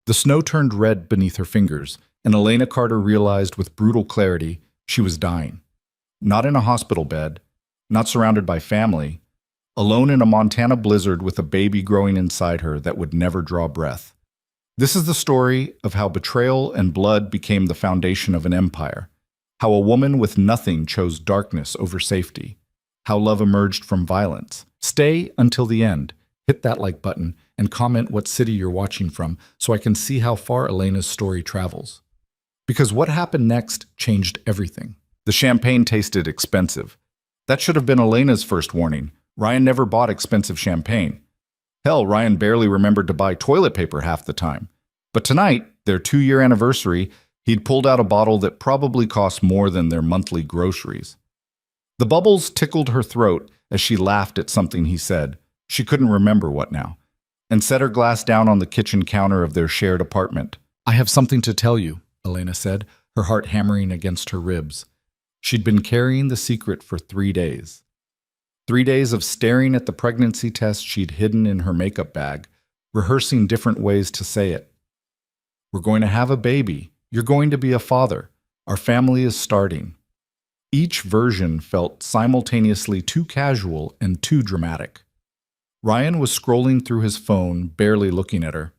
The snow turned red beneath her fingers, and Elena Carter realized with brutal clarity she was dying. Not in a hospital bed, not surrounded by family, alone in a Montana blizzard with a baby growing inside her that would never draw breath. This is the story of how betrayal and blood became the foundation of an empire, how a woman with nothing chose darkness over safety, how love emerged from violence. Stay until the end. Hit that like button and comment what city you're watching from so I can see how far Elena's story travels. Because what happened next changed everything. The champagne tasted expensive. That should have been Elena's first warning. Ryan never bought expensive champagne. Hell, Ryan barely remembered to buy toilet paper half the time. But tonight, their 2-year anniversary, he'd pulled out a bottle that probably cost more than their monthly groceries. The bubbles tickled her throat as she laughed at something he said. She couldn't remember what now, and set her glass down on the kitchen counter of their shared apartment. "I have something to tell you," Elena said, her heart hammering against her ribs. She'd been carrying the secret for 3 days. 3 days of staring at the pregnancy test she'd hidden in her makeup bag, rehearsing different ways to say it. "We're going to have a baby. You're going to be a father. Our family is starting." Each version felt simultaneously too casual and too dramatic. Ryan was scrolling through his phone, barely looking at her.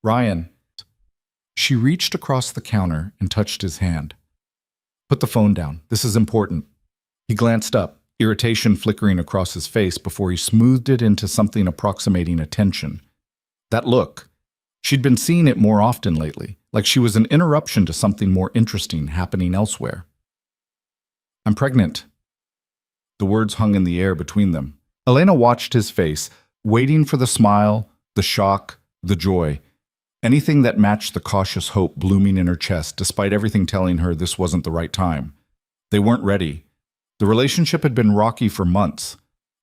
"Ryan." She reached across the counter and touched his hand. "Put the phone down. This is important." He glanced up, irritation flickering across his face before he smoothed it into something approximating attention. That look. She'd been seeing it more often lately, like she was an interruption to something more interesting happening elsewhere. "I'm pregnant." The words hung in the air between them. Elena watched his face, waiting for the smile, the shock, the joy. Anything that matched the cautious hope blooming in her chest, despite everything telling her this wasn't the right time. They weren't ready. The relationship had been rocky for months.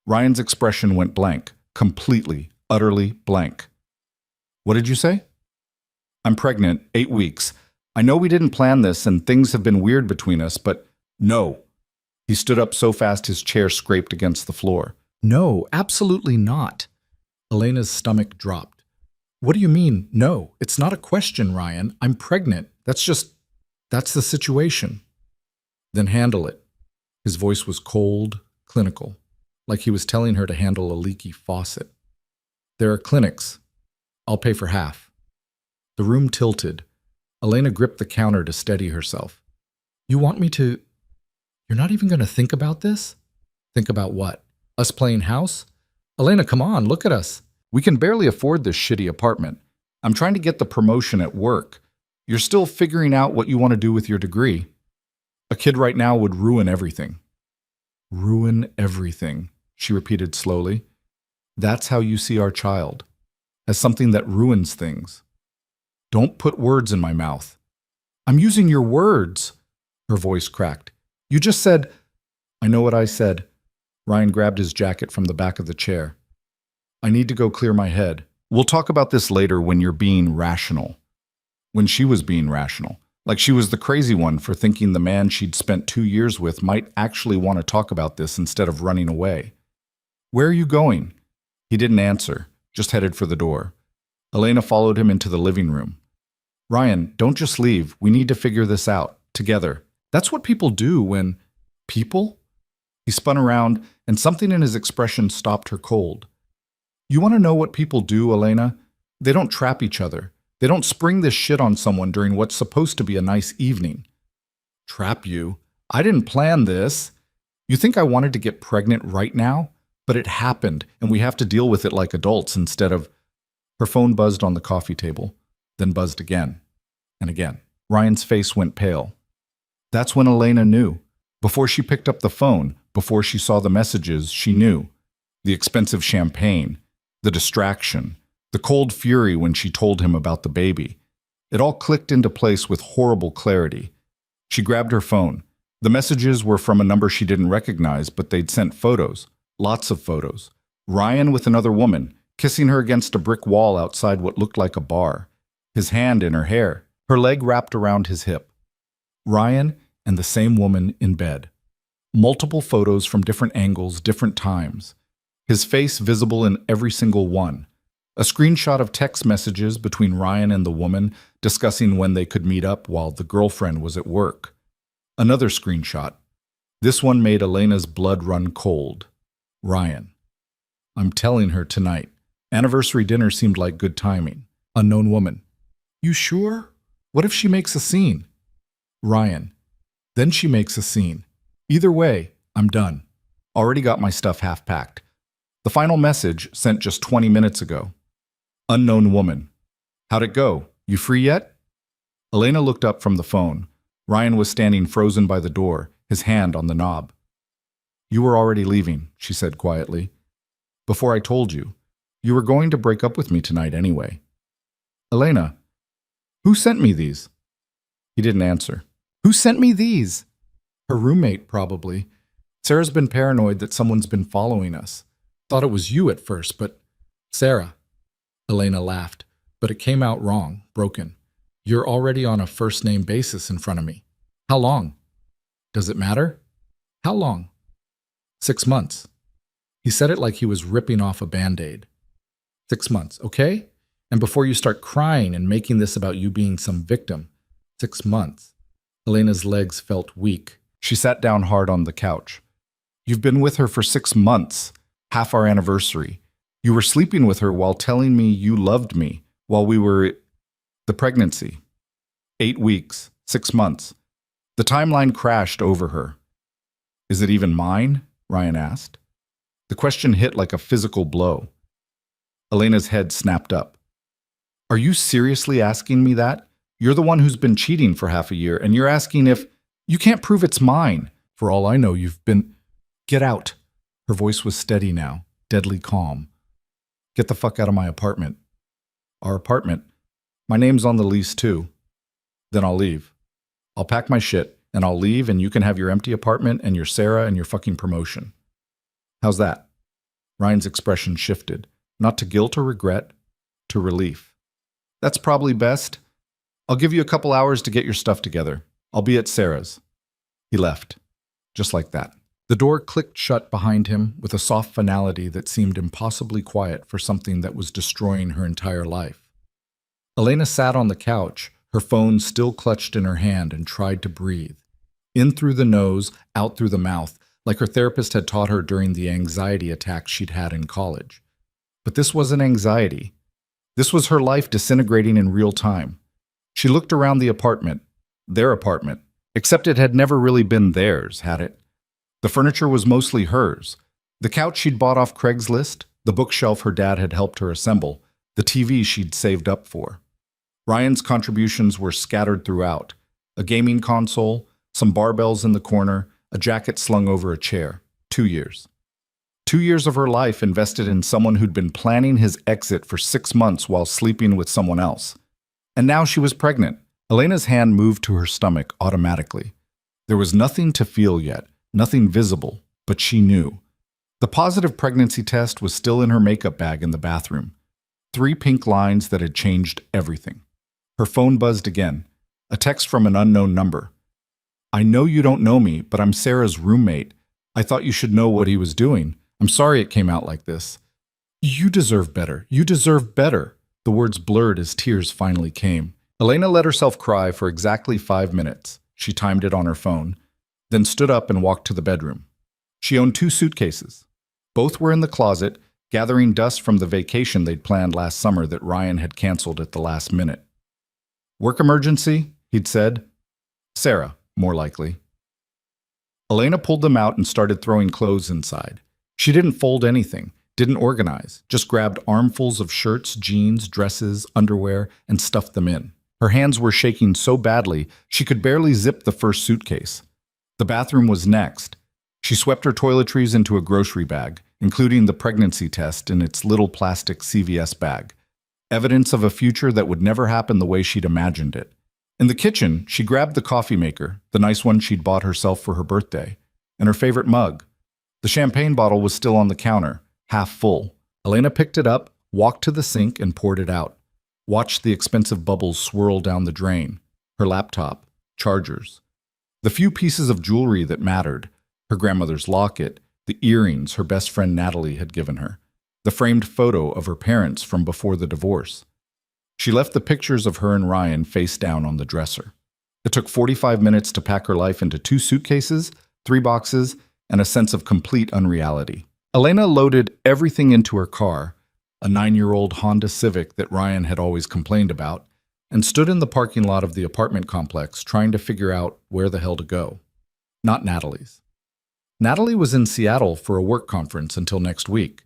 Ryan's expression went blank, completely, utterly blank. "What did you say?" "I'm pregnant, 8 weeks. I know we didn't plan this and things have been weird between us, but no." He stood up so fast his chair scraped against the floor. "No, absolutely not." Elena's stomach dropped. "What do you mean, no? It's not a question, Ryan. I'm pregnant. That's the situation." "Then handle it." His voice was cold, clinical, like he was telling her to handle a leaky faucet. "There are clinics. I'll pay for half." The room tilted. Elena gripped the counter to steady herself. "You want me to... You're not even going to think about this?" "Think about what? Us playing house?" "Elena, come on, look at us. We can barely afford this shitty apartment. I'm trying to get the promotion at work. You're still figuring out what you want to do with your degree. A kid right now would ruin everything." "Ruin everything," she repeated slowly. "That's how you see our child. As something that ruins things. Don't put words in my mouth." "I'm using your words." Her voice cracked. "You just said..." "I know what I said." Ryan grabbed his jacket from the back of the chair. "I need to go clear my head. We'll talk about this later when you're being rational." When she was being rational. Like she was the crazy one for thinking the man she'd spent 2 years with might actually want to talk about this instead of running away. "Where are you going?" He didn't answer, just headed for the door. Elena followed him into the living room. "Ryan, don't just leave. We need to figure this out, together. That's what people do when..." "People?" He spun around, and something in his expression stopped her cold. "You want to know what people do, Elena? They don't trap each other. They don't spring this shit on someone during what's supposed to be a nice evening." "Trap you? I didn't plan this. You think I wanted to get pregnant right now? But it happened, and we have to deal with it like adults instead of..." Her phone buzzed on the coffee table, then buzzed again and again. Ryan's face went pale. That's when Elena knew. Before she picked up the phone, before she saw the messages, she knew. The expensive champagne, the distraction, the cold fury when she told him about the baby. It all clicked into place with horrible clarity. She grabbed her phone. The messages were from a number she didn't recognize, but they'd sent photos. Lots of photos. Ryan with another woman, kissing her against a brick wall outside what looked like a bar. His hand in her hair, her leg wrapped around his hip. Ryan and the same woman in bed. Multiple photos from different angles, different times. His face visible in every single one. A screenshot of text messages between Ryan and the woman discussing when they could meet up while the girlfriend was at work. Another screenshot. This one made Elena's blood run cold. Ryan. I'm telling her tonight. Anniversary dinner seemed like good timing. Unknown woman. You sure? What if she makes a scene? Ryan. Then she makes a scene. Either way, I'm done. Already got my stuff half packed. The final message sent just 20 minutes ago. Unknown woman. How'd it go? You free yet? Elena looked up from the phone. Ryan was standing frozen by the door, his hand on the knob. You were already leaving, she said quietly. Before I told you. You were going to break up with me tonight anyway. Elena, who sent me these? He didn't answer. Who sent me these? Her roommate, probably. Sarah's been paranoid that someone's been following us. Thought it was you at first, but... Sarah. Elena laughed, but it came out wrong, broken. You're already on a first-name basis in front of me. How long? Does it matter? How long? 6 months. He said it like he was ripping off a Band-Aid. 6 months, okay? And before you start crying and making this about you being some victim. 6 months. Elena's legs felt weak. She sat down hard on the couch. You've been with her for 6 months, half our anniversary. You were sleeping with her while telling me you loved me, while we were... The pregnancy. 8 weeks, 6 months. The timeline crashed over her. Is it even mine? Ryan asked. The question hit like a physical blow. Elena's head snapped up. Are you seriously asking me that? You're the one who's been cheating for half a year, and you're asking if... You can't prove it's mine. For all I know, you've been... Get out. Her voice was steady now, deadly calm. Get the fuck out of my apartment. Our apartment? My name's on the lease too. Then I'll leave. I'll pack my shit, and I'll leave, and you can have your empty apartment and your Sarah and your fucking promotion. How's that? Ryan's expression shifted, not to guilt or regret, to relief. That's probably best. I'll give you a couple hours to get your stuff together. I'll be at Sarah's. He left, just like that. The door clicked shut behind him with a soft finality that seemed impossibly quiet for something that was destroying her entire life. Elena sat on the couch, her phone still clutched in her hand, and tried to breathe. In through the nose, out through the mouth, like her therapist had taught her during the anxiety attacks she'd had in college. But this wasn't anxiety. This was her life disintegrating in real time. She looked around the apartment, their apartment, except it had never really been theirs, had it? The furniture was mostly hers. The couch she'd bought off Craigslist, the bookshelf her dad had helped her assemble, the TV she'd saved up for. Ryan's contributions were scattered throughout. A gaming console, some barbells in the corner, a jacket slung over a chair. 2 years. 2 years of her life invested in someone who'd been planning his exit for 6 months while sleeping with someone else. And now she was pregnant. Elena's hand moved to her stomach automatically. There was nothing to feel yet. Nothing visible, but she knew. The positive pregnancy test was still in her makeup bag in the bathroom. 3 pink lines that had changed everything. Her phone buzzed again. A text from an unknown number. I know you don't know me, but I'm Sarah's roommate. I thought you should know what he was doing. I'm sorry it came out like this. You deserve better. You deserve better. The words blurred as tears finally came. Elena let herself cry for exactly 5 minutes. She timed it on her phone. Then stood up and walked to the bedroom. She owned 2 suitcases. Both were in the closet, gathering dust from the vacation they'd planned last summer that Ryan had canceled at the last minute. Work emergency, he'd said. Sarah, more likely. Elena pulled them out and started throwing clothes inside. She didn't fold anything, didn't organize, just grabbed armfuls of shirts, jeans, dresses, underwear, and stuffed them in. Her hands were shaking so badly she could barely zip the first suitcase. The bathroom was next. She swept her toiletries into a grocery bag, including the pregnancy test in its little plastic CVS bag. Evidence of a future that would never happen the way she'd imagined it. In the kitchen, she grabbed the coffee maker, the nice one she'd bought herself for her birthday, and her favorite mug. The champagne bottle was still on the counter, half full. Elena picked it up, walked to the sink, and poured it out. Watched the expensive bubbles swirl down the drain. Her laptop, chargers. The few pieces of jewelry that mattered, her grandmother's locket, the earrings her best friend Natalie had given her. the framed photo of her parents from before the divorce. She left the pictures of her and Ryan face down on the dresser. It took 45 minutes to pack her life into 2 suitcases, 3 boxes, and a sense of complete unreality. Elena loaded everything into her car, a 9-year-old Honda Civic that Ryan had always complained about, and stood in the parking lot of the apartment complex trying to figure out where the hell to go. Not Natalie's. Natalie was in Seattle for a work conference until next week.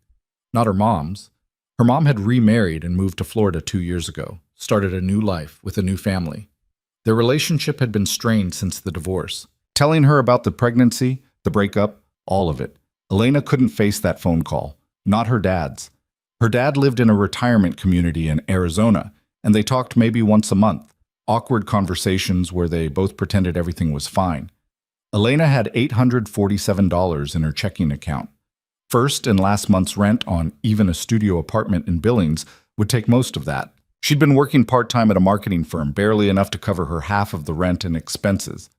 Not her mom's. Her mom had remarried and moved to Florida 2 years ago, started a new life with a new family. Their relationship had been strained since the divorce. Telling her about the pregnancy, the breakup, all of it. Elena couldn't face that phone call. Not her dad's. Her dad lived in a retirement community in Arizona, and they talked maybe once a month. Awkward conversations where they both pretended everything was fine. Elena had $847 in her checking account. First and last month's rent on even a studio apartment in Billings would take most of that. She'd been working part-time at a marketing firm, barely enough to cover her half of the rent and expenses.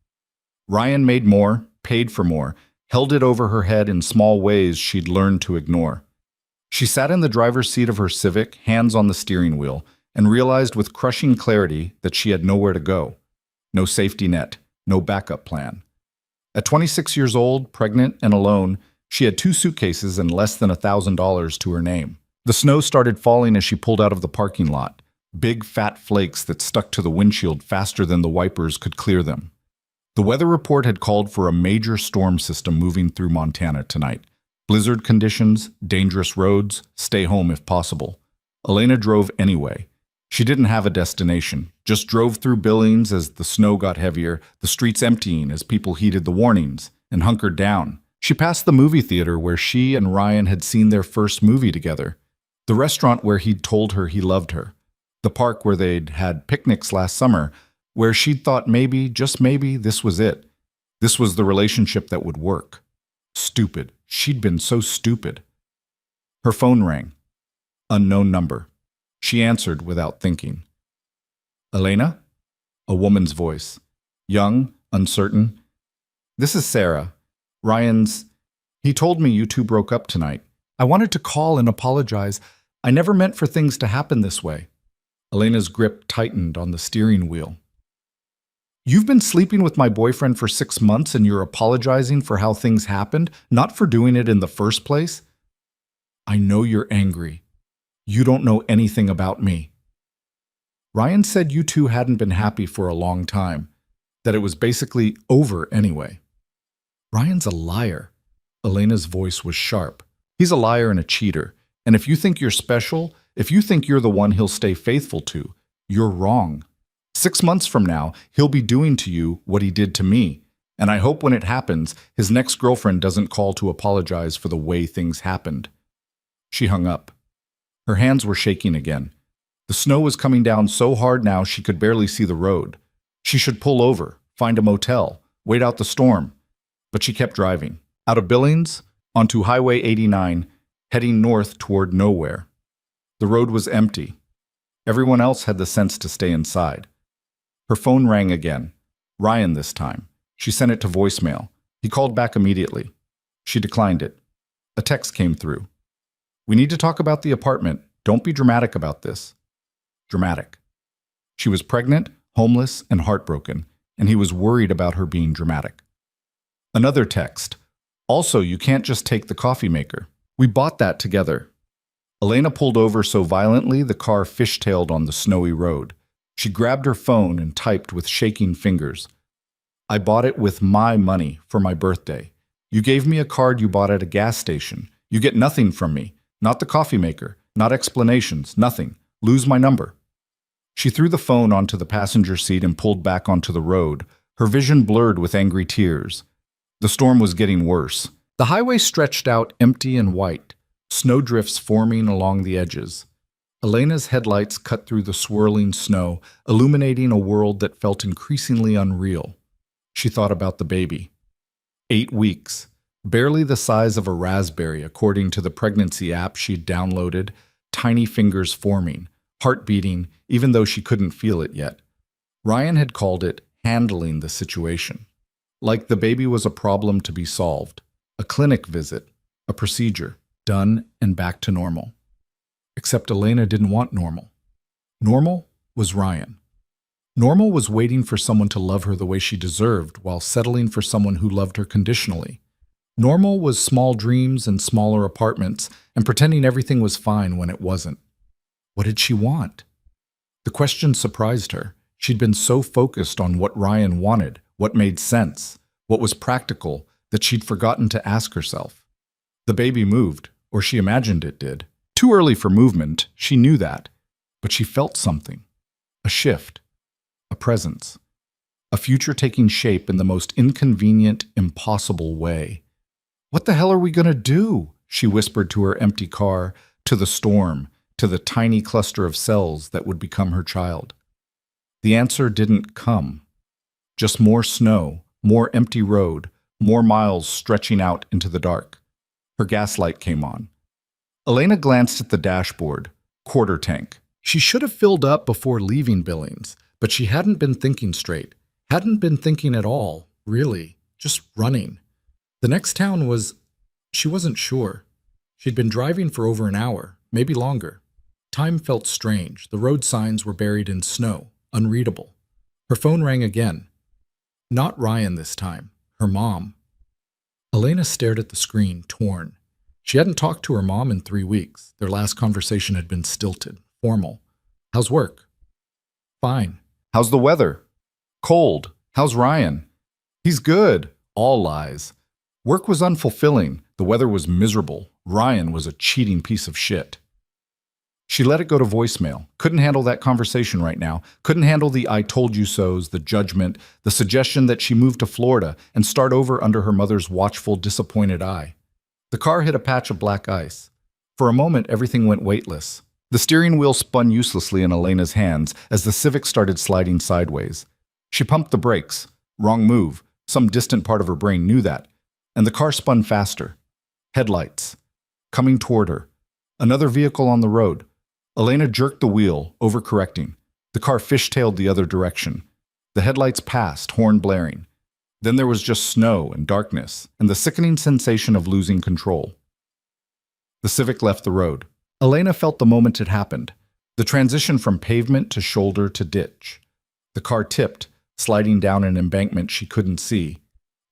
Ryan made more, paid for more, held it over her head in small ways she'd learned to ignore. She sat in the driver's seat of her Civic, hands on the steering wheel, and realized with crushing clarity that she had nowhere to go. No safety net, no backup plan. At 26 years old, pregnant and alone, she had 2 suitcases and less than $1,000 to her name. The snow started falling as she pulled out of the parking lot, big fat flakes that stuck to the windshield faster than the wipers could clear them. The weather report had called for a major storm system moving through Montana tonight. Blizzard conditions, dangerous roads, stay home if possible. Elena drove anyway. She didn't have a destination, just drove through Billings as the snow got heavier, the streets emptying as people heeded the warnings, and hunkered down. She passed the movie theater where she and Ryan had seen their first movie together, the restaurant where he'd told her he loved her, the park where they'd had picnics last summer, where she'd thought maybe, just maybe, this was it. This was the relationship that would work. Stupid. She'd been so stupid. Her phone rang. Unknown number. She answered without thinking. Elena? A woman's voice. Young, uncertain. This is Sarah. Ryan's. He told me you two broke up tonight. I wanted to call and apologize. I never meant for things to happen this way. Elena's grip tightened on the steering wheel. You've been sleeping with my boyfriend for 6 months and you're apologizing for how things happened, not for doing it in the first place? I know you're angry. You don't know anything about me. Ryan said you two hadn't been happy for a long time, that it was basically over anyway. Ryan's a liar. Elena's voice was sharp. He's a liar and a cheater, and if you think you're special, if you think you're the one he'll stay faithful to, you're wrong. 6 months from now, he'll be doing to you what he did to me, and I hope when it happens, his next girlfriend doesn't call to apologize for the way things happened. She hung up. Her hands were shaking again. The snow was coming down so hard now she could barely see the road. She should pull over, find a motel, wait out the storm. But she kept driving. Out of Billings, onto Highway 89, heading north toward nowhere. The road was empty. Everyone else had the sense to stay inside. Her phone rang again. Ryan this time. She sent it to voicemail. He called back immediately. She declined it. A text came through. We need to talk about the apartment. Don't be dramatic about this. Dramatic. She was pregnant, homeless, and heartbroken, and he was worried about her being dramatic. Another text. Also, you can't just take the coffee maker. We bought that together. Elena pulled over so violently the car fishtailed on the snowy road. She grabbed her phone and typed with shaking fingers. I bought it with my money for my birthday. You gave me a card you bought at a gas station. You get nothing from me. Not the coffee maker, not explanations, nothing. Lose my number. She threw the phone onto the passenger seat and pulled back onto the road, her vision blurred with angry tears. The storm was getting worse. The highway stretched out empty and white, snowdrifts forming along the edges. Elena's headlights cut through the swirling snow, illuminating a world that felt increasingly unreal. She thought about the baby. 8 weeks. Barely the size of a raspberry, according to the pregnancy app she'd downloaded, tiny fingers forming, heart beating, even though she couldn't feel it yet. Ryan had called it handling the situation. Like the baby was a problem to be solved, a clinic visit, a procedure. done and back to normal. Except Elena didn't want normal. Normal was Ryan. Normal was waiting for someone to love her the way she deserved while settling for someone who loved her conditionally. Normal was small dreams and smaller apartments and pretending everything was fine when it wasn't. What did she want? The question surprised her. She'd been so focused on what Ryan wanted, what made sense, what was practical, that she'd forgotten to ask herself. The baby moved, or she imagined it did. Too early for movement, she knew that. But she felt something. A shift. A presence. A future taking shape in the most inconvenient, impossible way. "What the hell are we going to do?" she whispered to her empty car, to the storm, to the tiny cluster of cells that would become her child. The answer didn't come. Just more snow, more empty road, more miles stretching out into the dark. Her gas light came on. Elena glanced at the dashboard. Quarter tank. She should have filled up before leaving Billings, but she hadn't been thinking straight. Hadn't been thinking at all, really. Just running. The next town was... She wasn't sure. She'd been driving for over an hour, maybe longer. Time felt strange. The road signs were buried in snow, unreadable. Her phone rang again. Not Ryan this time. Her mom. Elena stared at the screen, torn. She hadn't talked to her mom in 3 weeks. Their last conversation had been stilted, formal. "How's work?" "Fine." "How's the weather?" "Cold." "How's Ryan?" "He's good." All lies. Work was unfulfilling. The weather was miserable. Ryan was a cheating piece of shit. She let it go to voicemail. Couldn't handle that conversation right now. Couldn't handle the "I told you so's," the judgment, the suggestion that she move to Florida and start over under her mother's watchful, disappointed eye. The car hit a patch of black ice. For a moment, everything went weightless. The steering wheel spun uselessly in Elena's hands as the Civic started sliding sideways. She pumped the brakes. Wrong move. Some distant part of her brain knew that. And the car spun faster. Headlights. Coming toward her. Another vehicle on the road. Elena jerked the wheel, overcorrecting. The car fishtailed the other direction. The headlights passed, horn blaring. Then there was just snow and darkness, and the sickening sensation of losing control. The Civic left the road. Elena felt the moment it happened. The transition from pavement to shoulder to ditch. The car tipped, sliding down an embankment she couldn't see.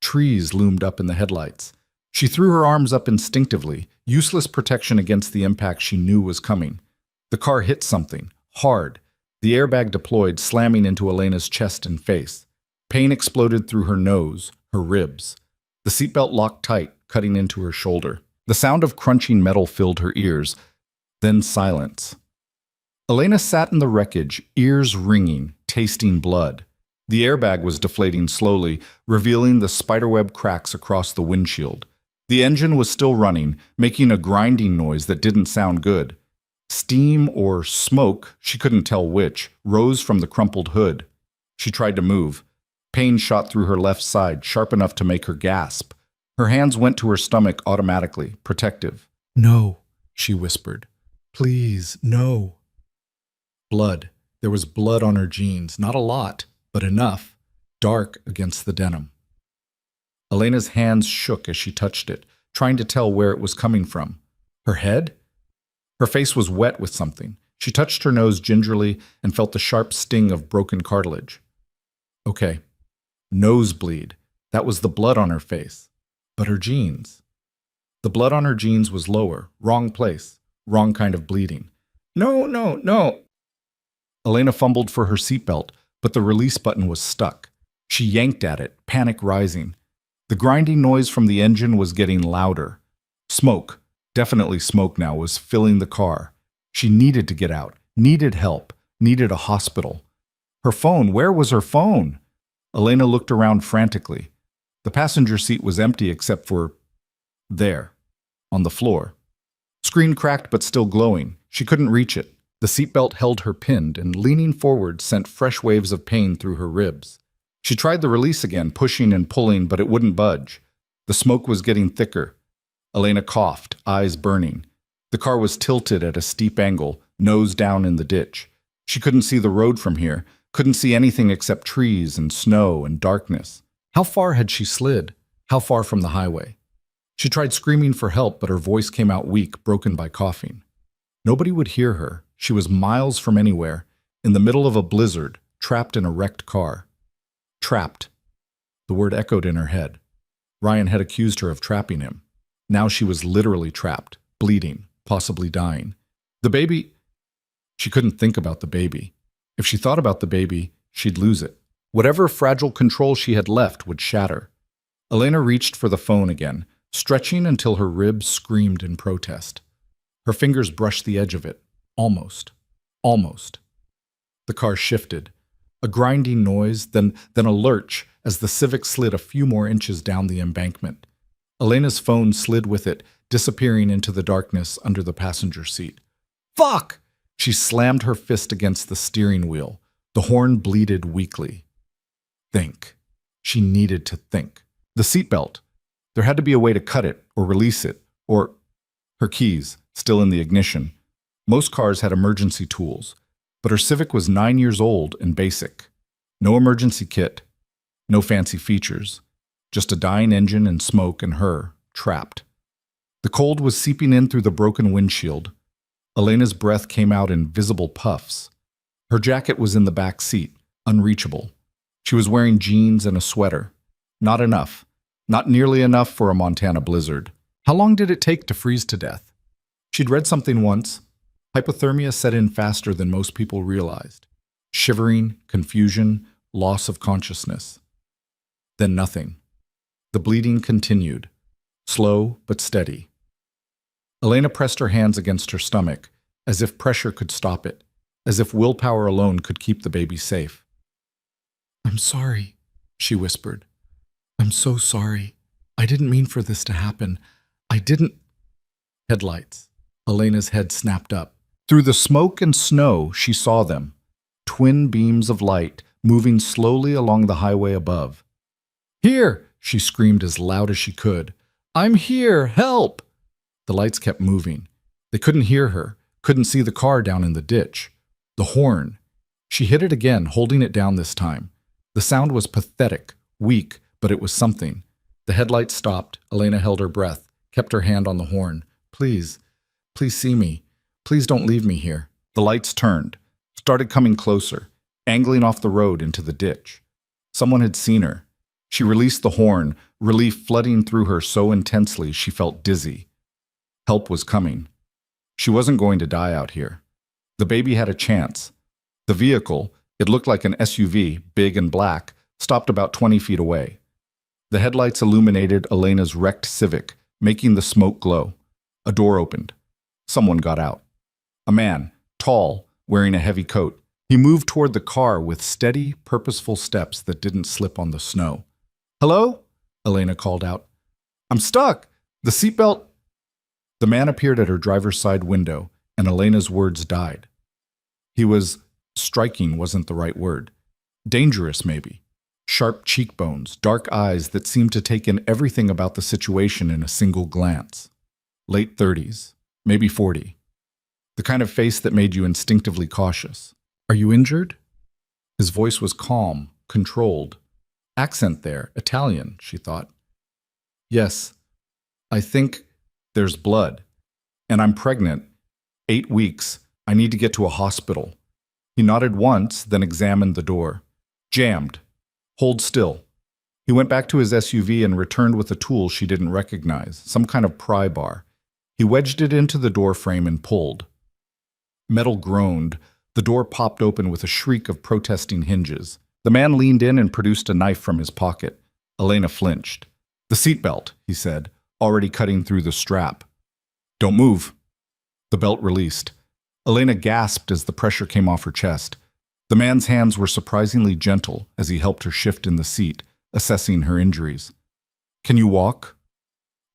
Trees loomed up in the headlights. She threw her arms up instinctively, useless protection against the impact she knew was coming. The car hit something, hard. The airbag deployed, slamming into Elena's chest and face. Pain exploded through her nose, her ribs. The seatbelt locked tight, cutting into her shoulder. The sound of crunching metal filled her ears. Then silence. Elena sat in the wreckage, ears ringing, tasting blood. The airbag was deflating slowly, revealing the spiderweb cracks across the windshield. The engine was still running, making a grinding noise that didn't sound good. Steam or smoke, she couldn't tell which, rose from the crumpled hood. She tried to move. Pain shot through her left side, sharp enough to make her gasp. Her hands went to her stomach automatically, protective. "No," she whispered. "Please, no." Blood. There was blood on her jeans. Not a lot, but enough. Dark against the denim. Elena's hands shook as she touched it, trying to tell where it was coming from. Her head? Her face was wet with something. She touched her nose gingerly and felt the sharp sting of broken cartilage. Okay. Nosebleed. That was the blood on her face. But her jeans. The blood on her jeans was lower, wrong place, wrong kind of bleeding. "No, no, no." Elena fumbled for her seatbelt, but the release button was stuck. She yanked at it, panic rising. The grinding noise from the engine was getting louder. Smoke, definitely smoke now, was filling the car. She needed to get out, needed help, needed a hospital. Her phone, where was her phone? Elena looked around frantically. The passenger seat was empty except for... there, on the floor. Screen cracked but still glowing. She couldn't reach it. The seatbelt held her pinned, and leaning forward sent fresh waves of pain through her ribs. She tried the release again, pushing and pulling, but it wouldn't budge. The smoke was getting thicker. Elena coughed, eyes burning. The car was tilted at a steep angle, nose down in the ditch. She couldn't see the road from here, couldn't see anything except trees and snow and darkness. How far had she slid? How far from the highway? She tried screaming for help, but her voice came out weak, broken by coughing. Nobody would hear her. She was miles from anywhere, in the middle of a blizzard, trapped in a wrecked car. Trapped. The word echoed in her head. Ryan had accused her of trapping him. Now she was literally trapped, bleeding, possibly dying. The baby... She couldn't think about the baby. If she thought about the baby, she'd lose it. Whatever fragile control she had left would shatter. Elena reached for the phone again, stretching until her ribs screamed in protest. Her fingers brushed the edge of it. Almost. Almost. The car shifted. A grinding noise, then a lurch as the Civic slid a few more inches down the embankment. Elena's phone slid with it, disappearing into the darkness under the passenger seat. Fuck! She slammed her fist against the steering wheel. The horn bleated weakly. Think. She needed to think. The seatbelt. There had to be a way to cut it, or release it, or... Her keys, still in the ignition. Most cars had emergency tools, but her Civic was 9 years old and basic. No emergency kit. No fancy features. Just a dying engine and smoke and her, trapped. The cold was seeping in through the broken windshield. Elena's breath came out in visible puffs. Her jacket was in the back seat, unreachable. She was wearing jeans and a sweater. Not enough. Not nearly enough for a Montana blizzard. How long did it take to freeze to death? She'd read something once. Hypothermia set in faster than most people realized. Shivering, confusion, loss of consciousness. Then nothing. The bleeding continued, slow but steady. Elena pressed her hands against her stomach, as if pressure could stop it, as if willpower alone could keep the baby safe. "I'm sorry," she whispered. "I'm so sorry. I didn't mean for this to happen. I didn't—" Headlights. Elena's head snapped up. Through the smoke and snow, she saw them. Twin beams of light, moving slowly along the highway above. "Here!" she screamed as loud as she could. "I'm here! Help!" The lights kept moving. They couldn't hear her, couldn't see the car down in the ditch. The horn. She hit it again, holding it down this time. The sound was pathetic, weak, but it was something. The headlights stopped. Elena held her breath, kept her hand on the horn. "Please, please see me. Please don't leave me here." The lights turned, started coming closer, angling off the road into the ditch. Someone had seen her. She released the horn, relief flooding through her so intensely she felt dizzy. Help was coming. She wasn't going to die out here. The baby had a chance. The vehicle, it looked like an SUV, big and black, stopped about 20 feet away. The headlights illuminated Elena's wrecked Civic, making the smoke glow. A door opened. Someone got out. A man, tall, wearing a heavy coat. He moved toward the car with steady, purposeful steps that didn't slip on the snow. "Hello?" Elena called out. "I'm stuck. The seatbelt—" The man appeared at her driver's side window, and Elena's words died. He was... striking wasn't the right word. Dangerous, maybe. Sharp cheekbones, dark eyes that seemed to take in everything about the situation in a single glance. Late 30s, maybe 40. The kind of face that made you instinctively cautious. "Are you injured?" His voice was calm, controlled. Accent there, Italian, she thought. "Yes, I think there's blood. And I'm pregnant. 8 weeks. I need to get to a hospital." He nodded once, then examined the door. Jammed. "Hold still." He went back to his SUV and returned with a tool she didn't recognize, some kind of pry bar. He wedged it into the door frame and pulled. Metal groaned. The door popped open with a shriek of protesting hinges. The man leaned in and produced a knife from his pocket. Elena flinched. "The seatbelt," he said, already cutting through the strap. "Don't move." The belt released. Elena gasped as the pressure came off her chest. The man's hands were surprisingly gentle as he helped her shift in the seat, assessing her injuries. "Can you walk?"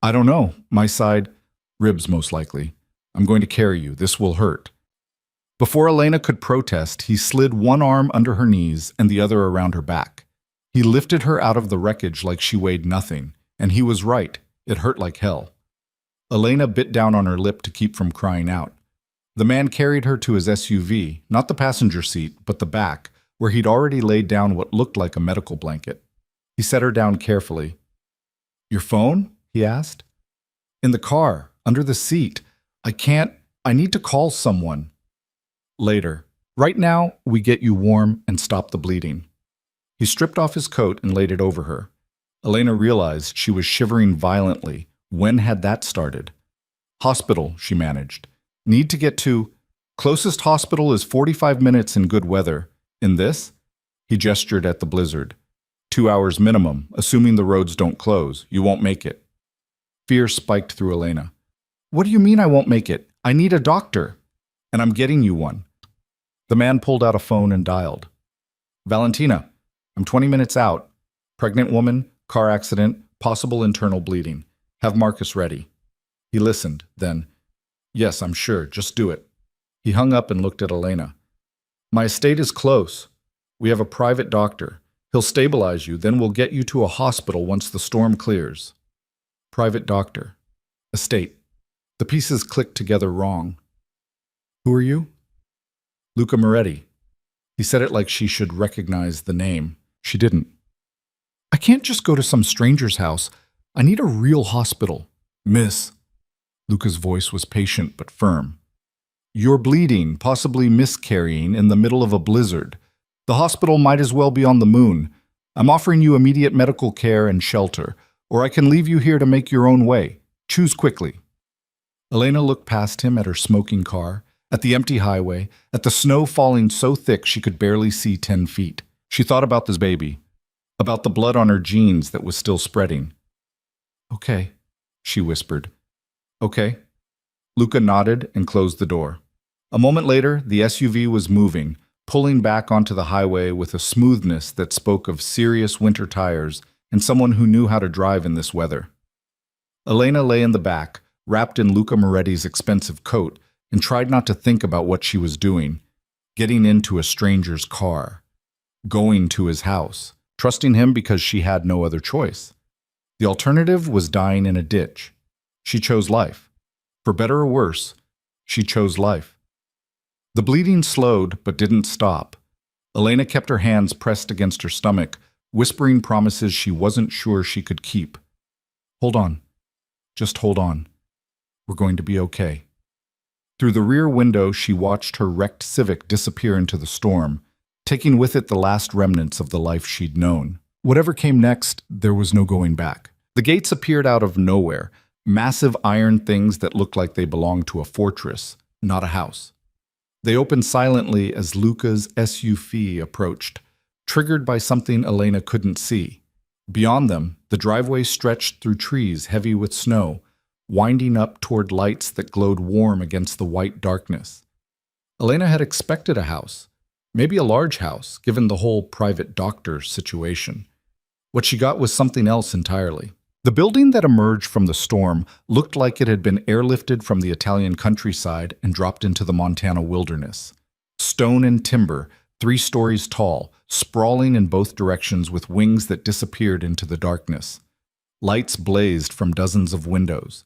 "I don't know. My side—" "Ribs, most likely. I'm going to carry you. This will hurt." Before Elena could protest, he slid one arm under her knees and the other around her back. He lifted her out of the wreckage like she weighed nothing, and he was right. It hurt like hell. Elena bit down on her lip to keep from crying out. The man carried her to his SUV, not the passenger seat, but the back, where he'd already laid down what looked like a medical blanket. He set her down carefully. "Your phone?" he asked. In the car, under the seat. I need to call someone. Later. Right now, we get you warm and stop the bleeding. He stripped off his coat and laid it over her. Elena realized she was shivering violently. When had that started? Hospital, she managed. Need to get to. Closest hospital is 45 minutes in good weather. In this? He gestured at the blizzard. 2 hours minimum, assuming the roads don't close. You won't make it. Fear spiked through Elena. What do you mean I won't make it? I need a doctor. And I'm getting you one. The man pulled out a phone and dialed. Valentina, I'm 20 minutes out. Pregnant woman, car accident, possible internal bleeding. Have Marcus ready. He listened, then, yes, I'm sure, just do it. He hung up and looked at Elena. My estate is close. We have a private doctor. He'll stabilize you, then we'll get you to a hospital once the storm clears. Private doctor. Estate. The pieces clicked together wrong. Who are you? Luca Moretti. He said it like she should recognize the name. She didn't. I can't just go to some stranger's house. I need a real hospital. Miss. Luca's voice was patient but firm. You're bleeding, possibly miscarrying, in the middle of a blizzard. The hospital might as well be on the moon. I'm offering you immediate medical care and shelter, or I can leave you here to make your own way. Choose quickly. Elena looked past him at her smoking car, at the empty highway, at the snow falling so thick she could barely see 10 feet. She thought about this baby, about the blood on her jeans that was still spreading. Okay, she whispered. Okay. Luca nodded and closed the door. A moment later, the SUV was moving, pulling back onto the highway with a smoothness that spoke of serious winter tires and someone who knew how to drive in this weather. Elena lay in the back, wrapped in Luca Moretti's expensive coat, and tried not to think about what she was doing, getting into a stranger's car, going to his house, trusting him because she had no other choice. The alternative was dying in a ditch. She chose life. For better or worse, she chose life. The bleeding slowed but didn't stop. Elena kept her hands pressed against her stomach, whispering promises she wasn't sure she could keep. Hold on. Just hold on. We're going to be okay. Through the rear window, she watched her wrecked Civic disappear into the storm, taking with it the last remnants of the life she'd known. Whatever came next, there was no going back. The gates appeared out of nowhere, massive iron things that looked like they belonged to a fortress, not a house. They opened silently as Luca's SUV approached, triggered by something Elena couldn't see. Beyond them, the driveway stretched through trees heavy with snow, winding up toward lights that glowed warm against the white darkness. Elena had expected a house, maybe a large house, given the whole private doctor situation. What she got was something else entirely. The building that emerged from the storm looked like it had been airlifted from the Italian countryside and dropped into the Montana wilderness. Stone and timber, 3 stories tall, sprawling in both directions with wings that disappeared into the darkness. Lights blazed from dozens of windows.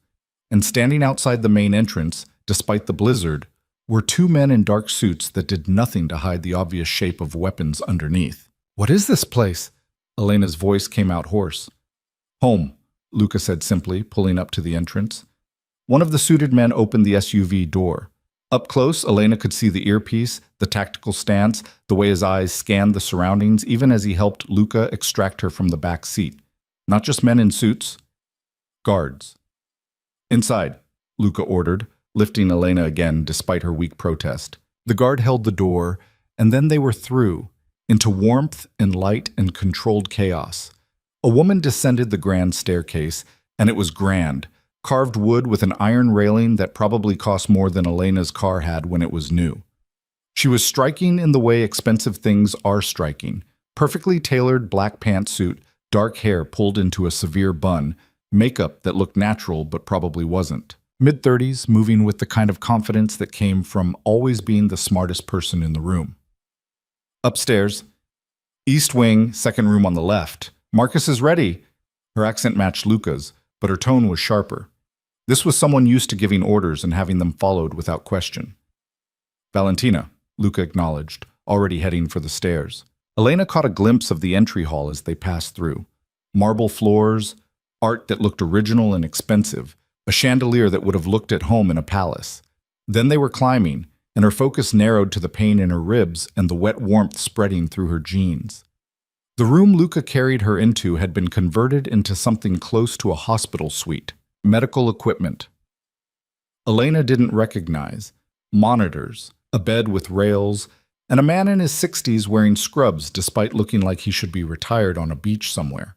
And standing outside the main entrance, despite the blizzard, were 2 men in dark suits that did nothing to hide the obvious shape of weapons underneath. What is this place? Elena's voice came out hoarse. Home, Luca said simply, pulling up to the entrance. One of the suited men opened the SUV door. Up close, Elena could see the earpiece, the tactical stance, the way his eyes scanned the surroundings, even as he helped Luca extract her from the back seat. Not just men in suits. Guards. Inside, Luca ordered, lifting Elena again despite her weak protest. The guard held the door, and then they were through, into warmth and light and controlled chaos. A woman descended the grand staircase, and it was grand, carved wood with an iron railing that probably cost more than Elena's car had when it was new. She was striking in the way expensive things are striking. Perfectly tailored black pantsuit, dark hair pulled into a severe bun, makeup that looked natural but probably wasn't. Mid-30s, moving with the kind of confidence that came from always being the smartest person in the room. Upstairs, East Wing, second room on the left. Marcus is ready. Her accent matched Luca's, but her tone was sharper. This was someone used to giving orders and having them followed without question. Valentina, Luca acknowledged, already heading for the stairs. Elena caught a glimpse of the entry hall as they passed through. Marble floors, art that looked original and expensive, a chandelier that would have looked at home in a palace. Then they were climbing, and her focus narrowed to the pain in her ribs and the wet warmth spreading through her jeans. The room Luca carried her into had been converted into something close to a hospital suite. Medical equipment Elena didn't recognize. Monitors, a bed with rails, and a man in his 60s wearing scrubs despite looking like he should be retired on a beach somewhere.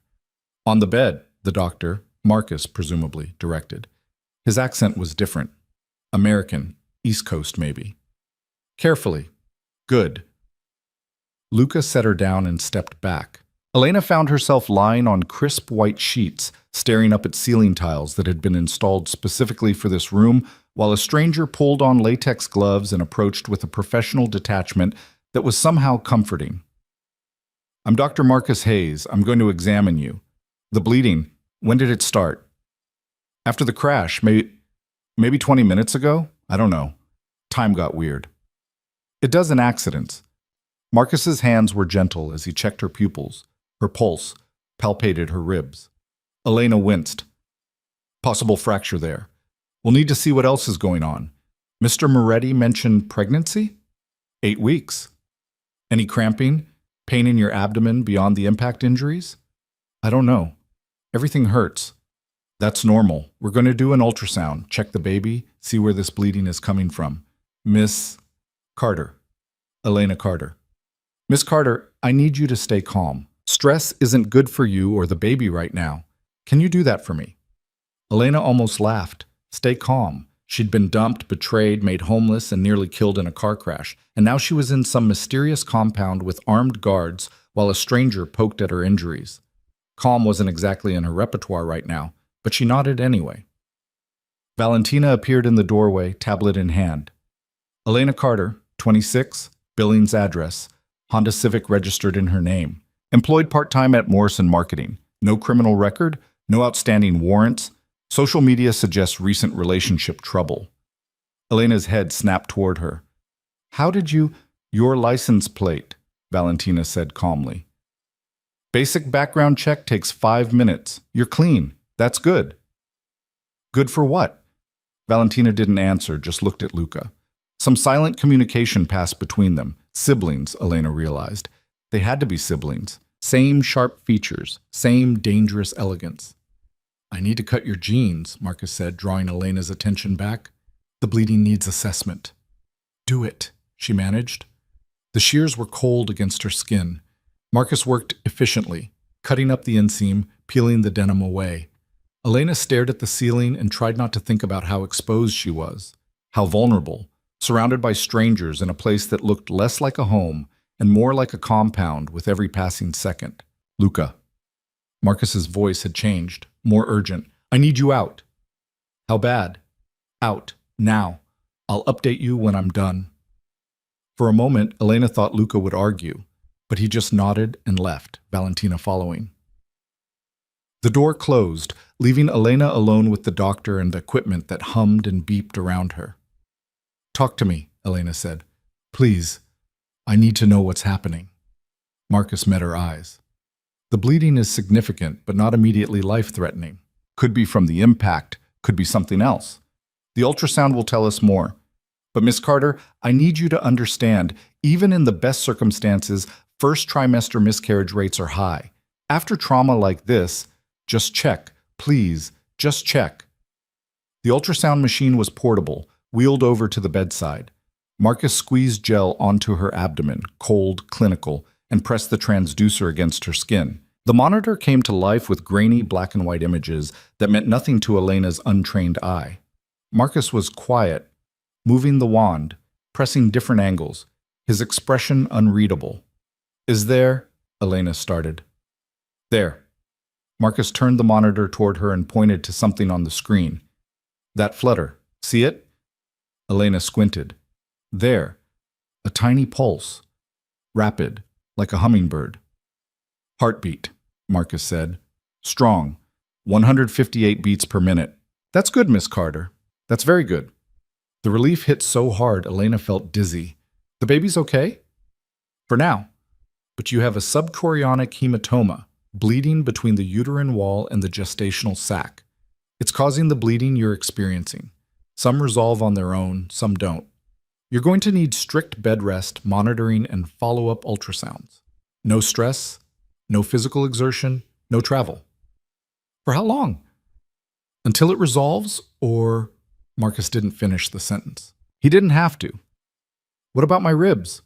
On the bed, the doctor, Marcus presumably, directed. His accent was different. American, East Coast maybe. Carefully. Good. Luca set her down and stepped back. Elena found herself lying on crisp white sheets, staring up at ceiling tiles that had been installed specifically for this room, while a stranger pulled on latex gloves and approached with a professional detachment that was somehow comforting. I'm Dr. Marcus Hayes. I'm going to examine you. The bleeding, when did it start? After the crash, maybe 20 minutes ago? I don't know. Time got weird. It does in accidents. Marcus's hands were gentle as he checked her pupils, her pulse, palpated her ribs. Elena winced. Possible fracture there. We'll need to see what else is going on. Mr. Moretti mentioned pregnancy? 8 weeks. Any cramping? Pain in your abdomen beyond the impact injuries? I don't know. Everything hurts. That's normal. We're going to do an ultrasound, check the baby, see where this bleeding is coming from. Miss Carter. Elena Carter. Miss Carter, I need you to stay calm. Stress isn't good for you or the baby right now. Can you do that for me? Elena almost laughed. Stay calm. She'd been dumped, betrayed, made homeless, and nearly killed in a car crash. And now she was in some mysterious compound with armed guards while a stranger poked at her injuries. Calm wasn't exactly in her repertoire right now, but she nodded anyway. Valentina appeared in the doorway, tablet in hand. Elena Carter, 26, Billings address, Honda Civic registered in her name. Employed part-time at Morrison Marketing. No criminal record, no outstanding warrants. Social media suggests recent relationship trouble. Elena's head snapped toward her. How did you... Your license plate, Valentina said calmly. Basic background check takes 5 minutes. You're clean. That's good. Good for what? Valentina didn't answer, just looked at Luca. Some silent communication passed between them. Siblings, Elena realized. They had to be siblings. Same sharp features, same dangerous elegance. I need to cut your jeans, Marcus said, drawing Elena's attention back. The bleeding needs assessment. Do it, she managed. The shears were cold against her skin. Marcus worked efficiently, cutting up the inseam, peeling the denim away. Elena stared at the ceiling and tried not to think about how exposed she was, how vulnerable, surrounded by strangers in a place that looked less like a home and more like a compound with every passing second. Luca. Marcus's voice had changed, more urgent. I need you out. How bad? Out. Now. I'll update you when I'm done. For a moment, Elena thought Luca would argue, but he just nodded and left, Valentina following. The door closed, leaving Elena alone with the doctor and the equipment that hummed and beeped around her. Talk to me, Elena said. Please. I need to know what's happening. Marcus met her eyes. The bleeding is significant, but not immediately life-threatening. Could be from the impact, could be something else. The ultrasound will tell us more. But Miss Carter, I need you to understand, even in the best circumstances, first trimester miscarriage rates are high. After trauma like this, just check, please, just check. The ultrasound machine was portable, wheeled over to the bedside. Marcus squeezed gel onto her abdomen, cold, clinical, and pressed the transducer against her skin. The monitor came to life with grainy black and white images that meant nothing to Elena's untrained eye. Marcus was quiet, moving the wand, pressing different angles, his expression unreadable. Is there? Elena started. There. Marcus turned the monitor toward her and pointed to something on the screen. That flutter. See it? Elena squinted. There. A tiny pulse. Rapid, like a hummingbird. Heartbeat, Marcus said. Strong. 158 beats per minute. That's good, Miss Carter. That's very good. The relief hit so hard, Elena felt dizzy. The baby's okay? For now. But you have a subchorionic hematoma, bleeding between the uterine wall and the gestational sac. It's causing the bleeding you're experiencing. Some resolve on their own, some don't. You're going to need strict bed rest, monitoring, and follow-up ultrasounds. No stress, no physical exertion, no travel. For how long? Until it resolves, or... Marcus didn't finish the sentence. He didn't have to. What about my ribs?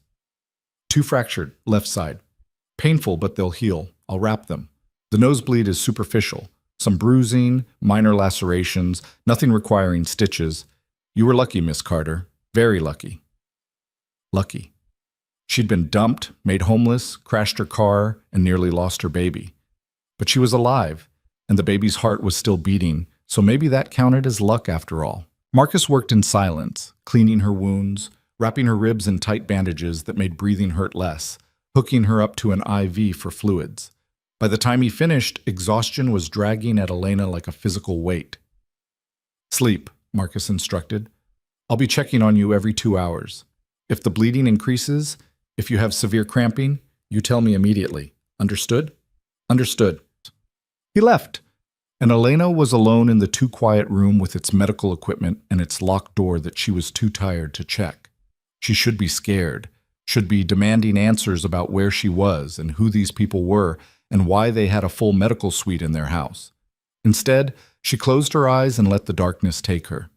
2 fractured, left side. Painful, but they'll heal. I'll wrap them. The nosebleed is superficial. Some bruising, minor lacerations, nothing requiring stitches. You were lucky, Miss Carter. Very lucky. Lucky. She'd been dumped, made homeless, crashed her car, and nearly lost her baby. But she was alive, and the baby's heart was still beating, so maybe that counted as luck after all. Marcus worked in silence, cleaning her wounds, wrapping her ribs in tight bandages that made breathing hurt less, hooking her up to an IV for fluids. By the time he finished, exhaustion was dragging at Elena like a physical weight. Sleep, Marcus instructed. I'll be checking on you every 2 hours. If the bleeding increases, if you have severe cramping, you tell me immediately. Understood? Understood. He left, and Elena was alone in the too quiet room with its medical equipment and its locked door that she was too tired to check. She should be scared, should be demanding answers about where she was and who these people were and why they had a full medical suite in their house. Instead, she closed her eyes and let the darkness take her.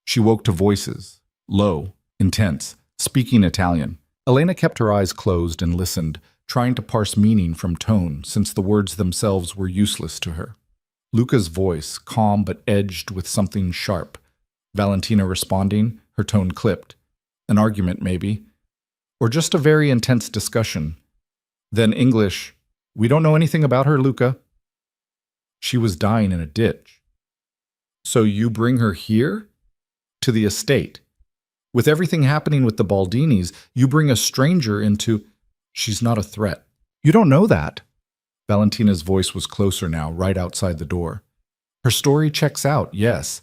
She woke to voices, low, intense, speaking Italian. Elena kept her eyes closed and listened, trying to parse meaning from tone, since the words themselves were useless to her. Luca's voice, calm but edged with something sharp. Valentina responding, her tone clipped. An argument, maybe. Or just a very intense discussion. Then English, we don't know anything about her, Luca. She was dying in a ditch. So you bring her here? To the estate. With everything happening with the Baldinis, you bring a stranger into... She's not a threat. You don't know that. Valentina's voice was closer now, right outside the door. Her story checks out, yes.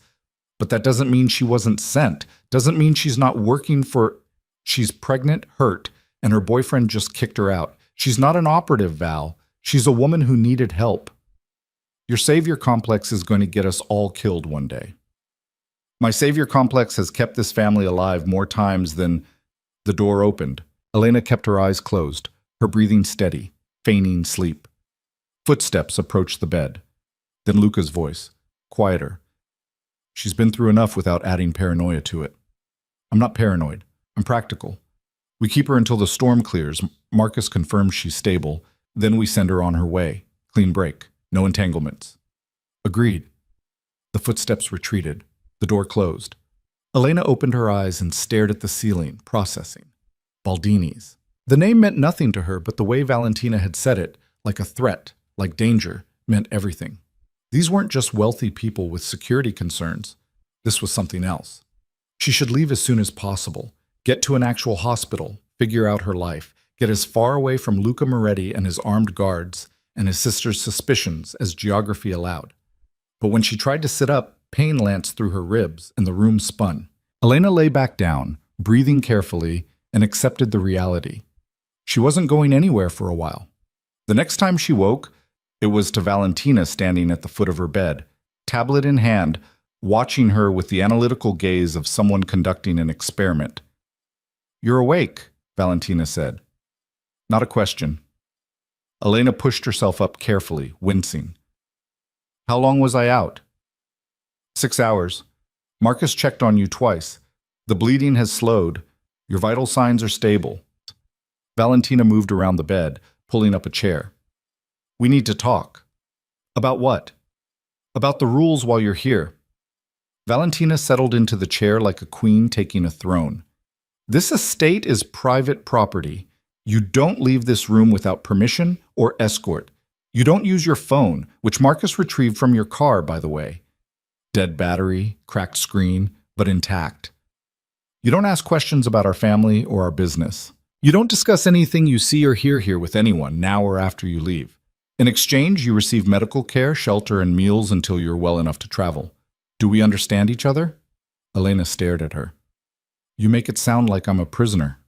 But that doesn't mean she wasn't sent. Doesn't mean she's not working for... She's pregnant, hurt, and her boyfriend just kicked her out. She's not an operative, Val. She's a woman who needed help. Your savior complex is going to get us all killed one day. My savior complex has kept this family alive more times than... The door opened. Elena kept her eyes closed, her breathing steady, feigning sleep. Footsteps approached the bed. Then Luca's voice, quieter. She's been through enough without adding paranoia to it. I'm not paranoid. I'm practical. We keep her until the storm clears. Marcus confirms she's stable. Then we send her on her way. Clean break. No entanglements. Agreed. The footsteps retreated. The door closed. Elena opened her eyes and stared at the ceiling, processing. Baldini's. The name meant nothing to her, but the way Valentina had said it, like a threat, like danger, meant everything. These weren't just wealthy people with security concerns. This was something else. She should leave as soon as possible, get to an actual hospital, figure out her life, get as far away from Luca Moretti and his armed guards and his sister's suspicions as geography allowed. But when she tried to sit up, pain lanced through her ribs and the room spun. Elena lay back down, breathing carefully, and accepted the reality. She wasn't going anywhere for a while. The next time she woke, it was to Valentina standing at the foot of her bed, tablet in hand, watching her with the analytical gaze of someone conducting an experiment. You're awake, Valentina said. Not a question. Elena pushed herself up carefully, wincing. How long was I out? 6 hours. Marcus checked on you twice. The bleeding has slowed. Your vital signs are stable. Valentina moved around the bed, pulling up a chair. We need to talk. About what? About the rules while you're here. Valentina settled into the chair like a queen taking a throne. This estate is private property. You don't leave this room without permission or escort. You don't use your phone, which Marcus retrieved from your car, by the way. Dead battery, cracked screen, but intact. You don't ask questions about our family or our business. You don't discuss anything you see or hear here with anyone, now or after you leave. In exchange, you receive medical care, shelter, and meals until you're well enough to travel. Do we understand each other? Elena stared at her. You make it sound like I'm a prisoner.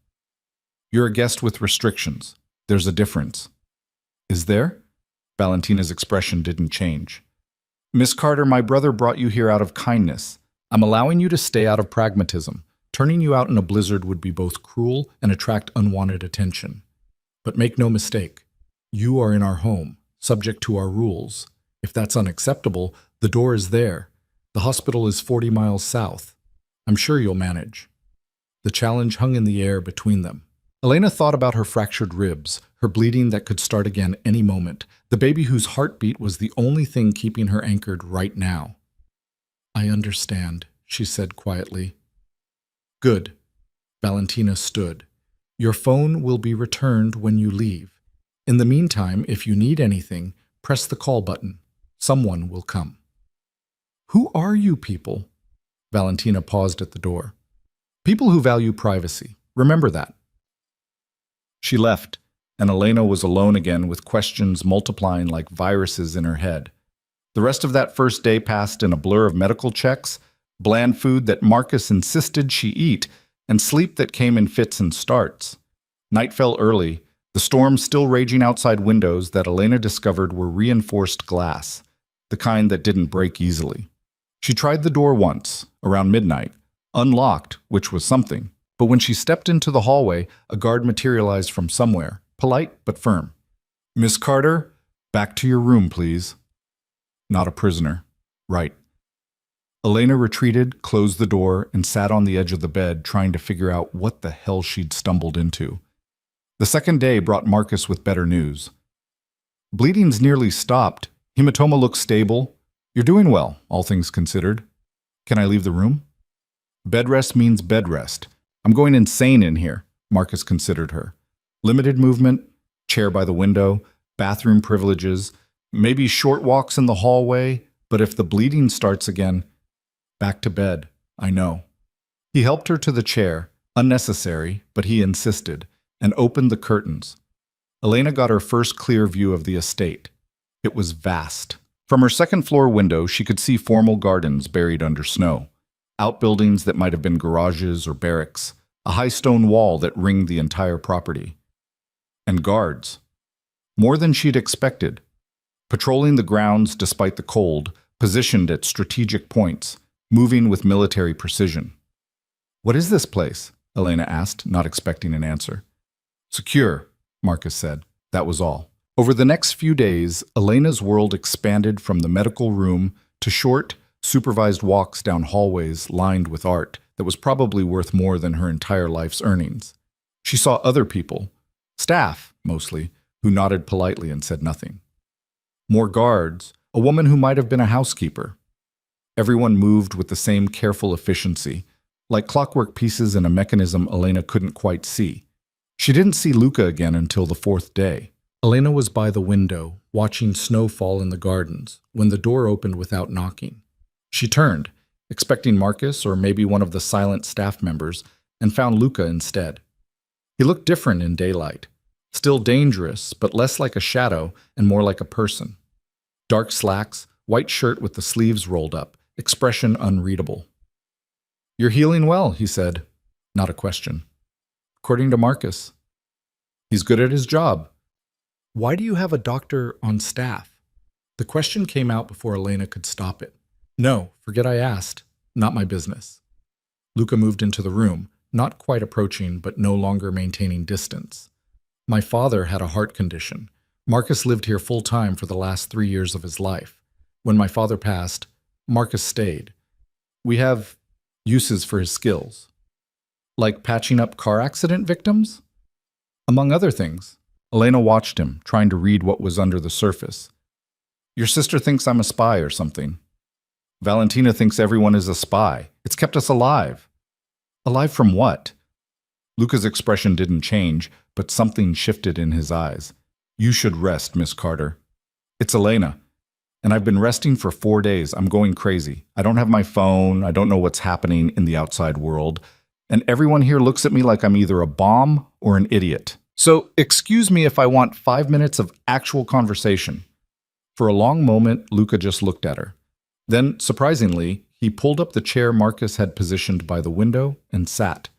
You're a guest with restrictions. There's a difference. Is there? Valentina's expression didn't change. Miss Carter, my brother brought you here out of kindness. I'm allowing you to stay out of pragmatism. Turning you out in a blizzard would be both cruel and attract unwanted attention. But make no mistake, you are in our home, subject to our rules. If that's unacceptable, the door is there. The hospital is 40 miles south. I'm sure you'll manage. The challenge hung in the air between them. Elena thought about her fractured ribs, her bleeding that could start again any moment, the baby whose heartbeat was the only thing keeping her anchored right now. I understand, she said quietly. Good. Valentina stood. Your phone will be returned when you leave. In the meantime, if you need anything, press the call button. Someone will come. Who are you people? Valentina paused at the door. People who value privacy. Remember that. She left, and Elena was alone again with questions multiplying like viruses in her head. The rest of that first day passed in a blur of medical checks, bland food that Marcus insisted she eat, and sleep that came in fits and starts. Night fell early, the storm still raging outside windows that Elena discovered were reinforced glass, the kind that didn't break easily. She tried the door once, around midnight, unlocked, which was something. But when she stepped into the hallway, a guard materialized from somewhere, polite but firm. Miss Carter, back to your room, please. Not a prisoner. Right. Elena retreated, closed the door, and sat on the edge of the bed, trying to figure out what the hell she'd stumbled into. The second day brought Marcus with better news. Bleeding's nearly stopped. Hematoma looks stable. You're doing well, all things considered. Can I leave the room? Bed rest means bed rest. I'm going insane in here, Marcus considered her. Limited movement, chair by the window, bathroom privileges, maybe short walks in the hallway, but if the bleeding starts again, back to bed, I know. He helped her to the chair, unnecessary, but he insisted, and opened the curtains. Elena got her first clear view of the estate. It was vast. From her second-floor window, she could see formal gardens buried under snow. Outbuildings that might have been garages or barracks, a high stone wall that ringed the entire property. And guards. More than she'd expected. Patrolling the grounds despite the cold, positioned at strategic points, moving with military precision. What is this place? Elena asked, not expecting an answer. Secure, Marcus said. That was all. Over the next few days, Elena's world expanded from the medical room to short, supervised walks down hallways lined with art that was probably worth more than her entire life's earnings. She saw other people, staff mostly, who nodded politely and said nothing. More guards, a woman who might have been a housekeeper. Everyone moved with the same careful efficiency, like clockwork pieces in a mechanism Elena couldn't quite see. She didn't see Luca again until the fourth day. Elena was by the window, watching snow fall in the gardens, when the door opened without knocking. She turned, expecting Marcus or maybe one of the silent staff members, and found Luca instead. He looked different in daylight. Still dangerous, but less like a shadow and more like a person. Dark slacks, white shirt with the sleeves rolled up, expression unreadable. You're healing well, he said. Not a question. According to Marcus. He's good at his job. Why do you have a doctor on staff? The question came out before Elena could stop it. No, forget I asked. Not my business. Luca moved into the room, not quite approaching, but no longer maintaining distance. My father had a heart condition. Marcus lived here full-time for the last 3 years of his life. When my father passed, Marcus stayed. We have uses for his skills. Like patching up car accident victims? Among other things. Elena watched him, trying to read what was under the surface. Your sister thinks I'm a spy or something. Valentina thinks everyone is a spy. It's kept us alive. Alive from what? Luca's expression didn't change, but something shifted in his eyes. You should rest, Miss Carter. It's Elena. And I've been resting for 4 days. I'm going crazy. I don't have my phone. I don't know what's happening in the outside world. And everyone here looks at me like I'm either a bomb or an idiot. So excuse me if I want 5 minutes of actual conversation. For a long moment, Luca just looked at her. Then, surprisingly, he pulled up the chair Marcus had positioned by the window and sat.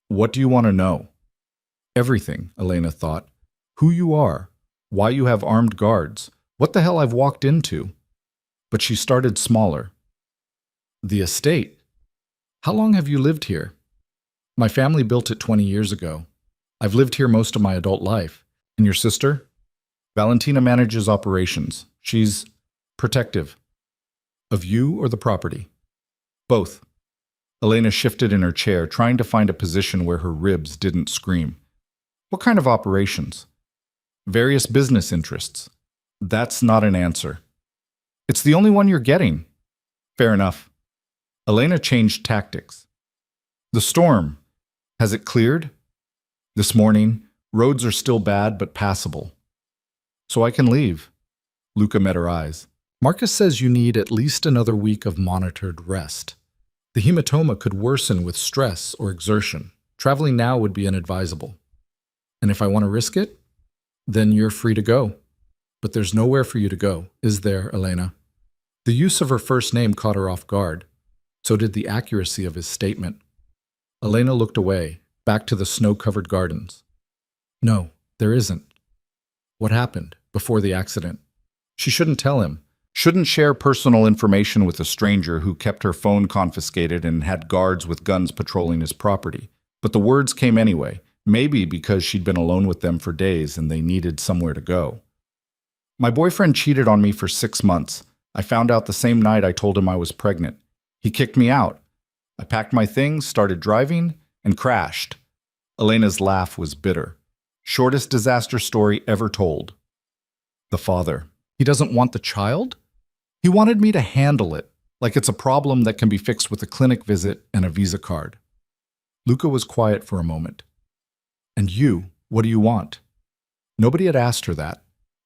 What do you want to know? Everything, Elena thought. Who you are, why you have armed guards, what the hell I've walked into. but she started smaller. The estate? How long have you lived here? My family built it 20 years ago. I've lived here most of my adult life. And your sister? Valentina manages operations. She's protective. Of you or the property? Both. Elena shifted in her chair, trying to find a position where her ribs didn't scream. What kind of operations? Various business interests. That's not an answer. It's the only one you're getting. Fair enough. Elena changed tactics. The storm. Has it cleared? This morning, roads are still bad but passable. So I can leave. Luca met her eyes. Marcus says you need at least another week of monitored rest. The hematoma could worsen with stress or exertion. Traveling now would be inadvisable. And if I want to risk it, then you're free to go. But there's nowhere for you to go, is there, Elena? The use of her first name caught her off guard. So did the accuracy of his statement. Elena looked away, back to the snow-covered gardens. No, there isn't. What happened before the accident? She shouldn't tell him. Shouldn't share personal information with a stranger who kept her phone confiscated and had guards with guns patrolling his property. But the words came anyway, maybe because she'd been alone with them for days and they needed somewhere to go. My boyfriend cheated on me for 6 months. I found out the same night I told him I was pregnant. He kicked me out. I packed my things, started driving, and crashed. Elena's laugh was bitter. Shortest disaster story ever told. The father. He doesn't want the child? He wanted me to handle it, like it's a problem that can be fixed with a clinic visit and a Visa card. Luca was quiet for a moment. And you, what do you want? Nobody had asked her that.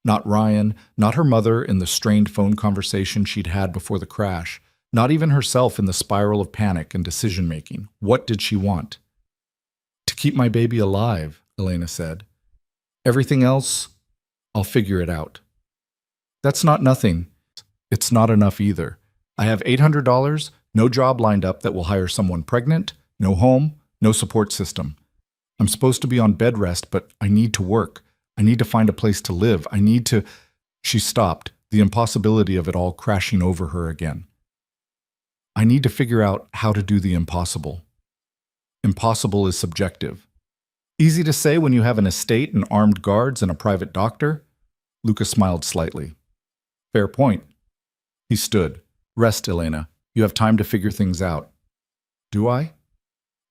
Not Ryan, not her mother in the strained phone conversation she'd had before the crash, not even herself in the spiral of panic and decision-making. What did she want? To keep my baby alive, Elena said. Everything else, I'll figure it out. That's not nothing. It's not enough either. I have $800, no job lined up that will hire someone pregnant, no home, no support system. I'm supposed to be on bed rest, but I need to work. I need to find a place to live. I need to... She stopped, the impossibility of it all crashing over her again. I need to figure out how to do the impossible. Impossible is subjective. Easy to say when you have an estate and armed guards and a private doctor. Luca smiled slightly. Fair point. He stood. Rest, Elena. You have time to figure things out. Do I?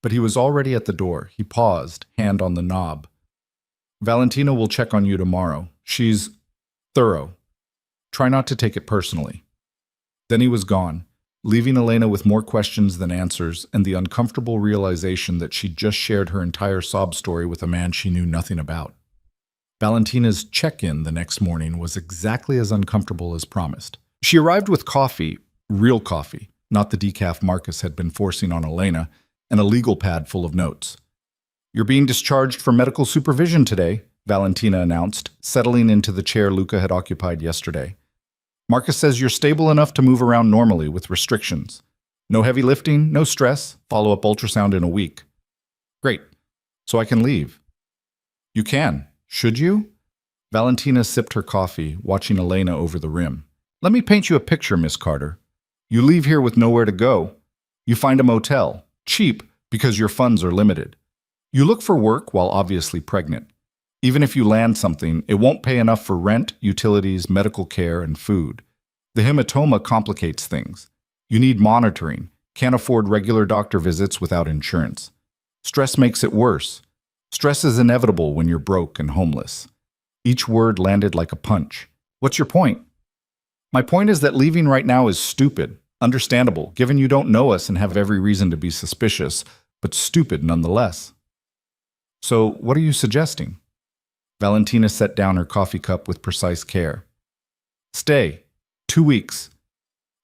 But he was already at the door. He paused, hand on the knob. Valentina will check on you tomorrow. She's thorough. Try not to take it personally. Then he was gone, leaving Elena with more questions than answers and the uncomfortable realization that she'd just shared her entire sob story with a man she knew nothing about. Valentina's check-in the next morning was exactly as uncomfortable as promised. She arrived with coffee, real coffee, not the decaf Marcus had been forcing on Elena, and a legal pad full of notes. You're being discharged for medical supervision today, Valentina announced, settling into the chair Luca had occupied yesterday. Marcus says you're stable enough to move around normally with restrictions. No heavy lifting, no stress, follow-up ultrasound in a week. Great. So I can leave. You can. Should you? Valentina sipped her coffee, watching Elena over the rim. Let me paint you a picture, Miss Carter. You leave here with nowhere to go. You find a motel, cheap because your funds are limited. You look for work while obviously pregnant. Even if you land something, it won't pay enough for rent, utilities, medical care, and food. The hematoma complicates things. You need monitoring, can't afford regular doctor visits without insurance. Stress makes it worse. Stress is inevitable when you're broke and homeless. Each word landed like a punch. What's your point? My point is that leaving right now is stupid. Understandable, given you don't know us and have every reason to be suspicious, but stupid nonetheless. So, what are you suggesting? Valentina set down her coffee cup with precise care. Stay. 2 weeks.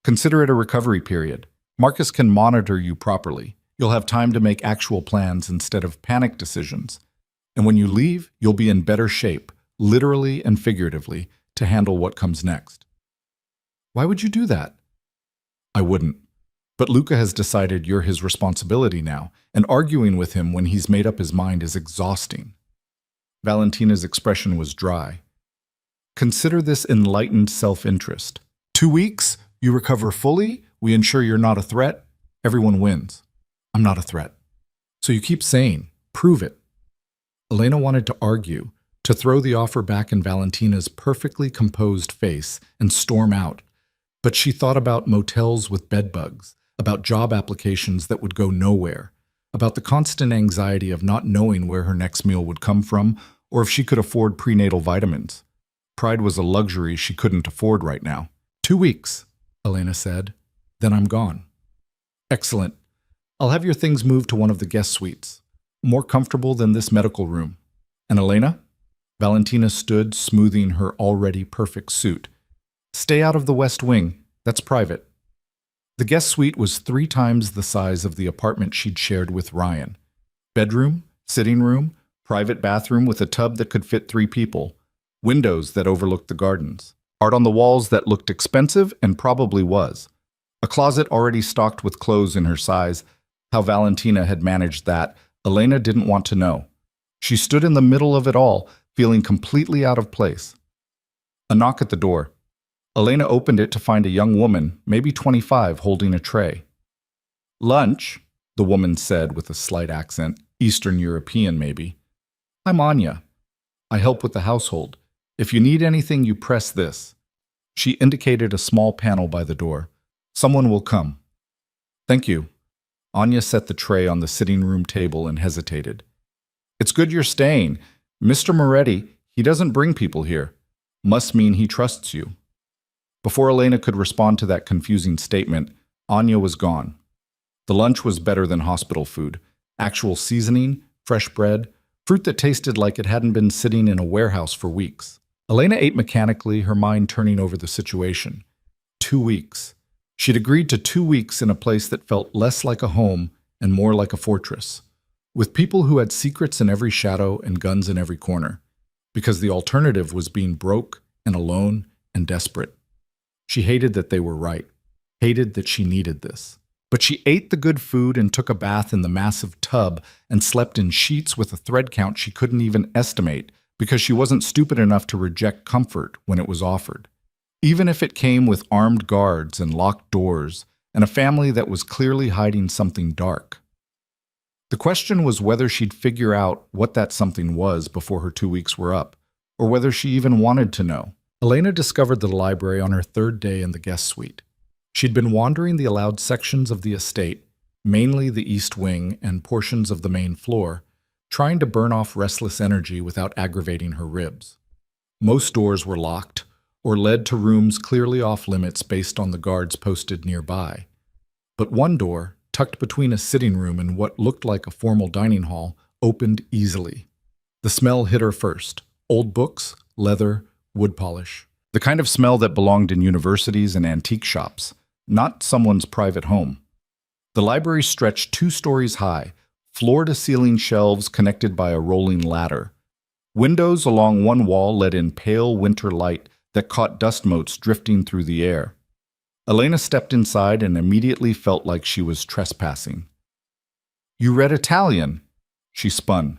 Consider it a recovery period. Marcus can monitor you properly. You'll have time to make actual plans instead of panic decisions. And when you leave, you'll be in better shape, literally and figuratively, to handle what comes next. Why would you do that? I wouldn't. But Luca has decided you're his responsibility now, and arguing with him when he's made up his mind is exhausting. Valentina's expression was dry. Consider this enlightened self-interest. 2 weeks? You recover fully, we ensure you're not a threat, everyone wins. I'm not a threat. So you keep saying, prove it. Elena wanted to argue, to throw the offer back in Valentina's perfectly composed face and storm out. But she thought about motels with bedbugs, about job applications that would go nowhere, about the constant anxiety of not knowing where her next meal would come from or if she could afford prenatal vitamins. Pride was a luxury she couldn't afford right now. 2 weeks, Elena said. Then I'm gone. Excellent. I'll have your things moved to one of the guest suites. More comfortable than this medical room. And Elena? Valentina stood, smoothing her already perfect suit. Stay out of the West Wing. That's private. The guest suite was 3 times the size of the apartment she'd shared with Ryan. Bedroom, sitting room, private bathroom with a tub that could fit 3 people, windows that overlooked the gardens, art on the walls that looked expensive and probably was, a closet already stocked with clothes in her size. How Valentina had managed that, Elena didn't want to know. She stood in the middle of it all, feeling completely out of place. A knock at the door. Elena opened it to find a young woman, maybe 25, holding a tray. Lunch, the woman said with a slight accent, Eastern European maybe. I'm Anya. I help with the household. If you need anything, you press this. She indicated a small panel by the door. Someone will come. Thank you. Anya set the tray on the sitting room table and hesitated. It's good you're staying. Mr. Moretti, he doesn't bring people here. Must mean he trusts you. Before Elena could respond to that confusing statement, Anya was gone. The lunch was better than hospital food. Actual seasoning, fresh bread, fruit that tasted like it hadn't been sitting in a warehouse for weeks. Elena ate mechanically, her mind turning over the situation. 2 weeks. She'd agreed to 2 weeks in a place that felt less like a home and more like a fortress, with people who had secrets in every shadow and guns in every corner, because the alternative was being broke and alone and desperate. She hated that they were right, hated that she needed this. But she ate the good food and took a bath in the massive tub and slept in sheets with a thread count she couldn't even estimate because she wasn't stupid enough to reject comfort when it was offered. Even if it came with armed guards and locked doors and a family that was clearly hiding something dark. The question was whether she'd figure out what that something was before her 2 weeks were up, or whether she even wanted to know. Elena discovered the library on her 3rd day in the guest suite. She'd been wandering the allowed sections of the estate, mainly the east wing and portions of the main floor, trying to burn off restless energy without aggravating her ribs. Most doors were locked, or led to rooms clearly off limits based on the guards posted nearby. But one door, tucked between a sitting room and what looked like a formal dining hall, opened easily. The smell hit her first. Old books, leather, wood polish. The kind of smell that belonged in universities and antique shops, not someone's private home. The library stretched 2 stories high, floor-to-ceiling shelves connected by a rolling ladder. Windows along one wall let in pale winter light that caught dust motes drifting through the air. Elena stepped inside and immediately felt like she was trespassing. You read Italian? She spun.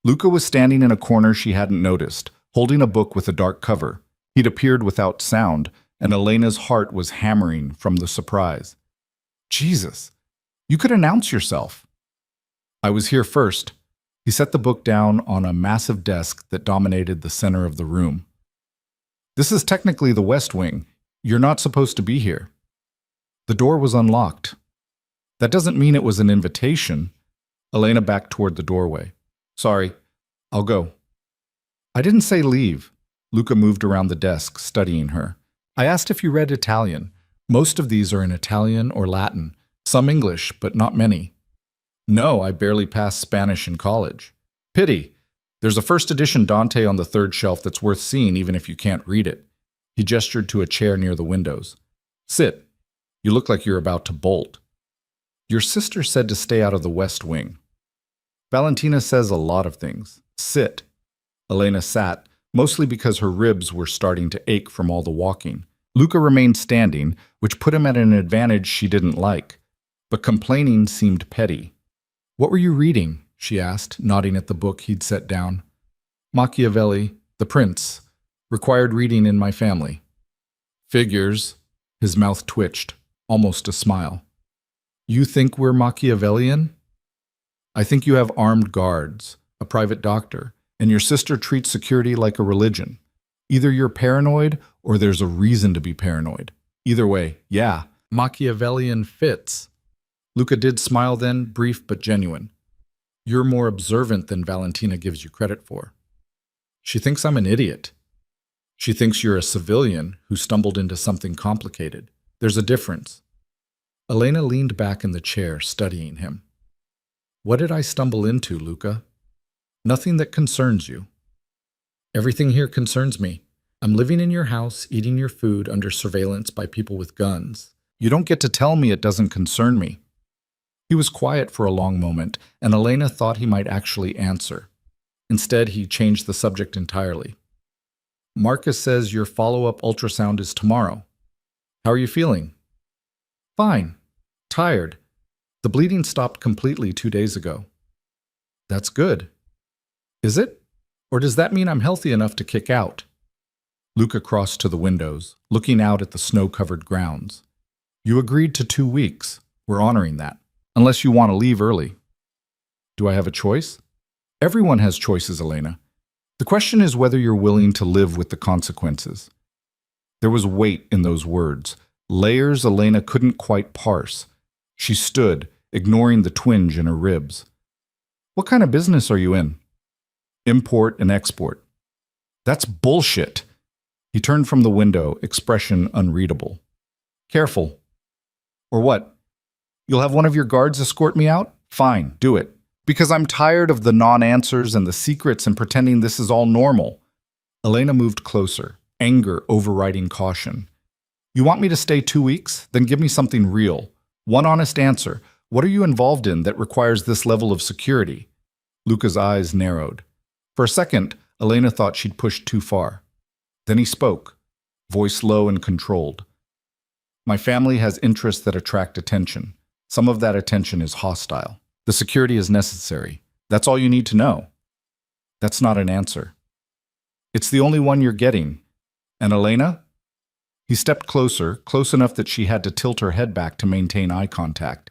Luca was standing in a corner she hadn't noticed, holding a book with a dark cover. He'd appeared without sound, and Elena's heart was hammering from the surprise. Jesus, you could announce yourself. I was here first. He set the book down on a massive desk that dominated the center of the room. This is technically the West Wing. You're not supposed to be here. The door was unlocked. That doesn't mean it was an invitation. Elena backed toward the doorway. Sorry, I'll go. I didn't say leave. Luca moved around the desk, studying her. I asked if you read Italian. Most of these are in Italian or Latin, some English, but not many. No, I barely passed Spanish in college. Pity. There's a first edition Dante on the 3rd shelf that's worth seeing even if you can't read it. He gestured to a chair near the windows. Sit. You look like you're about to bolt. Your sister said to stay out of the West Wing. Valentina says a lot of things. Sit. Elena sat, mostly because her ribs were starting to ache from all the walking. Luca remained standing, which put him at an advantage she didn't like. But complaining seemed petty. What were you reading? She asked, nodding at the book he'd set down. Machiavelli, The Prince. Required reading in my family. Figures. His mouth twitched, almost a smile. You think we're Machiavellian? I think you have armed guards, a private doctor, and your sister treats security like a religion. Either you're paranoid or there's a reason to be paranoid. Either way, yeah, Machiavellian fits. Luca did smile then, brief but genuine. You're more observant than Valentina gives you credit for. She thinks I'm an idiot. She thinks you're a civilian who stumbled into something complicated. There's a difference. Elena leaned back in the chair, studying him. What did I stumble into, Luca? Nothing that concerns you. Everything here concerns me. I'm living in your house, eating your food under surveillance by people with guns. You don't get to tell me it doesn't concern me. He was quiet for a long moment, and Elena thought he might actually answer. Instead, he changed the subject entirely. Marcus says your follow-up ultrasound is tomorrow. How are you feeling? Fine. Tired. The bleeding stopped completely 2 days ago. That's good. Is it? Or does that mean I'm healthy enough to kick out? Luca crossed to the windows, looking out at the snow-covered grounds. You agreed to 2 weeks. We're honoring that. Unless you want to leave early. Do I have a choice? Everyone has choices, Elena. The question is whether you're willing to live with the consequences. There was weight in those words, layers Elena couldn't quite parse. She stood, ignoring the twinge in her ribs. What kind of business are you in? Import and export. That's bullshit. He turned from the window, expression unreadable. Careful. Or what? You'll have one of your guards escort me out? Fine, do it. Because I'm tired of the non-answers and the secrets and pretending this is all normal. Elena moved closer, anger overriding caution. You want me to stay 2 weeks? Then give me something real. One honest answer. What are you involved in that requires this level of security? Luca's eyes narrowed. For a second, Elena thought she'd pushed too far. Then he spoke, voice low and controlled. My family has interests that attract attention. Some of that attention is hostile. The security is necessary. That's all you need to know. That's not an answer. It's the only one you're getting. And Elena? He stepped closer, close enough that she had to tilt her head back to maintain eye contact.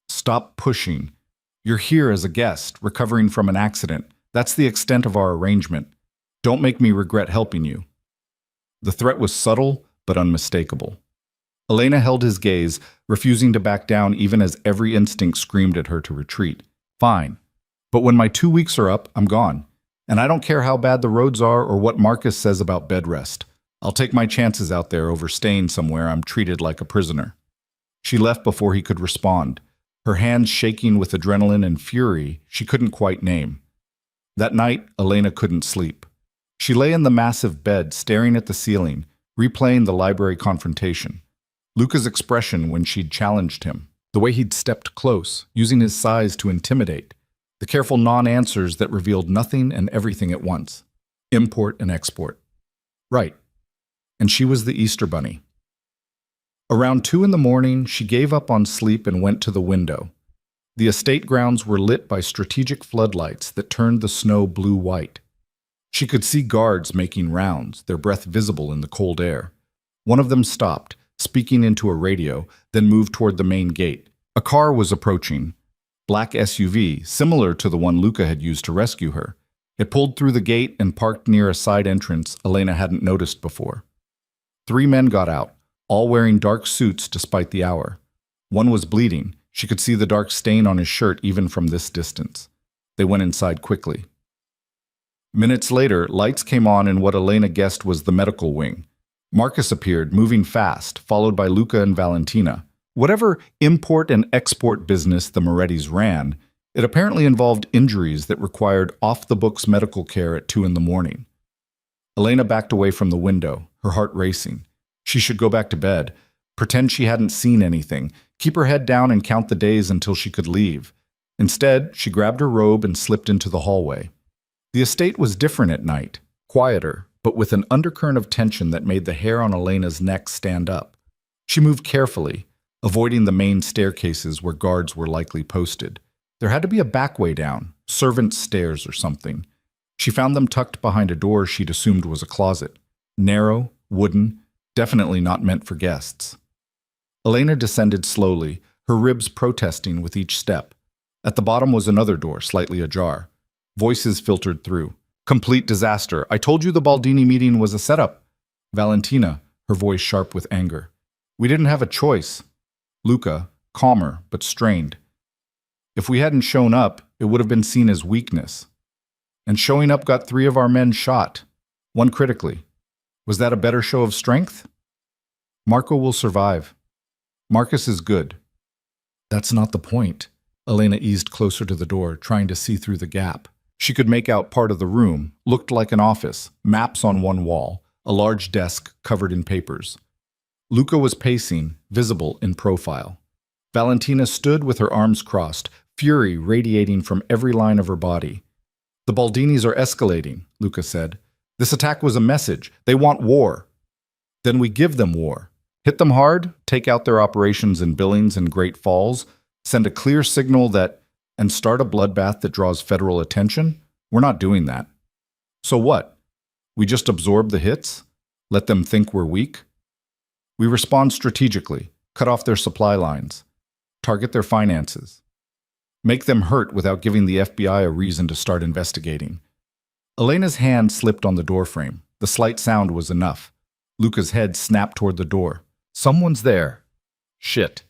Stop pushing. You're here as a guest, recovering from an accident. That's the extent of our arrangement. Don't make me regret helping you. The threat was subtle, but unmistakable. Elena held his gaze, refusing to back down even as every instinct screamed at her to retreat. Fine. But when my 2 weeks are up, I'm gone. And I don't care how bad the roads are or what Marcus says about bed rest. I'll take my chances out there over staying somewhere I'm treated like a prisoner. She left before he could respond, her hands shaking with adrenaline and fury she couldn't quite name. That night, Elena couldn't sleep. She lay in the massive bed, staring at the ceiling, replaying the library confrontation. Luca's expression when she'd challenged him, the way he'd stepped close, using his size to intimidate, the careful non-answers that revealed nothing and everything at once. Import and export. Right. And she was the Easter Bunny. Around 2 in the morning, she gave up on sleep and went to the window. The estate grounds were lit by strategic floodlights that turned the snow blue-white. She could see guards making rounds, their breath visible in the cold air. One of them stopped, speaking into a radio, then moved toward the main gate. A car was approaching. Black SUV, similar to the one Luca had used to rescue her. It pulled through the gate and parked near a side entrance Elena hadn't noticed before. 3 men got out, all wearing dark suits despite the hour. One was bleeding. She could see the dark stain on his shirt even from this distance. They went inside quickly. Minutes later, lights came on in what Elena guessed was the medical wing. Marcus appeared, moving fast, followed by Luca and Valentina. Whatever import and export business the Morettis ran, it apparently involved injuries that required off-the-books medical care at 2 in the morning. Elena backed away from the window, her heart racing. She should go back to bed, pretend she hadn't seen anything, keep her head down and count the days until she could leave. Instead, she grabbed her robe and slipped into the hallway. The estate was different at night, quieter, but with an undercurrent of tension that made the hair on Elena's neck stand up. She moved carefully, avoiding the main staircases where guards were likely posted. There had to be a back way down, servants' stairs or something. She found them tucked behind a door she'd assumed was a closet. Narrow, wooden, definitely not meant for guests. Elena descended slowly, her ribs protesting with each step. At the bottom was another door, slightly ajar. Voices filtered through. Complete disaster. I told you the Baldini meeting was a setup. Valentina, her voice sharp with anger. We didn't have a choice. Luca, calmer but strained. If we hadn't shown up, it would have been seen as weakness. And showing up got 3 of our men shot, one critically. Was that a better show of strength? Marco will survive. Marcus is good. That's not the point. Elena eased closer to the door, trying to see through the gap. She could make out part of the room, looked like an office, maps on one wall, a large desk covered in papers. Luca was pacing, visible in profile. Valentina stood with her arms crossed, fury radiating from every line of her body. The Baldinis are escalating, Luca said. This attack was a message. They want war. Then we give them war. Hit them hard, take out their operations in Billings and Great Falls, send a clear signal and start a bloodbath that draws federal attention? We're not doing that. So what? We just absorb the hits? Let them think we're weak? We respond strategically, cut off their supply lines, target their finances, make them hurt without giving the FBI a reason to start investigating. Elena's hand slipped on the doorframe. The slight sound was enough. Luca's head snapped toward the door. Someone's there. Shit.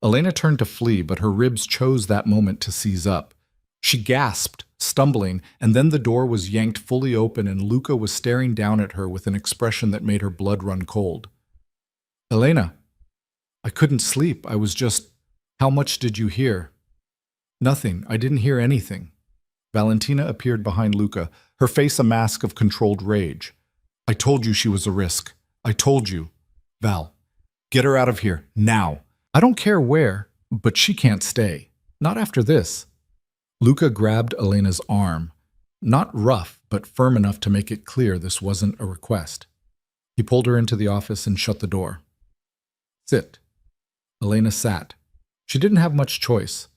Elena turned to flee, but her ribs chose that moment to seize up. She gasped, stumbling, and then the door was yanked fully open and Luca was staring down at her with an expression that made her blood run cold. Elena, I couldn't sleep. I was just... How much did you hear? Nothing. I didn't hear anything. Valentina appeared behind Luca, her face a mask of controlled rage. I told you she was a risk. I told you. Val, get her out of here, now. I don't care where, but she can't stay. Not after this. Luca grabbed Elena's arm, not rough, but firm enough to make it clear this wasn't a request. He pulled her into the office and shut the door. Sit. Elena sat. She didn't have much choice.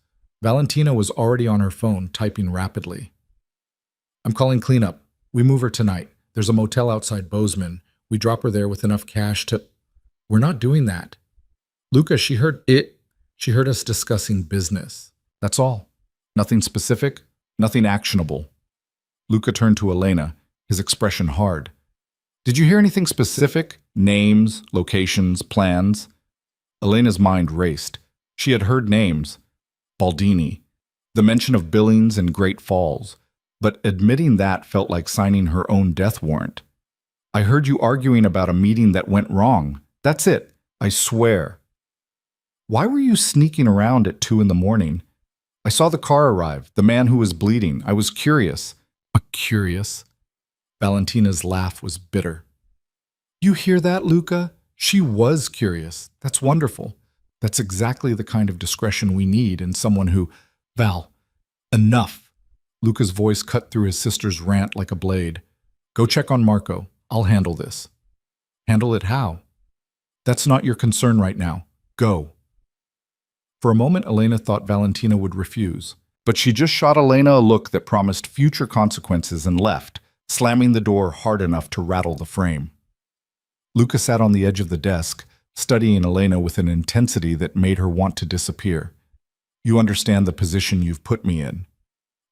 Valentina was already on her phone, typing rapidly. I'm calling cleanup. We move her tonight. There's a motel outside Bozeman. We drop her there with enough cash to... We're not doing that. Luca, she heard it. She heard us discussing business. That's all. Nothing specific, nothing actionable. Luca turned to Elena, his expression hard. Did you hear anything specific? Names, locations, plans? Elena's mind raced. She had heard names. Baldini. The mention of Billings and Great Falls. But admitting that felt like signing her own death warrant. I heard you arguing about a meeting that went wrong. That's it. I swear. Why were you sneaking around at 2 a.m? I saw the car arrive, the man who was bleeding. I was curious. Curious? Valentina's laugh was bitter. You hear that, Luca? She was curious. That's wonderful. That's exactly the kind of discretion we need in someone who... Val, enough. Luca's voice cut through his sister's rant like a blade. Go check on Marco. I'll handle this. Handle it how? That's not your concern right now. Go. For a moment, Elena thought Valentina would refuse, but she just shot Elena a look that promised future consequences and left, slamming the door hard enough to rattle the frame. Luca sat on the edge of the desk, studying Elena with an intensity that made her want to disappear. You understand the position you've put me in.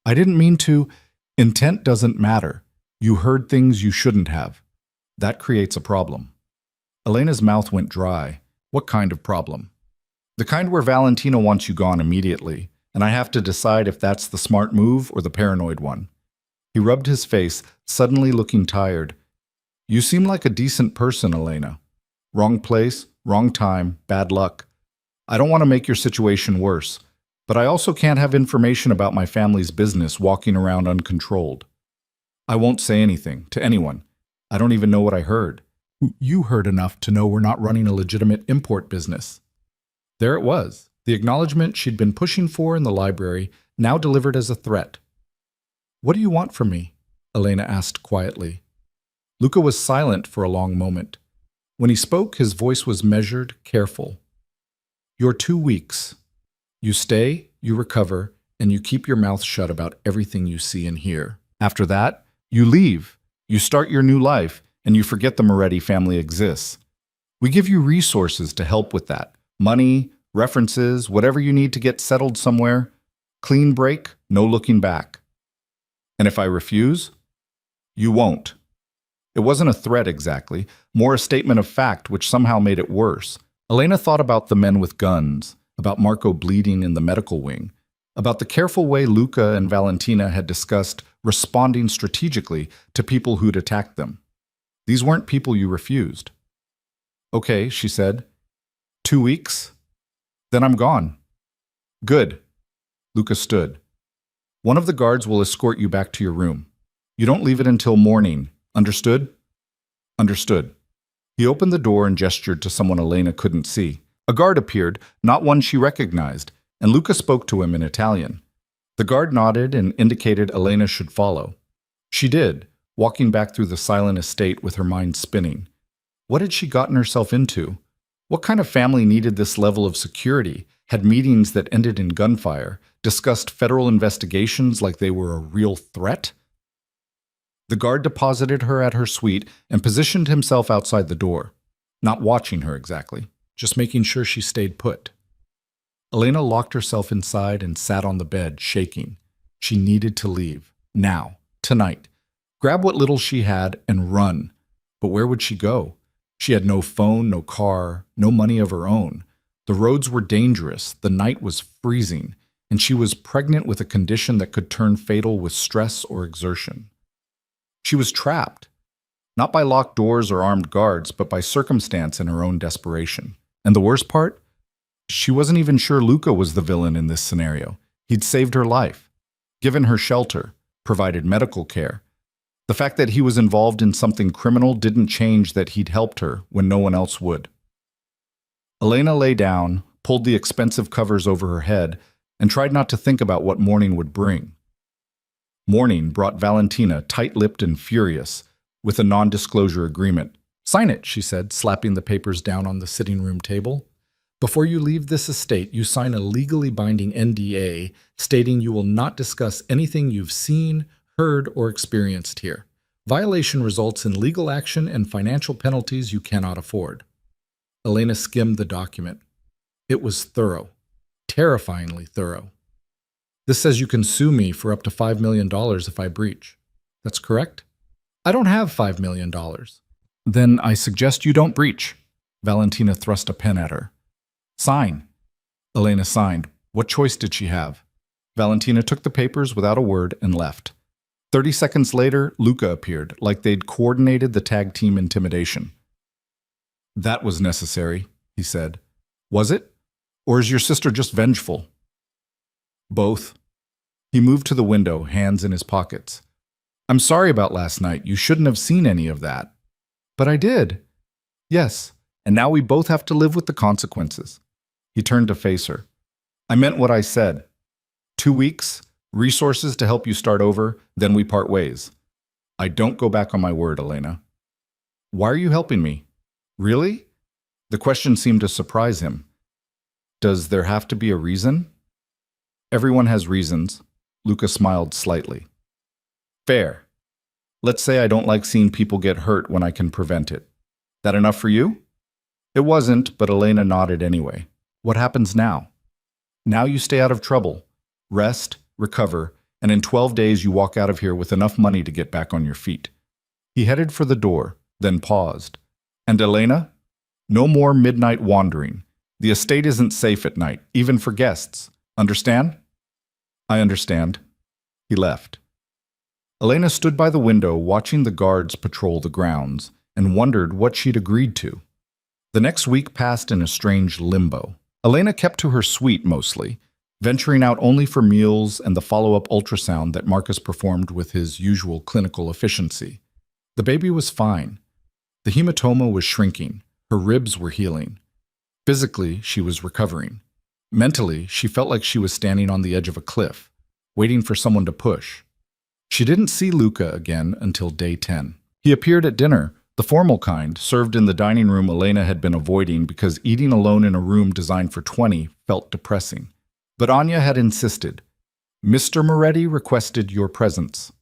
I didn't mean to. Intent doesn't matter. You heard things you shouldn't have. That creates a problem. Elena's mouth went dry. What kind of problem? The kind where Valentina wants you gone immediately, and I have to decide if that's the smart move or the paranoid one. He rubbed his face, suddenly looking tired. You seem like a decent person, Elena. Wrong place, wrong time, bad luck. I don't want to make your situation worse, but I also can't have information about my family's business walking around uncontrolled. I won't say anything to anyone. I don't even know what I heard. You heard enough to know we're not running a legitimate import business. There it was, the acknowledgement she'd been pushing for in the library, now delivered as a threat. What do you want from me? Elena asked quietly. Luca was silent for a long moment. When he spoke, his voice was measured, careful. You're 2 weeks. You stay, you recover, and you keep your mouth shut about everything you see and hear. After that, you leave. You start your new life, and you forget the Moretti family exists. We give you resources to help with that. Money, references, whatever you need to get settled somewhere. Clean break, no looking back. And if I refuse, you won't. It wasn't a threat exactly, more a statement of fact which somehow made it worse. Elena thought about the men with guns, about Marco bleeding in the medical wing, about the careful way Luca and Valentina had discussed responding strategically to people who'd attacked them. These weren't people you refused. Okay, she said. 2 weeks? Then I'm gone. Good. Luca stood. One of the guards will escort you back to your room. You don't leave it until morning. Understood? Understood. He opened the door and gestured to someone Elena couldn't see. A guard appeared, not one she recognized, and Luca spoke to him in Italian. The guard nodded and indicated Elena should follow. She did, walking back through the silent estate with her mind spinning. What had she gotten herself into? What kind of family needed this level of security, had meetings that ended in gunfire, discussed federal investigations like they were a real threat? The guard deposited her at her suite and positioned himself outside the door, not watching her exactly, just making sure she stayed put. Elena locked herself inside and sat on the bed, shaking. She needed to leave. Now. Tonight. Grab what little she had and run. But where would she go? She had no phone, no car, no money of her own. The roads were dangerous, the night was freezing, and she was pregnant with a condition that could turn fatal with stress or exertion. She was trapped, not by locked doors or armed guards, but by circumstance and her own desperation. And the worst part? She wasn't even sure Luca was the villain in this scenario. He'd saved her life, given her shelter, provided medical care. The fact that he was involved in something criminal didn't change that he'd helped her when no one else would. Elena lay down, pulled the expensive covers over her head, and tried not to think about what morning would bring. Morning brought Valentina, tight-lipped and furious, with a non-disclosure agreement. "Sign it," she said, slapping the papers down on the sitting room table. "Before you leave this estate, you sign a legally binding NDA stating you will not discuss anything you've seen, heard, or experienced here. Violation results in legal action and financial penalties you cannot afford." Elena skimmed the document. It was thorough, terrifyingly thorough. "This says you can sue me for up to $5 million if I breach. That's correct?" "I don't have $5 million. "Then I suggest you don't breach." Valentina thrust a pen at her. "Sign." Elena signed. What choice did she have? Valentina took the papers without a word and left. 30 seconds later, Luca appeared, like they'd coordinated the tag team intimidation. "That was necessary," he said. "Was it? Or is your sister just vengeful?" "Both." He moved to the window, hands in his pockets. "I'm sorry about last night. You shouldn't have seen any of that." "But I did." "Yes, and now we both have to live with the consequences." He turned to face her. "I meant what I said. 2 weeks, resources to help you start over, then we part ways. I don't go back on my word, Elena." "Why are you helping me?" "Really?" The question seemed to surprise him. "Does there have to be a reason?" "Everyone has reasons." Luca smiled slightly. "Fair. Let's say I don't like seeing people get hurt when I can prevent it. That enough for you?" It wasn't, but Elena nodded anyway. "What happens now?" "Now you stay out of trouble. Rest, recover, and in 12 days you walk out of here with enough money to get back on your feet." He headed for the door, then paused. "And Elena? No more midnight wandering. The estate isn't safe at night, even for guests. Understand?" "I understand." He left. Elena stood by the window watching the guards patrol the grounds and wondered what she'd agreed to. The next week passed in a strange limbo. Elena kept to her suite mostly, venturing out only for meals and the follow-up ultrasound that Marcus performed with his usual clinical efficiency. The baby was fine. The hematoma was shrinking. Her ribs were healing. Physically, she was recovering. Mentally, she felt like she was standing on the edge of a cliff, waiting for someone to push. She didn't see Luca again until day 10. He appeared at dinner, the formal kind, served in the dining room Elena had been avoiding because eating alone in a room designed for 20 felt depressing. But Anya had insisted. "Mr. Moretti requested your presence."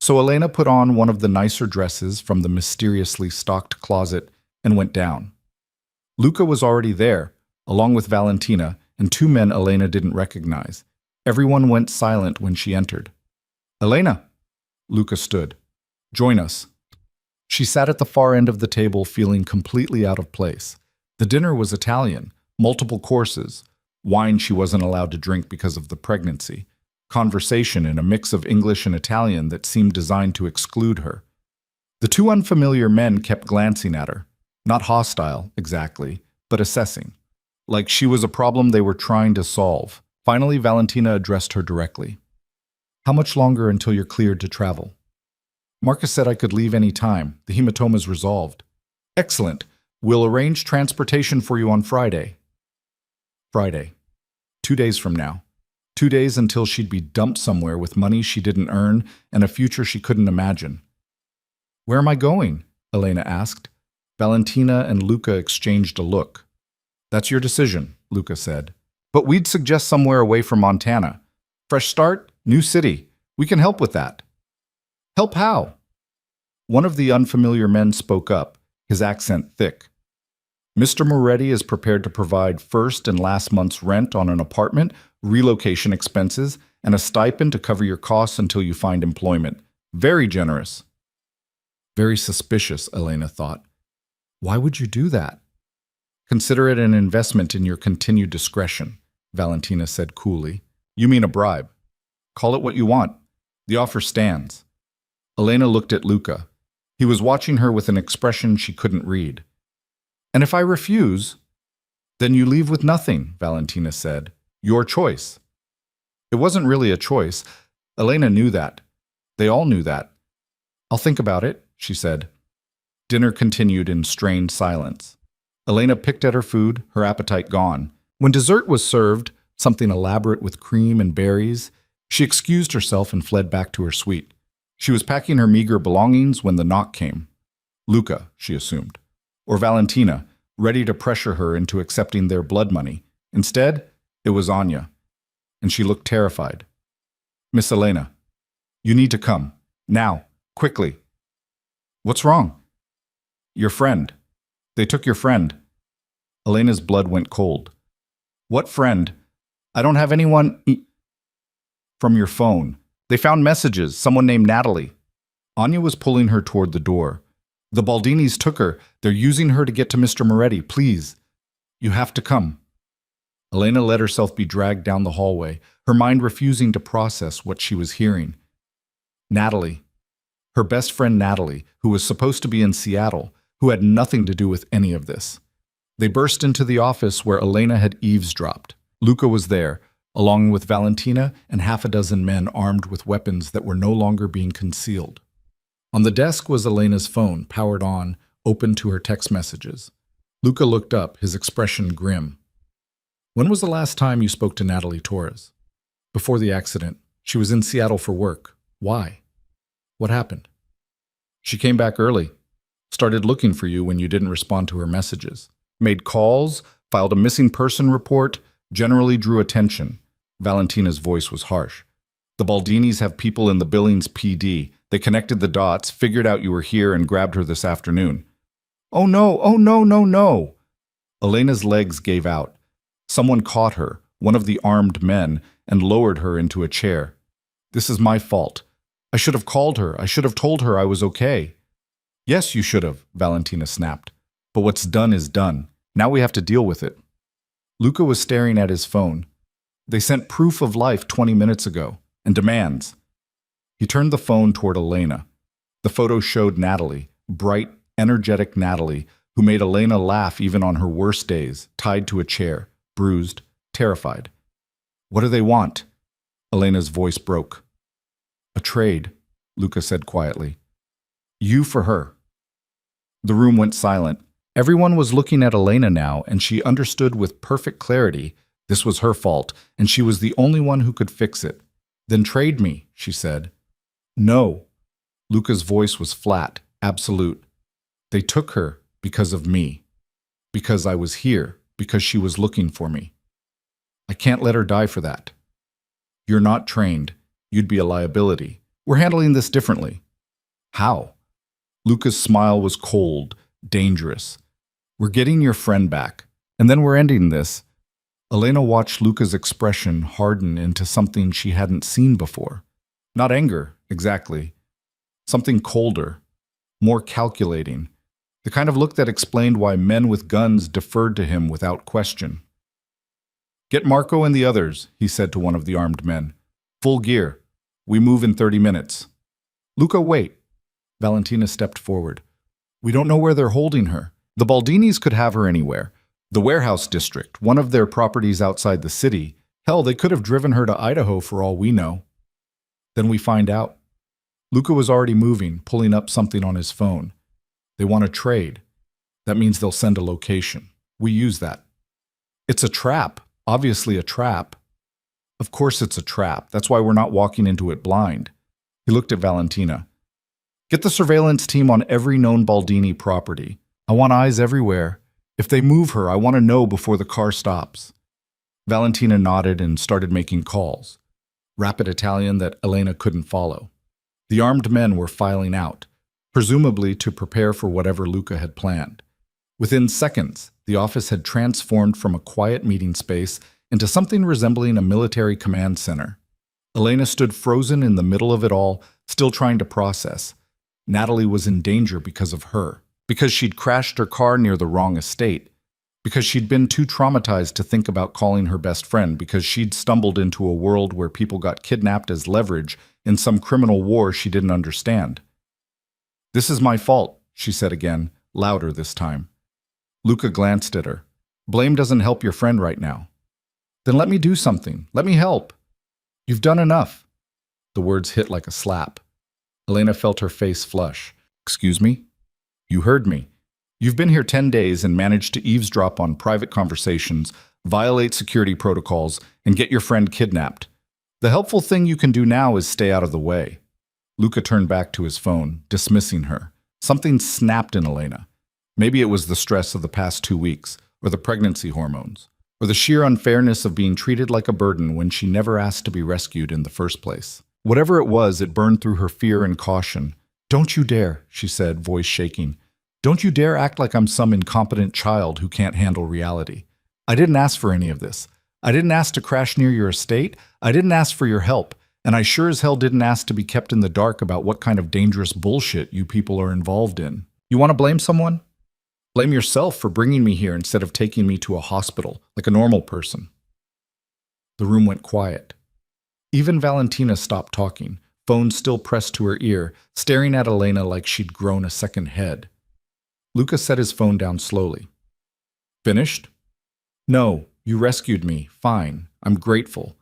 So Elena put on one of the nicer dresses from the mysteriously stocked closet and went down. Luca was already there, along with Valentina and two men Elena didn't recognize. Everyone went silent when she entered. "Elena!" Luca stood. "Join us." She sat at the far end of the table feeling completely out of place. The dinner was Italian, multiple courses, wine she wasn't allowed to drink because of the pregnancy, conversation in a mix of English and Italian that seemed designed to exclude her. The two unfamiliar men kept glancing at her, not hostile, exactly, but assessing, like she was a problem they were trying to solve. Finally, Valentina addressed her directly. "How much longer until you're cleared to travel?" "Marcus said I could leave any time. The hematoma's resolved." "Excellent. We'll arrange transportation for you on Friday." Friday. 2 days from now. 2 days until she'd be dumped somewhere with money she didn't earn and a future she couldn't imagine. "Where am I going?" Elena asked. Valentina and Luca exchanged a look. "That's your decision," Luca said. "But we'd suggest somewhere away from Montana. Fresh start, new city. We can help with that." "Help how?" One of the unfamiliar men spoke up, his accent thick. "Mr. Moretti is prepared to provide first and last month's rent on an apartment, relocation expenses, and a stipend to cover your costs until you find employment. Very generous." Very suspicious, Elena thought. Why would you do that? "Consider it an investment in your continued discretion," Valentina said coolly. "You mean a bribe. Call it what you want. The offer stands." Elena looked at Luca. He was watching her with an expression she couldn't read. "And if I refuse?" "Then you leave with nothing," Valentina said. "Your choice." It wasn't really a choice. Elena knew that. They all knew that. "I'll think about it," she said. Dinner continued in strained silence. Elena picked at her food, her appetite gone. When dessert was served, something elaborate with cream and berries, she excused herself and fled back to her suite. She was packing her meager belongings when the knock came. Luca, she assumed, or Valentina, ready to pressure her into accepting their blood money. Instead, it was Anya, and she looked terrified. "Miss Elena, you need to come. Now, quickly." "What's wrong?" "Your friend. They took your friend." Elena's blood went cold. "What friend? I don't have anyone." "From your phone. They found messages, someone named Natalie." Anya was pulling her toward the door. "The Baldinis took her. They're using her to get to Mr. Moretti. Please. You have to come." Elena let herself be dragged down the hallway, her mind refusing to process what she was hearing. Natalie. Her best friend Natalie, who was supposed to be in Seattle, who had nothing to do with any of this. They burst into the office where Elena had eavesdropped. Luca was there, along with Valentina and half a dozen men armed with weapons that were no longer being concealed. On the desk was Elena's phone, powered on, open to her text messages. Luca looked up, his expression grim. "When was the last time you spoke to Natalie Torres?" "Before the accident. She was in Seattle for work. Why? What happened?" "She came back early. Started looking for you when you didn't respond to her messages. Made calls, filed a missing person report, generally drew attention." Valentina's voice was harsh. "The Baldinis have people in the Billings PD. They connected the dots, figured out you were here, and grabbed her this afternoon." "Oh no, oh no, no, no!" Elena's legs gave out. Someone caught her, one of the armed men, and lowered her into a chair. "This is my fault. I should have called her. I should have told her I was okay." "Yes, you should have," Valentina snapped. "But what's done is done. Now we have to deal with it." Luca was staring at his phone. "They sent proof of life 20 minutes ago, and demands." He turned the phone toward Elena. The photo showed Natalie, bright, energetic Natalie, who made Elena laugh even on her worst days, tied to a chair, bruised, terrified. "What do they want?" Elena's voice broke. "A trade," Luca said quietly. "You for her." The room went silent. Everyone was looking at Elena now, and she understood with perfect clarity this was her fault, and she was the only one who could fix it. "Then trade me," she said. "No." Luca's voice was flat, absolute. "They took her because of me. Because I was here, because she was looking for me. I can't let her die for that. You're not trained. You'd be a liability. We're handling this differently." "How?" Luca's smile was cold, dangerous. We're getting your friend back. And then we're ending this. Elena watched Luca's expression harden into something she hadn't seen before. Not anger, exactly. Something colder, more calculating. The kind of look that explained why men with guns deferred to him without question. "Get Marco and the others," he said to one of the armed men. "Full gear. We move in 30 minutes. "Luca, wait." Valentina stepped forward. "We don't know where they're holding her. The Baldinis could have her anywhere. The warehouse district, one of their properties outside the city. Hell, they could have driven her to Idaho for all we know." Then we find out. Luca was already moving, pulling up something on his phone. They want to trade. That means they'll send a location. We use that. It's a trap. Obviously a trap. Of course it's a trap. That's why we're not walking into it blind. He looked at Valentina. "Get the surveillance team on every known Baldini property. I want eyes everywhere. If they move her, I want to know before the car stops." Valentina nodded and started making calls. Rapid Italian that Elena couldn't follow. The armed men were filing out, presumably to prepare for whatever Luca had planned. Within seconds, the office had transformed from a quiet meeting space into something resembling a military command center. Elena stood frozen in the middle of it all, still trying to process. Natalie was in danger because of her, because she'd crashed her car near the wrong estate, because she'd been too traumatized to think about calling her best friend, because she'd stumbled into a world where people got kidnapped as leverage in some criminal war she didn't understand. "This is my fault," she said again, louder this time. Luca glanced at her. "Blame doesn't help your friend right now." "Then let me do something. Let me help." "You've done enough." The words hit like a slap. Elena felt her face flush. "Excuse me?" "You heard me. You've been here 10 days and managed to eavesdrop on private conversations, violate security protocols, and get your friend kidnapped. The helpful thing you can do now is stay out of the way." Luca turned back to his phone, dismissing her. Something snapped in Elena. Maybe it was the stress of the past 2 weeks, or the pregnancy hormones, or the sheer unfairness of being treated like a burden when she never asked to be rescued in the first place. Whatever it was, it burned through her fear and caution. "Don't you dare," she said, voice shaking. "Don't you dare act like I'm some incompetent child who can't handle reality. I didn't ask for any of this. I didn't ask to crash near your estate. I didn't ask for your help. And I sure as hell didn't ask to be kept in the dark about what kind of dangerous bullshit you people are involved in. You want to blame someone? Blame yourself for bringing me here instead of taking me to a hospital, like a normal person." The room went quiet. Even Valentina stopped talking, phone still pressed to her ear, staring at Elena like she'd grown a second head. Luca set his phone down slowly. "Finished?" "No, you rescued me, fine, I'm grateful.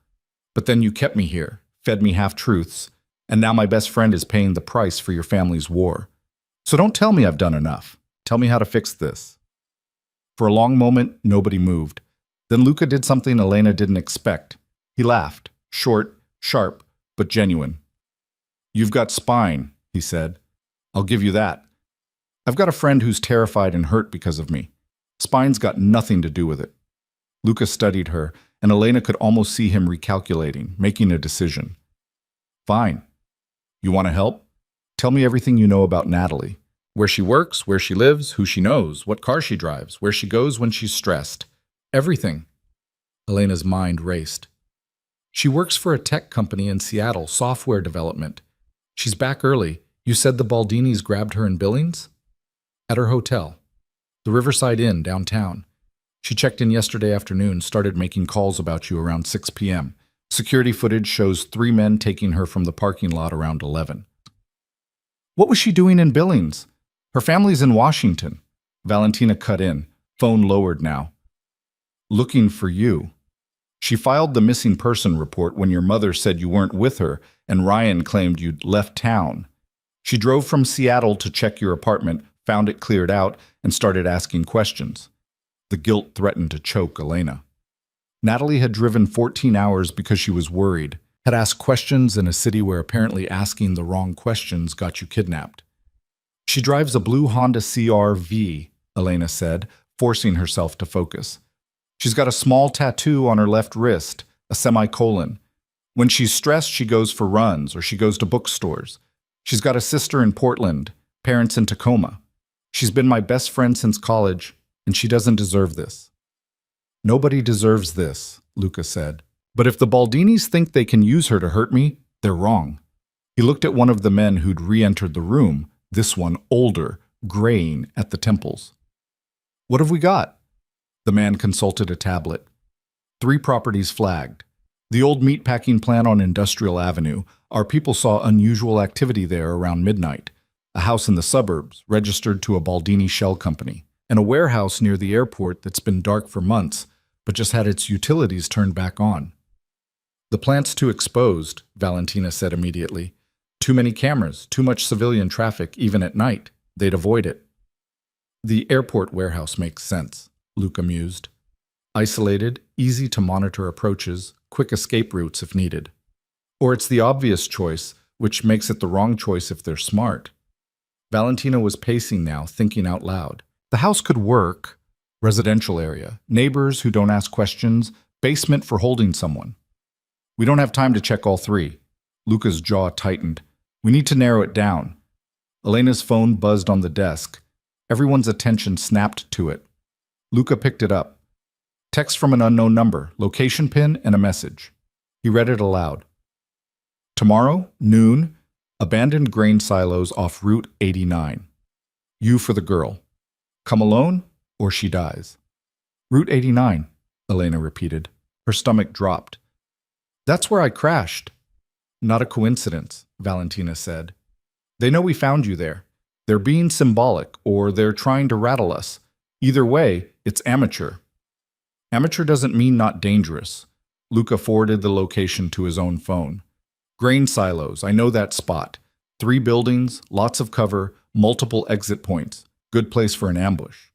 But then you kept me here, fed me half-truths, and now my best friend is paying the price for your family's war. So don't tell me I've done enough. Tell me how to fix this." For a long moment, nobody moved. Then Luca did something Elena didn't expect. He laughed, short, sharp, but genuine. "You've got spine," he said. "I'll give you that. I've got a friend who's terrified and hurt because of me. Spine's got nothing to do with it." Luca studied her, and Elena could almost see him recalculating, making a decision. "Fine. You want to help? Tell me everything you know about Natalie. Where she works, where she lives, who she knows, what car she drives, where she goes when she's stressed. Everything." Elena's mind raced. "She works for a tech company in Seattle, software development. She's back early. You said the Baldinis grabbed her in Billings?" "At her hotel. The Riverside Inn, downtown. She checked in yesterday afternoon, started making calls about you around 6 p.m. Security footage shows 3 men taking her from the parking lot around 11. "What was she doing in Billings? Her family's in Washington." Valentina cut in, phone lowered now. "Looking for you. She filed the missing person report when your mother said you weren't with her and Ryan claimed you'd left town. She drove from Seattle to check your apartment, found it cleared out, and started asking questions." The guilt threatened to choke Elena. Natalie had driven 14 hours because she was worried, had asked questions in a city where apparently asking the wrong questions got you kidnapped. "She drives a blue Honda CR-V, Elena said, forcing herself to focus. "She's got a small tattoo on her left wrist, a semicolon. When she's stressed, she goes for runs or she goes to bookstores. She's got a sister in Portland, parents in Tacoma. She's been my best friend since college, and she doesn't deserve this. Nobody deserves this, Luca said. But if the Baldinis think they can use her to hurt me, they're wrong. He looked at one of the men who'd re-entered the room, this one older, graying at the temples. What have we got? The man consulted a tablet. 3 properties flagged. The old meatpacking plant on Industrial Avenue. Our people saw unusual activity there around midnight. A house in the suburbs, registered to a Baldini shell company. And a warehouse near the airport that's been dark for months, but just had its utilities turned back on. The plant's too exposed, Valentina said immediately. Too many cameras, too much civilian traffic, even at night. They'd avoid it. The airport warehouse makes sense, Luca mused. Isolated, easy to monitor approaches, quick escape routes if needed. Or it's the obvious choice, which makes it the wrong choice if they're smart. Valentina was pacing now, thinking out loud. The house could work. Residential area, neighbors who don't ask questions, basement for holding someone. We don't have time to check all 3. Luca's jaw tightened. We need to narrow it down. Elena's phone buzzed on the desk. Everyone's attention snapped to it. Luca picked it up. Text from an unknown number, location pin, and a message. He read it aloud. Tomorrow, noon, abandoned grain silos off Route 89. You for the girl. Come alone, or she dies. Route 89, Elena repeated. Her stomach dropped. That's where I crashed. Not a coincidence, Valentina said. They know we found you there. They're being symbolic, or they're trying to rattle us. Either way, it's amateur. Amateur doesn't mean not dangerous. Luca forwarded the location to his own phone. Grain silos, I know that spot. 3 buildings, lots of cover, multiple exit points. Good place for an ambush.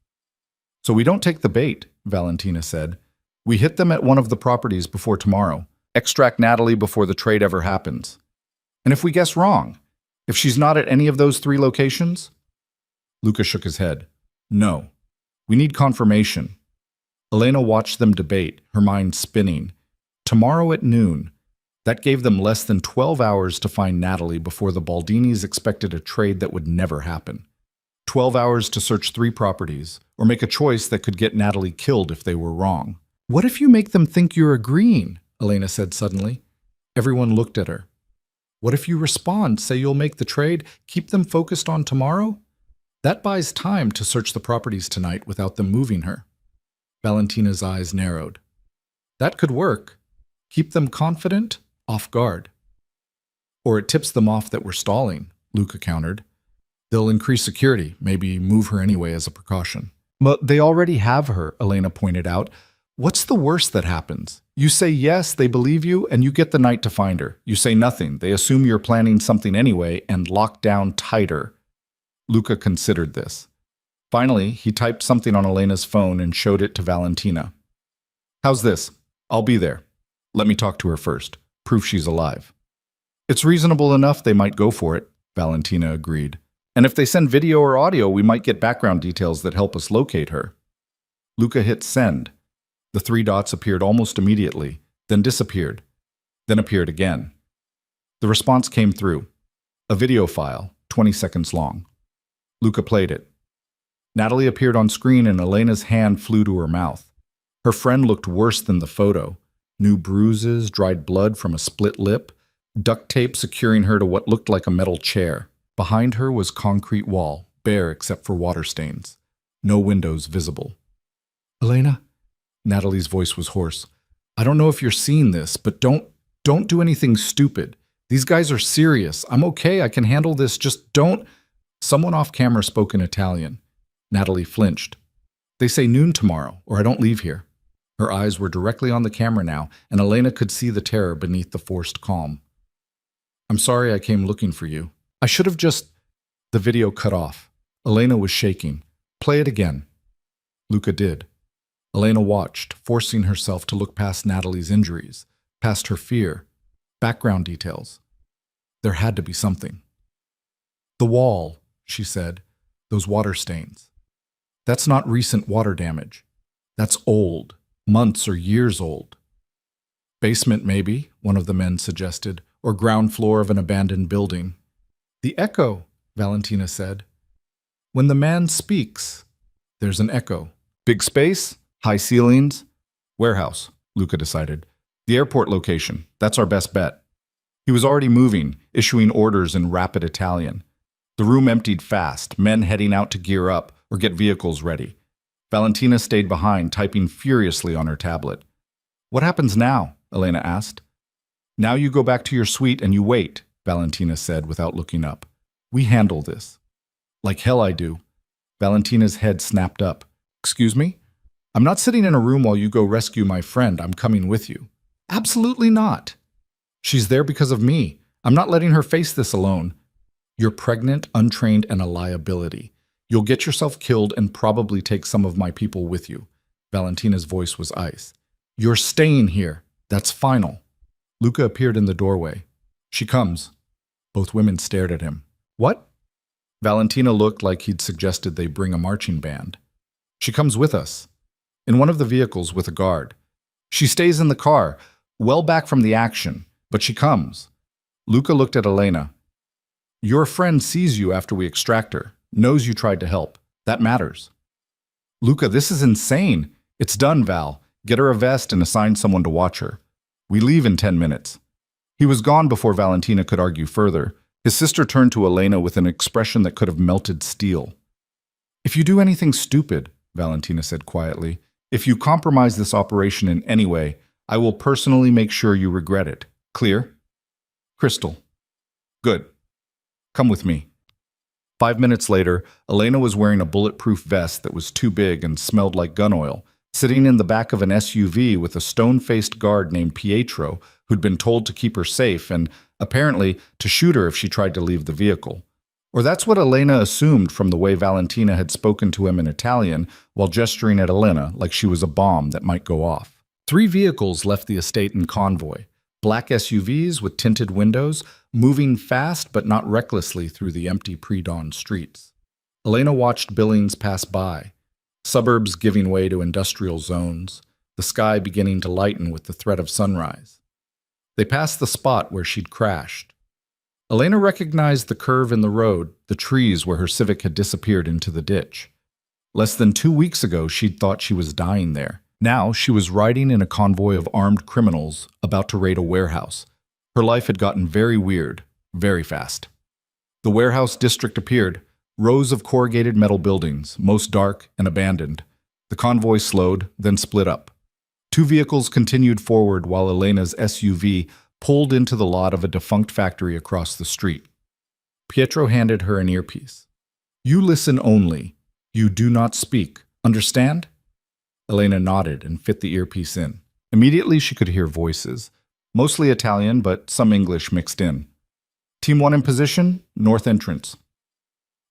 So we don't take the bait, Valentina said. We hit them at one of the properties before tomorrow. Extract Natalie before the trade ever happens. And if we guess wrong? If she's not at any of those 3 locations? Luca shook his head. No. We need confirmation. Elena watched them debate, her mind spinning. Tomorrow at noon. That gave them less than 12 hours to find Natalie before the Baldinis expected a trade that would never happen. 12 hours to search 3 properties, or make a choice that could get Natalie killed if they were wrong. What if you make them think you're agreeing? Elena said suddenly. Everyone looked at her. What if you respond, say you'll make the trade, keep them focused on tomorrow? That buys time to search the properties tonight without them moving her. Valentina's eyes narrowed. That could work. Keep them confident, off guard. Or it tips them off that we're stalling, Luca countered. They'll increase security, maybe move her anyway as a precaution. But they already have her, Elena pointed out. What's the worst that happens? You say yes, they believe you, and you get the night to find her. You say nothing, they assume you're planning something anyway and lock down tighter. Luca considered this. Finally, he typed something on Elena's phone and showed it to Valentina. How's this? I'll be there. Let me talk to her first. Proof she's alive. It's reasonable enough they might go for it, Valentina agreed. And if they send video or audio, we might get background details that help us locate her. Luca hit send. The 3 dots appeared almost immediately, then disappeared, then appeared again. The response came through. A video file, 20 seconds long. Luca played it. Natalie appeared on screen and Elena's hand flew to her mouth. Her friend looked worse than the photo. New bruises, dried blood from a split lip, duct tape securing her to what looked like a metal chair. Behind her was concrete wall, bare except for water stains. No windows visible. Elena? Natalie's voice was hoarse. I don't know if you're seeing this, but don't do anything stupid. These guys are serious. I'm okay, I can handle this, just don't. Someone off camera spoke in Italian. Natalie flinched. They say noon tomorrow, or I don't leave here. Her eyes were directly on the camera now, and Elena could see the terror beneath the forced calm. I'm sorry I came looking for you. I should have just... The video cut off. Elena was shaking. Play it again. Luca did. Elena watched, forcing herself to look past Natalie's injuries, past her fear, background details. There had to be something. The wall, she said, those water stains. That's not recent water damage. That's old, months or years old. Basement, maybe, one of the men suggested, or ground floor of an abandoned building. The echo, Valentina said. When the man speaks, there's an echo, Big space, high ceilings. Warehouse, Luca decided. The airport location, that's our best bet. He was already moving, issuing orders in rapid Italian. The room emptied fast, men heading out to gear up or get vehicles ready. Valentina stayed behind, typing furiously on her tablet. What happens now? Elena asked. Now you go back to your suite and you wait, Valentina said without looking up. We handle this. Like hell I do. Valentina's head snapped up. Excuse me? I'm not sitting in a room while you go rescue my friend. I'm coming with you. Absolutely not. She's there because of me. I'm not letting her face this alone. You're pregnant, untrained, and a liability. You'll get yourself killed and probably take some of my people with you. Valentina's voice was ice. You're staying here. That's final. Luca appeared in the doorway. She comes. Both women stared at him. What? Valentina looked like he'd suggested they bring a marching band. She comes with us. In one of the vehicles with a guard. She stays in the car, well back from the action, but she comes. Luca looked at Elena. Your friend sees you after we extract her, knows you tried to help. That matters. Luca, this is insane. It's done, Val. Get her a vest and assign someone to watch her. We leave in 10 minutes. He was gone before Valentina could argue further. His sister turned to Elena with an expression that could have melted steel. If you do anything stupid, Valentina said quietly, if you compromise this operation in any way, I will personally make sure you regret it. Clear? Crystal. Good. Come with me. 5 minutes later, Elena was wearing a bulletproof vest that was too big and smelled like gun oil, sitting in the back of an SUV with a stone-faced guard named Pietro who'd been told to keep her safe and, apparently, to shoot her if she tried to leave the vehicle. Or that's what Elena assumed from the way Valentina had spoken to him in Italian while gesturing at Elena like she was a bomb that might go off. 3 vehicles left the estate in convoy. Black SUVs with tinted windows, moving fast but not recklessly through the empty pre-dawn streets. Elena watched Billings pass by, suburbs giving way to industrial zones, the sky beginning to lighten with the threat of sunrise. They passed the spot where she'd crashed. Elena recognized the curve in the road, the trees where her Civic had disappeared into the ditch. Less than 2 weeks ago, she'd thought she was dying there. Now she was riding in a convoy of armed criminals about to raid a warehouse. Her life had gotten very weird, very fast. The warehouse district appeared, rows of corrugated metal buildings, most dark and abandoned. The convoy slowed, then split up. 2 vehicles continued forward while Elena's SUV pulled into the lot of a defunct factory across the street. Pietro handed her an earpiece. You listen only. You do not speak. Understand? Elena nodded and fit the earpiece in. Immediately she could hear voices, mostly Italian, but some English mixed in. Team 1 in position, north entrance.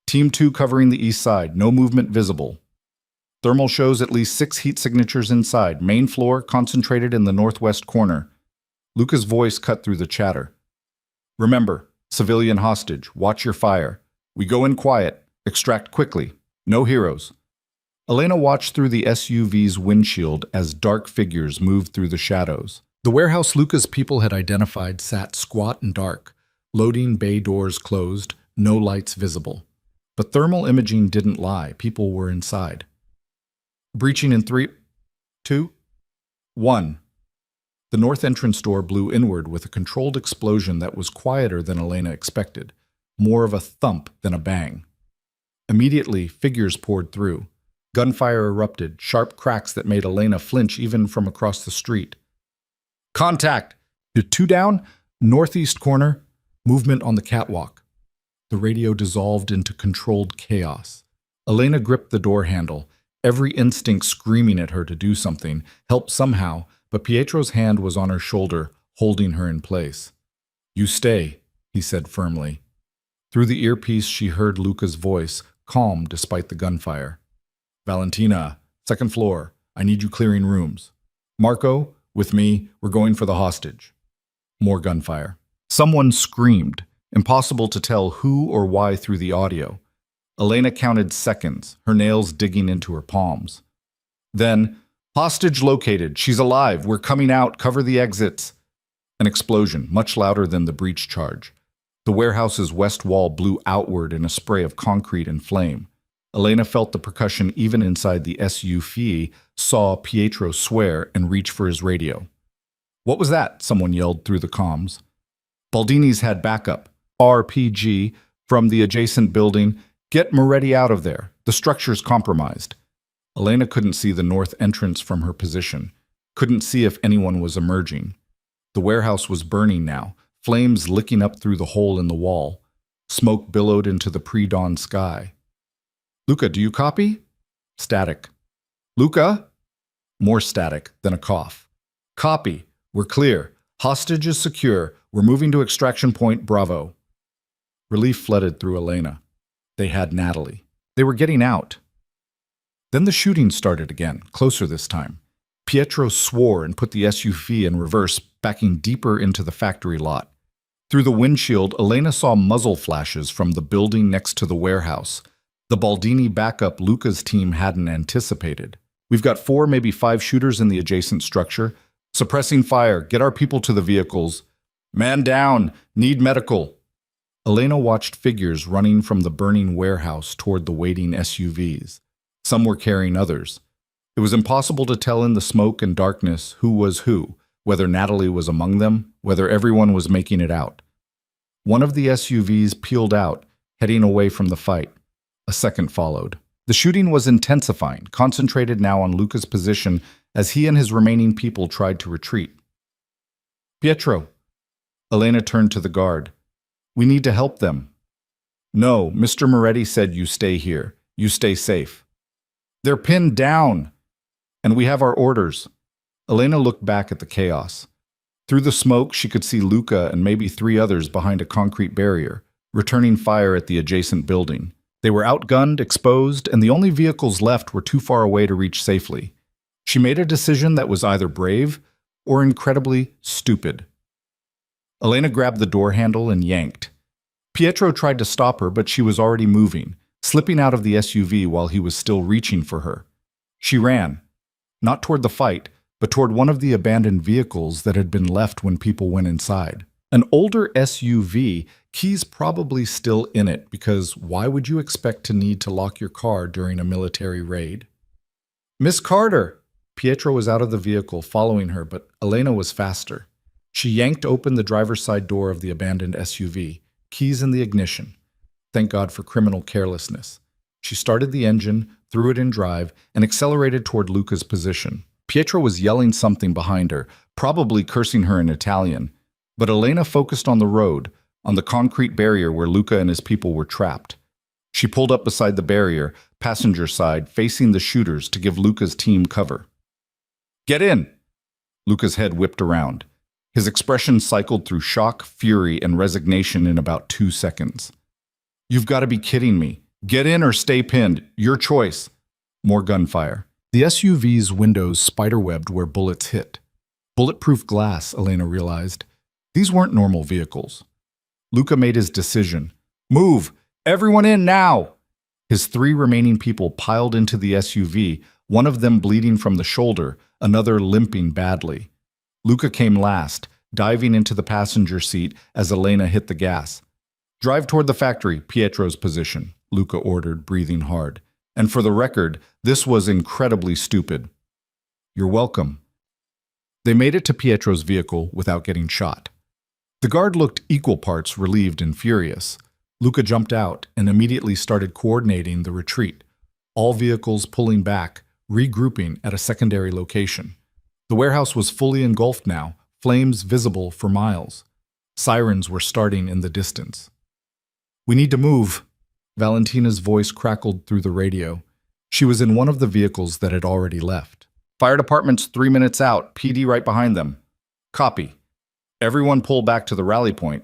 Team 2 covering the east side, no movement visible. Thermal shows at least 6 heat signatures inside, main floor concentrated in the northwest corner. Luca's voice cut through the chatter. Remember, civilian hostage, watch your fire. We go in quiet, extract quickly, no heroes. Elena watched through the SUV's windshield as dark figures moved through the shadows. The warehouse Luca's people had identified sat squat and dark, loading bay doors closed, no lights visible. But thermal imaging didn't lie, people were inside. Breaching in 3, 2, 1. The north entrance door blew inward with a controlled explosion that was quieter than Elena expected, more of a thump than a bang. Immediately, figures poured through. Gunfire erupted, sharp cracks that made Elena flinch even from across the street. Contact! 2 down, northeast corner, movement on the catwalk. The radio dissolved into controlled chaos. Elena gripped the door handle, every instinct screaming at her to do something, help somehow, but Pietro's hand was on her shoulder, holding her in place. You stay, he said firmly. Through the earpiece she heard Luca's voice, calm despite the gunfire. Valentina, 2nd floor, I need you clearing rooms. Marco, with me, we're going for the hostage. More gunfire. Someone screamed, impossible to tell who or why through the audio. Elena counted seconds, her nails digging into her palms. Then, hostage located, she's alive, we're coming out, cover the exits. An explosion, much louder than the breach charge. The warehouse's west wall blew outward in a spray of concrete and flame. Elena felt the percussion even inside the SUV, saw Pietro swear and reach for his radio. "What was that?" someone yelled through the comms. "Baldini's had backup. RPG from the adjacent building. Get Moretti out of there. The structure's compromised." Elena couldn't see the north entrance from her position, couldn't see if anyone was emerging. The warehouse was burning now, flames licking up through the hole in the wall. Smoke billowed into the pre-dawn sky. "Luca, do you copy?" Static. "Luca?" More static, then a cough. "Copy. We're clear. Hostage is secure. We're moving to extraction point Bravo." Relief flooded through Elena. They had Natalie. They were getting out. Then the shooting started again, closer this time. Pietro swore and put the SUV in reverse, backing deeper into the factory lot. Through the windshield, Elena saw muzzle flashes from the building next to the warehouse. The Baldini backup Luca's team hadn't anticipated. "We've got 4, maybe 5 shooters in the adjacent structure. Suppressing fire. Get our people to the vehicles. Man down. Need medical." Elena watched figures running from the burning warehouse toward the waiting SUVs. Some were carrying others. It was impossible to tell in the smoke and darkness who was who, whether Natalie was among them, whether everyone was making it out. One of the SUVs peeled out, heading away from the fight. A second followed. The shooting was intensifying, concentrated now on Luca's position as he and his remaining people tried to retreat. "Pietro." Elena turned to the guard. "We need to help them." "No, Mr. Moretti said you stay here. You stay safe." "They're pinned down. And we have our orders." Elena looked back at the chaos. Through the smoke, she could see Luca and maybe 3 others behind a concrete barrier, returning fire at the adjacent building. They were outgunned, exposed, and the only vehicles left were too far away to reach safely. She made a decision that was either brave or incredibly stupid. Elena grabbed the door handle and yanked. Pietro tried to stop her, but she was already moving, slipping out of the SUV while he was still reaching for her. She ran, not toward the fight, but toward one of the abandoned vehicles that had been left when people went inside. An older SUV, keys probably still in it, because why would you expect to need to lock your car during a military raid? "Miss Carter!" Pietro was out of the vehicle, following her, but Elena was faster. She yanked open the driver's side door of the abandoned SUV, keys in the ignition. Thank God for criminal carelessness. She started the engine, threw it in drive, and accelerated toward Luca's position. Pietro was yelling something behind her, probably cursing her in Italian, but Elena focused on the road, on the concrete barrier where Luca and his people were trapped. She pulled up beside the barrier, passenger side, facing the shooters to give Luca's team cover. "Get in!" Luca's head whipped around. His expression cycled through shock, fury, and resignation in about 2 seconds. "You've got to be kidding me. Get in or stay pinned. Your choice." More gunfire. The SUV's windows spiderwebbed where bullets hit. Bulletproof glass, Elena realized. These weren't normal vehicles. Luca made his decision. "Move! Everyone in now!" His 3 remaining people piled into the SUV, one of them bleeding from the shoulder, another limping badly. Luca came last, diving into the passenger seat as Elena hit the gas. "Drive toward the factory, Pietro's position," Luca ordered, breathing hard. "And for the record, this was incredibly stupid." "You're welcome." They made it to Pietro's vehicle without getting shot. The guard looked equal parts relieved and furious. Luca jumped out and immediately started coordinating the retreat, all vehicles pulling back, regrouping at a secondary location. The warehouse was fully engulfed now, flames visible for miles. Sirens were starting in the distance. "We need to move." Valentina's voice crackled through the radio. She was in one of the vehicles that had already left. "Fire department's 3 minutes out, PD right behind them." "Copy." Everyone pull back to the rally point.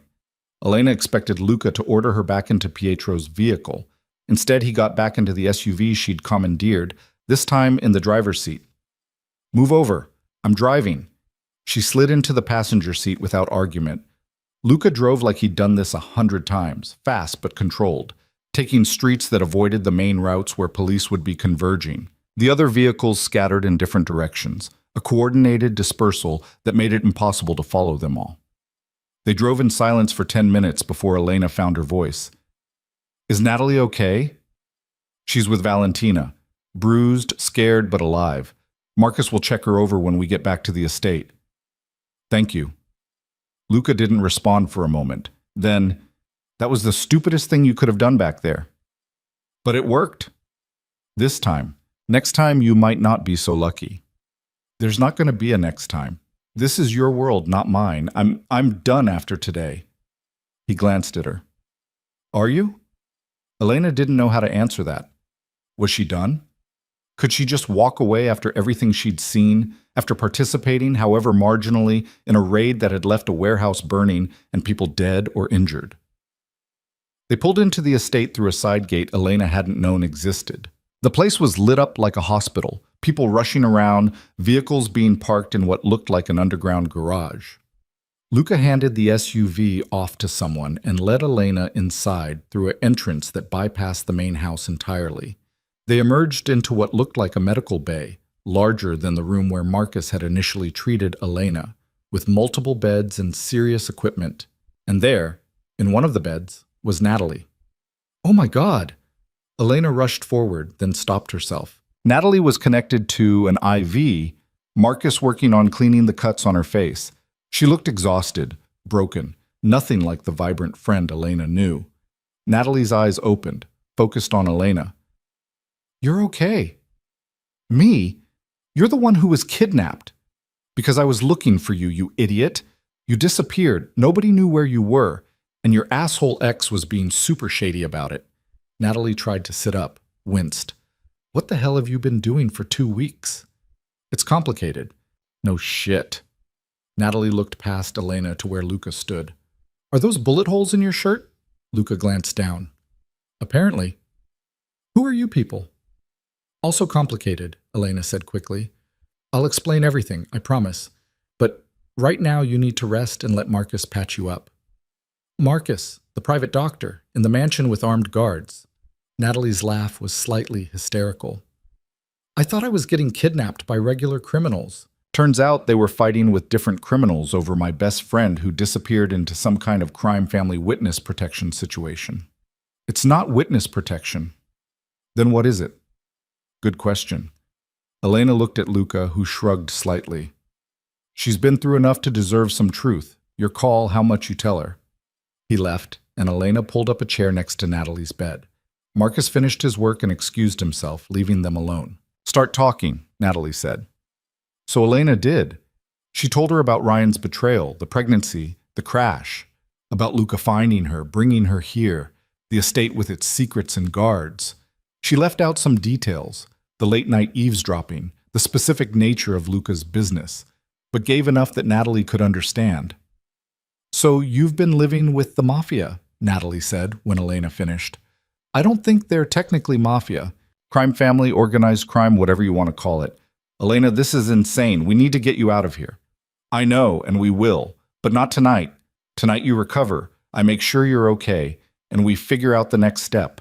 Elena expected Luca to order her back into Pietro's vehicle. Instead, he got back into the SUV she'd commandeered, this time in the driver's seat. "Move over. I'm driving." She slid into the passenger seat without argument. Luca drove like he'd done this 100 times, fast but controlled, taking streets that avoided the main routes where police would be converging. The other vehicles scattered in different directions, a coordinated dispersal that made it impossible to follow them all. They drove in silence for 10 minutes before Elena found her voice. "Is Natalie okay?" She's with Valentina. Bruised, scared, but alive. Marcus will check her over when we get back to the estate. Thank you. Luca didn't respond for a moment. Then, that was the stupidest thing you could have done back there. But it worked. This time. Next time you might not be so lucky. There's not going to be a next time. This is your world, not mine. I'm done after today. He glanced at her. Are you? Elena didn't know how to answer that. Was she done? Could she just walk away after everything she'd seen, after participating, however marginally, in a raid that had left a warehouse burning and people dead or injured? They pulled into the estate through a side gate Elena hadn't known existed. The place was lit up like a hospital, people rushing around, vehicles being parked in what looked like an underground garage. Luca handed the SUV off to someone and led Elena inside through an entrance that bypassed the main house entirely. They emerged into what looked like a medical bay, larger than the room where Marcus had initially treated Elena, with multiple beds and serious equipment. And there, in one of the beds, was Natalie. Oh my God! Elena rushed forward, then stopped herself. Natalie was connected to an IV, Marcus working on cleaning the cuts on her face. She looked exhausted, broken, nothing like the vibrant friend Elena knew. Natalie's eyes opened, focused on Elena. You're okay. Me? You're the one who was kidnapped. Because I was looking for you, you idiot. You disappeared, nobody knew where you were, and your asshole ex was being super shady about it. Natalie tried to sit up, winced. What the hell have you been doing for 2 weeks? It's complicated. No shit. Natalie looked past Elena to where Luca stood. Are those bullet holes in your shirt? Luca glanced down. Apparently. Who are you people? Also complicated, Elena said quickly. I'll explain everything, I promise. But right now you need to rest and let Marcus patch you up. Marcus, the private doctor, in the mansion with armed guards. Natalie's laugh was slightly hysterical. I thought I was getting kidnapped by regular criminals. Turns out they were fighting with different criminals over my best friend who disappeared into some kind of crime family witness protection situation. It's not witness protection. Then what is it? Good question. Elena looked at Luca, who shrugged slightly. She's been through enough to deserve some truth. Your call, how much you tell her. He left, and Elena pulled up a chair next to Natalie's bed. Marcus finished his work and excused himself, leaving them alone. Start talking, Natalie said. So Elena did. She told her about Ryan's betrayal, the pregnancy, the crash, about Luca finding her, bringing her here, the estate with its secrets and guards. She left out some details, the late-night eavesdropping, the specific nature of Luca's business, but gave enough that Natalie could understand. So you've been living with the mafia, Natalie said when Elena finished. I don't think they're technically mafia. Crime family, organized crime, whatever you want to call it. Elena, this is insane. We need to get you out of here. I know, and we will, but not tonight. Tonight you recover. I make sure you're okay, and we figure out the next step.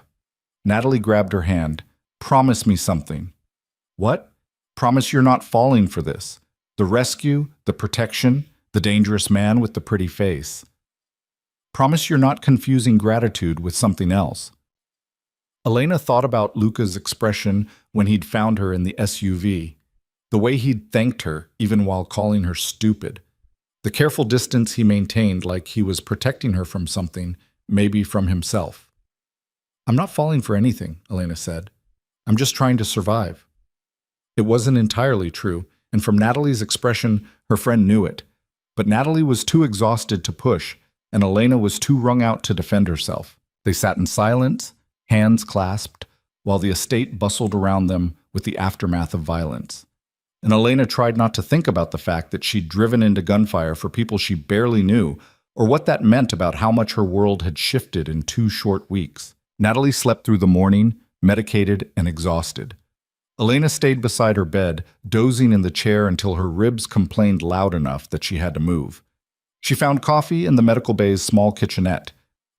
Natalie grabbed her hand. Promise me something. What? Promise you're not falling for this. The rescue, the protection, the dangerous man with the pretty face. Promise you're not confusing gratitude with something else. Elena thought about Luca's expression when he'd found her in the SUV. The way he'd thanked her, even while calling her stupid. The careful distance he maintained like he was protecting her from something, maybe from himself. I'm not falling for anything, Elena said. I'm just trying to survive. It wasn't entirely true, and from Natalie's expression, her friend knew it. But Natalie was too exhausted to push, and Elena was too wrung out to defend herself. They sat in silence, hands clasped, while the estate bustled around them with the aftermath of violence. And Elena tried not to think about the fact that she'd driven into gunfire for people she barely knew, or what that meant about how much her world had shifted in 2 short weeks. Natalie slept through the morning, medicated and exhausted. Elena stayed beside her bed, dozing in the chair until her ribs complained loud enough that she had to move. She found coffee in the medical bay's small kitchenette.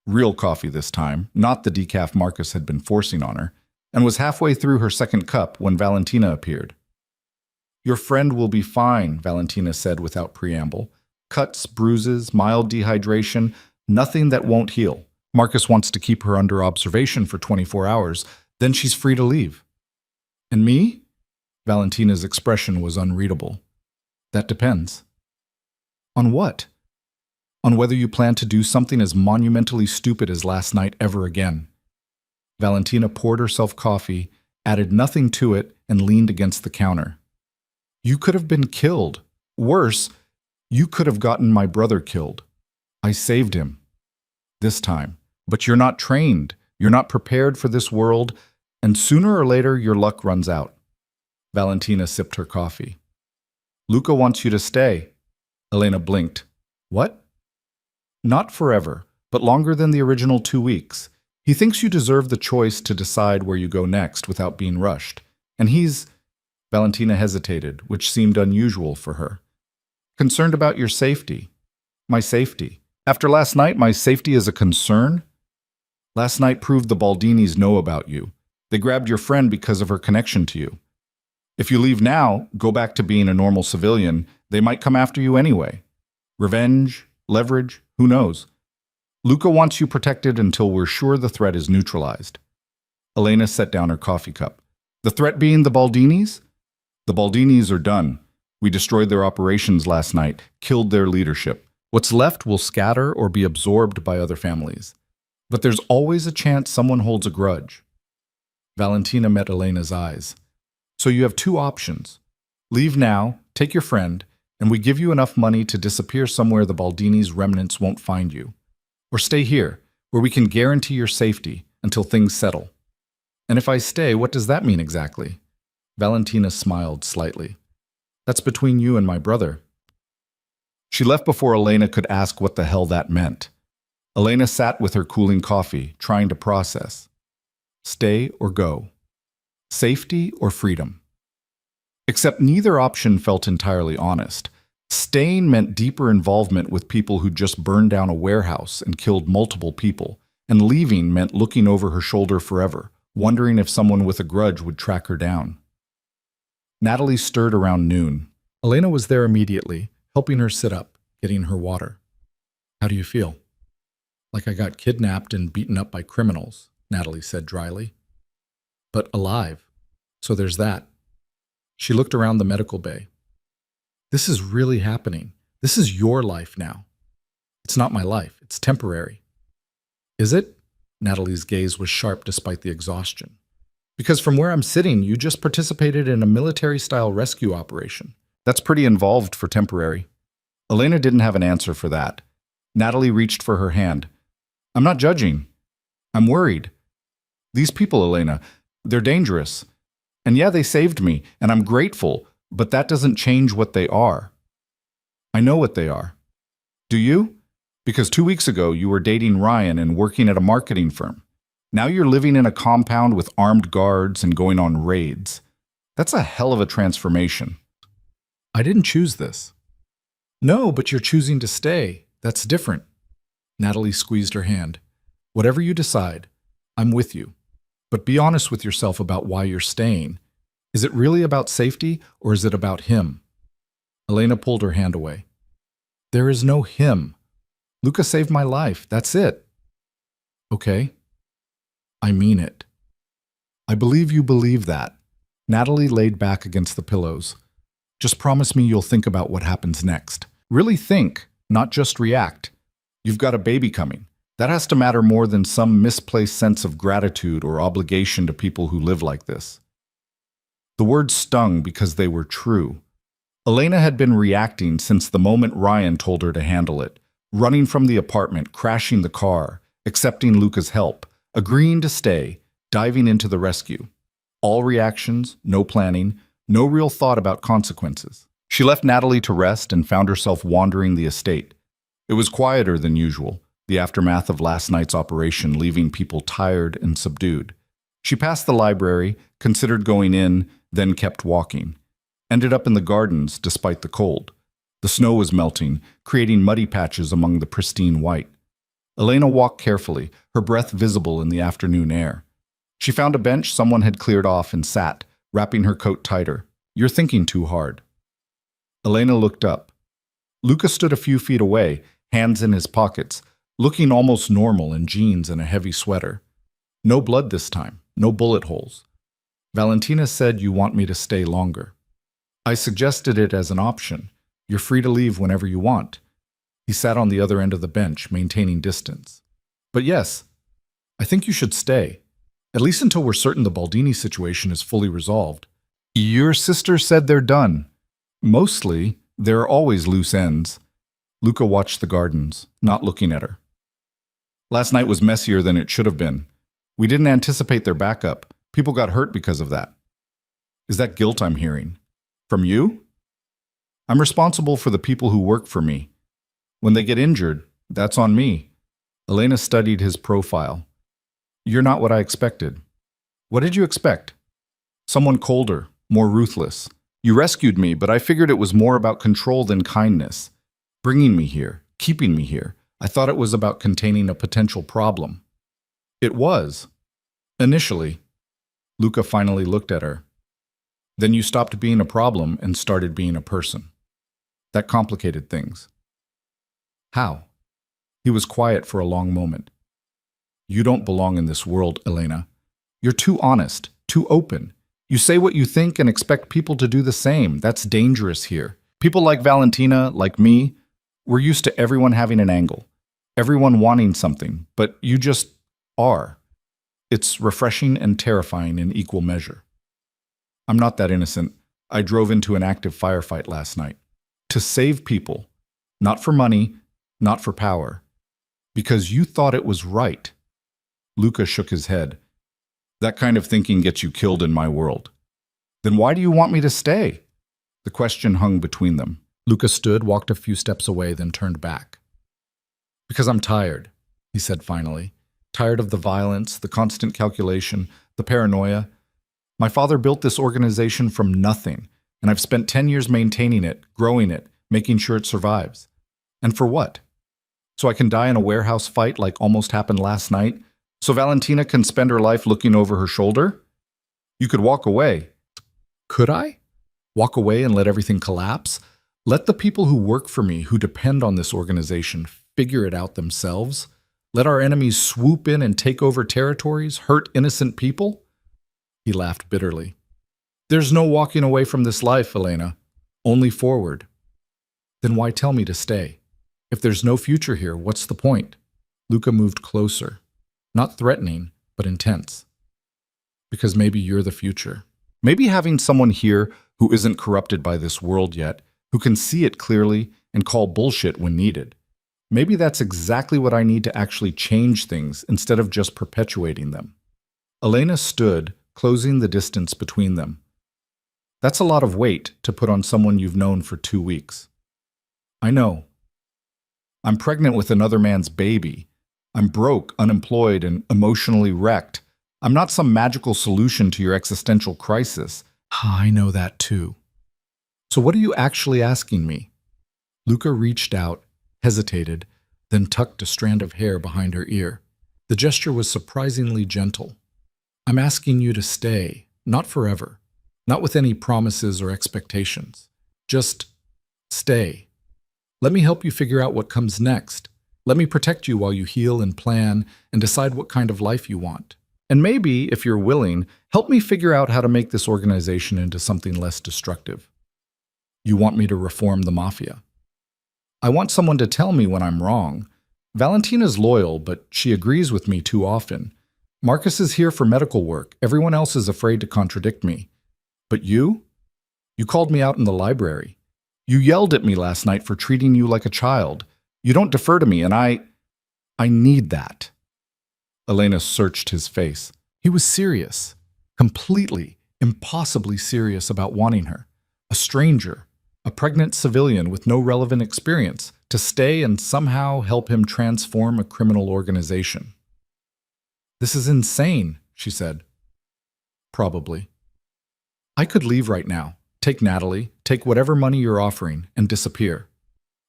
Real coffee this time, not the decaf Marcus had been forcing on her, and was halfway through her second cup when Valentina appeared. Your friend will be fine, Valentina said without preamble. Cuts, bruises, mild dehydration, nothing that won't heal. Marcus wants to keep her under observation for 24 hours, Then she's free to leave. And me? Valentina's expression was unreadable. That depends. On what? On whether you plan to do something as monumentally stupid as last night ever again. Valentina poured herself coffee, added nothing to it, and leaned against the counter. You could have been killed. Worse, you could have gotten my brother killed. I saved him. This time. But you're not trained. You're not prepared for this world, and sooner or later your luck runs out. Valentina sipped her coffee. Luca wants you to stay. Elena blinked. What? Not forever, but longer than the original 2 weeks. He thinks you deserve the choice to decide where you go next without being rushed. And he's... Valentina hesitated, which seemed unusual for her. Concerned about your safety. My safety. After last night, my safety is a concern? Last night proved the Baldinis know about you. They grabbed your friend because of her connection to you. If you leave now, go back to being a normal civilian, they might come after you anyway. Revenge, leverage, who knows? Luca wants you protected until we're sure the threat is neutralized. Elena set down her coffee cup. The threat being the Baldinis? The Baldinis are done. We destroyed their operations last night, killed their leadership. What's left will scatter or be absorbed by other families. But there's always a chance someone holds a grudge. Valentina met Elena's eyes. So you have 2 options. Leave now, take your friend, and we give you enough money to disappear somewhere the Baldinis' remnants won't find you. Or stay here, where we can guarantee your safety until things settle. And if I stay, what does that mean exactly? Valentina smiled slightly. That's between you and my brother. She left before Elena could ask what the hell that meant. Elena sat with her cooling coffee, trying to process. Stay or go. Safety or freedom. Except neither option felt entirely honest. Staying meant deeper involvement with people who just burned down a warehouse and killed multiple people, and leaving meant looking over her shoulder forever, wondering if someone with a grudge would track her down. Natalie stirred around noon. Elena was there immediately, helping her sit up, getting her water. How do you feel? Like I got kidnapped and beaten up by criminals, Natalie said dryly. But alive. So there's that. She looked around the medical bay. This is really happening. This is your life now. It's not my life. It's temporary. Is it? Natalie's gaze was sharp despite the exhaustion. Because from where I'm sitting, you just participated in a military-style rescue operation. That's pretty involved for temporary. Elena didn't have an answer for that. Natalie reached for her hand. I'm not judging. I'm worried. These people, Elena, they're dangerous. And yeah, they saved me, and I'm grateful, but that doesn't change what they are. I know what they are. Do you? Because 2 weeks ago, you were dating Ryan and working at a marketing firm. Now you're living in a compound with armed guards and going on raids. That's a hell of a transformation. I didn't choose this. No, but you're choosing to stay. That's different. Natalie squeezed her hand. Whatever you decide, I'm with you. But be honest with yourself about why you're staying. Is it really about safety, or is it about him? Elena pulled her hand away. There is no him. Luca saved my life. That's it. Okay. I mean it. I believe you believe that. Natalie laid back against the pillows. Just promise me you'll think about what happens next. Really think, not just react. You've got a baby coming. That has to matter more than some misplaced sense of gratitude or obligation to people who live like this. The words stung because they were true. Elena had been reacting since the moment Ryan told her to handle it, running from the apartment, crashing the car, accepting Luca's help, agreeing to stay, diving into the rescue. All reactions, no planning, no real thought about consequences. She left Natalie to rest and found herself wandering the estate. It was quieter than usual, the aftermath of last night's operation leaving people tired and subdued. She passed the library, considered going in, then kept walking. Ended up in the gardens despite the cold. The snow was melting, creating muddy patches among the pristine white. Elena walked carefully, her breath visible in the afternoon air. She found a bench someone had cleared off and sat, wrapping her coat tighter. You're thinking too hard. Elena looked up. Luca stood a few feet away, hands in his pockets, looking almost normal in jeans and a heavy sweater. No blood this time, no bullet holes. Valentina said you want me to stay longer. I suggested it as an option. You're free to leave whenever you want. He sat on the other end of the bench, maintaining distance. But yes, I think you should stay, at least until we're certain the Baldini situation is fully resolved. Your sister said they're done. Mostly, there are always loose ends. Luca watched the gardens, not looking at her. Last night was messier than it should have been. We didn't anticipate their backup. People got hurt because of that. Is that guilt I'm hearing? From you? I'm responsible for the people who work for me. When they get injured, that's on me. Elena studied his profile. You're not what I expected. What did you expect? Someone colder, more ruthless. You rescued me, but I figured it was more about control than kindness. Bringing me here, keeping me here. I thought it was about containing a potential problem. It was. Initially. Luca finally looked at her. Then you stopped being a problem and started being a person. That complicated things. How? He was quiet for a long moment. You don't belong in this world, Elena. You're too honest, too open. You say what you think and expect people to do the same. That's dangerous here. People like Valentina, like me, we're used to everyone having an angle, everyone wanting something, but you just are. It's refreshing and terrifying in equal measure. I'm not that innocent. I drove into an active firefight last night. To save people. Not for money, not for power. Because you thought it was right. Luca shook his head. That kind of thinking gets you killed in my world. Then why do you want me to stay? The question hung between them. Luca stood, walked a few steps away, then turned back. Because I'm tired, he said finally. Tired of the violence, the constant calculation, the paranoia. My father built this organization from nothing, and I've spent 10 years maintaining it, growing it, making sure it survives. And for what? So I can die in a warehouse fight like almost happened last night? So Valentina can spend her life looking over her shoulder? You could walk away. Could I? Walk away and let everything collapse? Let the people who work for me, who depend on this organization, figure it out themselves? Let our enemies swoop in and take over territories, hurt innocent people? He laughed bitterly. There's no walking away from this life, Elena. Only forward. Then why tell me to stay? If there's no future here, what's the point? Luca moved closer. Not threatening, but intense. Because maybe you're the future. Maybe having someone here who isn't corrupted by this world yet, who can see it clearly and call bullshit when needed. Maybe that's exactly what I need to actually change things instead of just perpetuating them. Elena stood, closing the distance between them. That's a lot of weight to put on someone you've known for 2 weeks. I know. I'm pregnant with another man's baby. I'm broke, unemployed, and emotionally wrecked. I'm not some magical solution to your existential crisis. I know that too. So what are you actually asking me? Luca reached out, hesitated, then tucked a strand of hair behind her ear. The gesture was surprisingly gentle. I'm asking you to stay, not forever, not with any promises or expectations. Just stay. Let me help you figure out what comes next. Let me protect you while you heal and plan and decide what kind of life you want. And maybe, if you're willing, help me figure out how to make this organization into something less destructive. You want me to reform the mafia. I want someone to tell me when I'm wrong. Valentina's loyal, but she agrees with me too often. Marcus is here for medical work. Everyone else is afraid to contradict me. But you? You called me out in the library. You yelled at me last night for treating you like a child. You don't defer to me, and I need that. Elena searched his face. He was serious. Completely, impossibly serious about wanting her. A stranger, a pregnant civilian with no relevant experience, to stay and somehow help him transform a criminal organization. This is insane, she said. Probably. I could leave right now, take Natalie, take whatever money you're offering, and disappear.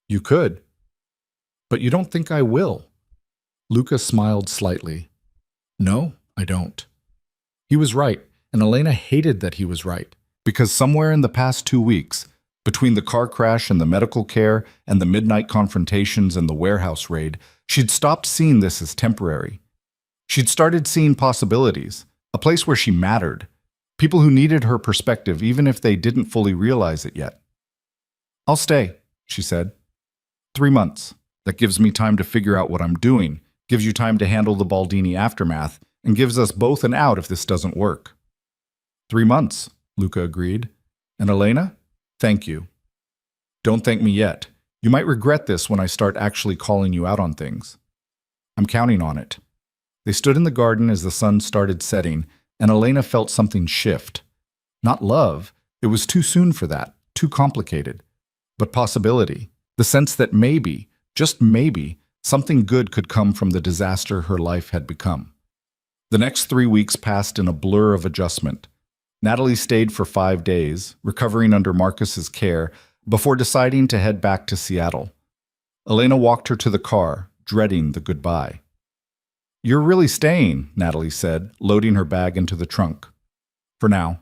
You could. But you don't think I will. Luca smiled slightly. No, I don't. He was right, and Elena hated that he was right, because somewhere in the past 2 weeks, between the car crash and the medical care and the midnight confrontations and the warehouse raid, she'd stopped seeing this as temporary. She'd started seeing possibilities, a place where she mattered, people who needed her perspective even if they didn't fully realize it yet. "I'll stay," she said. 3 months. That gives me time to figure out what I'm doing, gives you time to handle the Baldini aftermath, and gives us both an out if this doesn't work. 3 months, Luca agreed. And Elena? Thank you. Don't thank me yet. You might regret this when I start actually calling you out on things. I'm counting on it. They stood in the garden as the sun started setting, and Elena felt something shift. Not love. It was too soon for that, too complicated. But possibility. The sense that maybe, just maybe, something good could come from the disaster her life had become. The next 3 weeks passed in a blur of adjustment. Natalie stayed for 5 days, recovering under Marcus's care, before deciding to head back to Seattle. Elena walked her to the car, dreading the goodbye. "You're really staying," Natalie said, loading her bag into the trunk. "For now."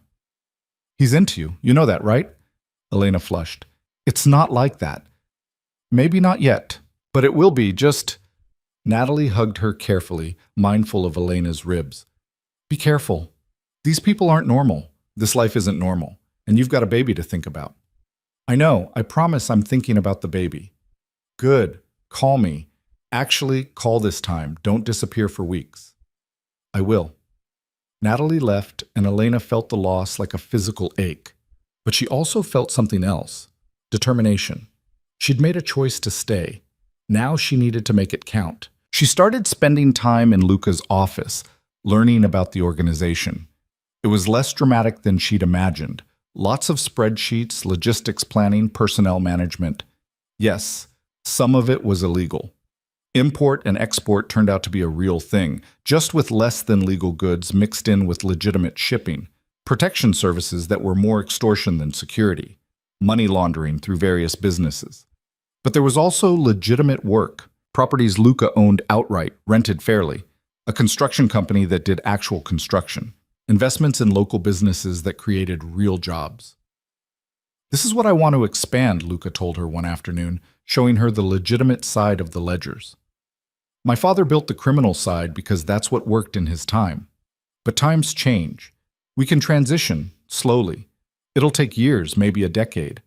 "He's into you. You know that, right?" Elena flushed. "It's not like that." "Maybe not yet, but it will be, just—" Natalie hugged her carefully, mindful of Elena's ribs. "Be careful. These people aren't normal. This life isn't normal, and you've got a baby to think about." "I know. I promise I'm thinking about the baby." "Good. Call me. Actually, call this time. Don't disappear for weeks." "I will." Natalie left, and Elena felt the loss like a physical ache. But she also felt something else. Determination. She'd made a choice to stay. Now she needed to make it count. She started spending time in Luca's office, learning about the organization. It was less dramatic than she'd imagined. Lots of spreadsheets, logistics planning, personnel management. Yes, some of it was illegal. Import and export turned out to be a real thing, just with less than legal goods mixed in with legitimate shipping. Protection services that were more extortion than security. Money laundering through various businesses. But there was also legitimate work. Properties Luca owned outright, rented fairly. A construction company that did actual construction. Investments in local businesses that created real jobs. "This is what I want to expand," Luca told her one afternoon, showing her the legitimate side of the ledgers. "My father built the criminal side because that's what worked in his time. But times change. We can transition, slowly. It'll take years, maybe a decade.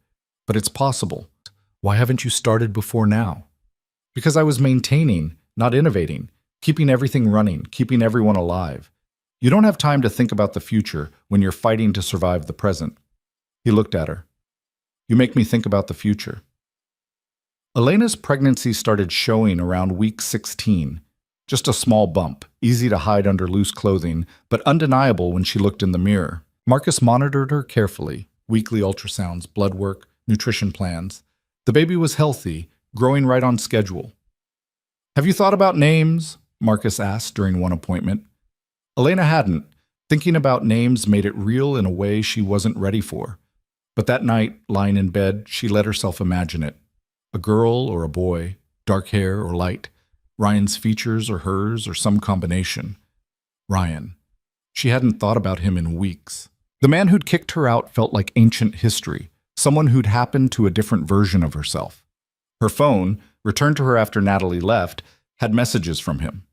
But it's possible. Why haven't you started before now?" "Because I was maintaining, not innovating, keeping everything running, keeping everyone alive. You don't have time to think about the future when you're fighting to survive the present." He looked at her. "You make me think about the future." Elena's pregnancy started showing around week 16. Just a small bump, easy to hide under loose clothing, but undeniable when she looked in the mirror. Marcus monitored her carefully, weekly ultrasounds, blood work, nutrition plans. The baby was healthy, growing right on schedule. "Have you thought about names?" Marcus asked during one appointment. Elena hadn't. Thinking about names made it real in a way she wasn't ready for. But that night, lying in bed, she let herself imagine it. A girl or a boy, dark hair or light, Ryan's features or hers or some combination. Ryan. She hadn't thought about him in weeks. The man who'd kicked her out felt like ancient history, someone who'd happened to a different version of herself. Her phone, returned to her after Natalie left, had messages from him.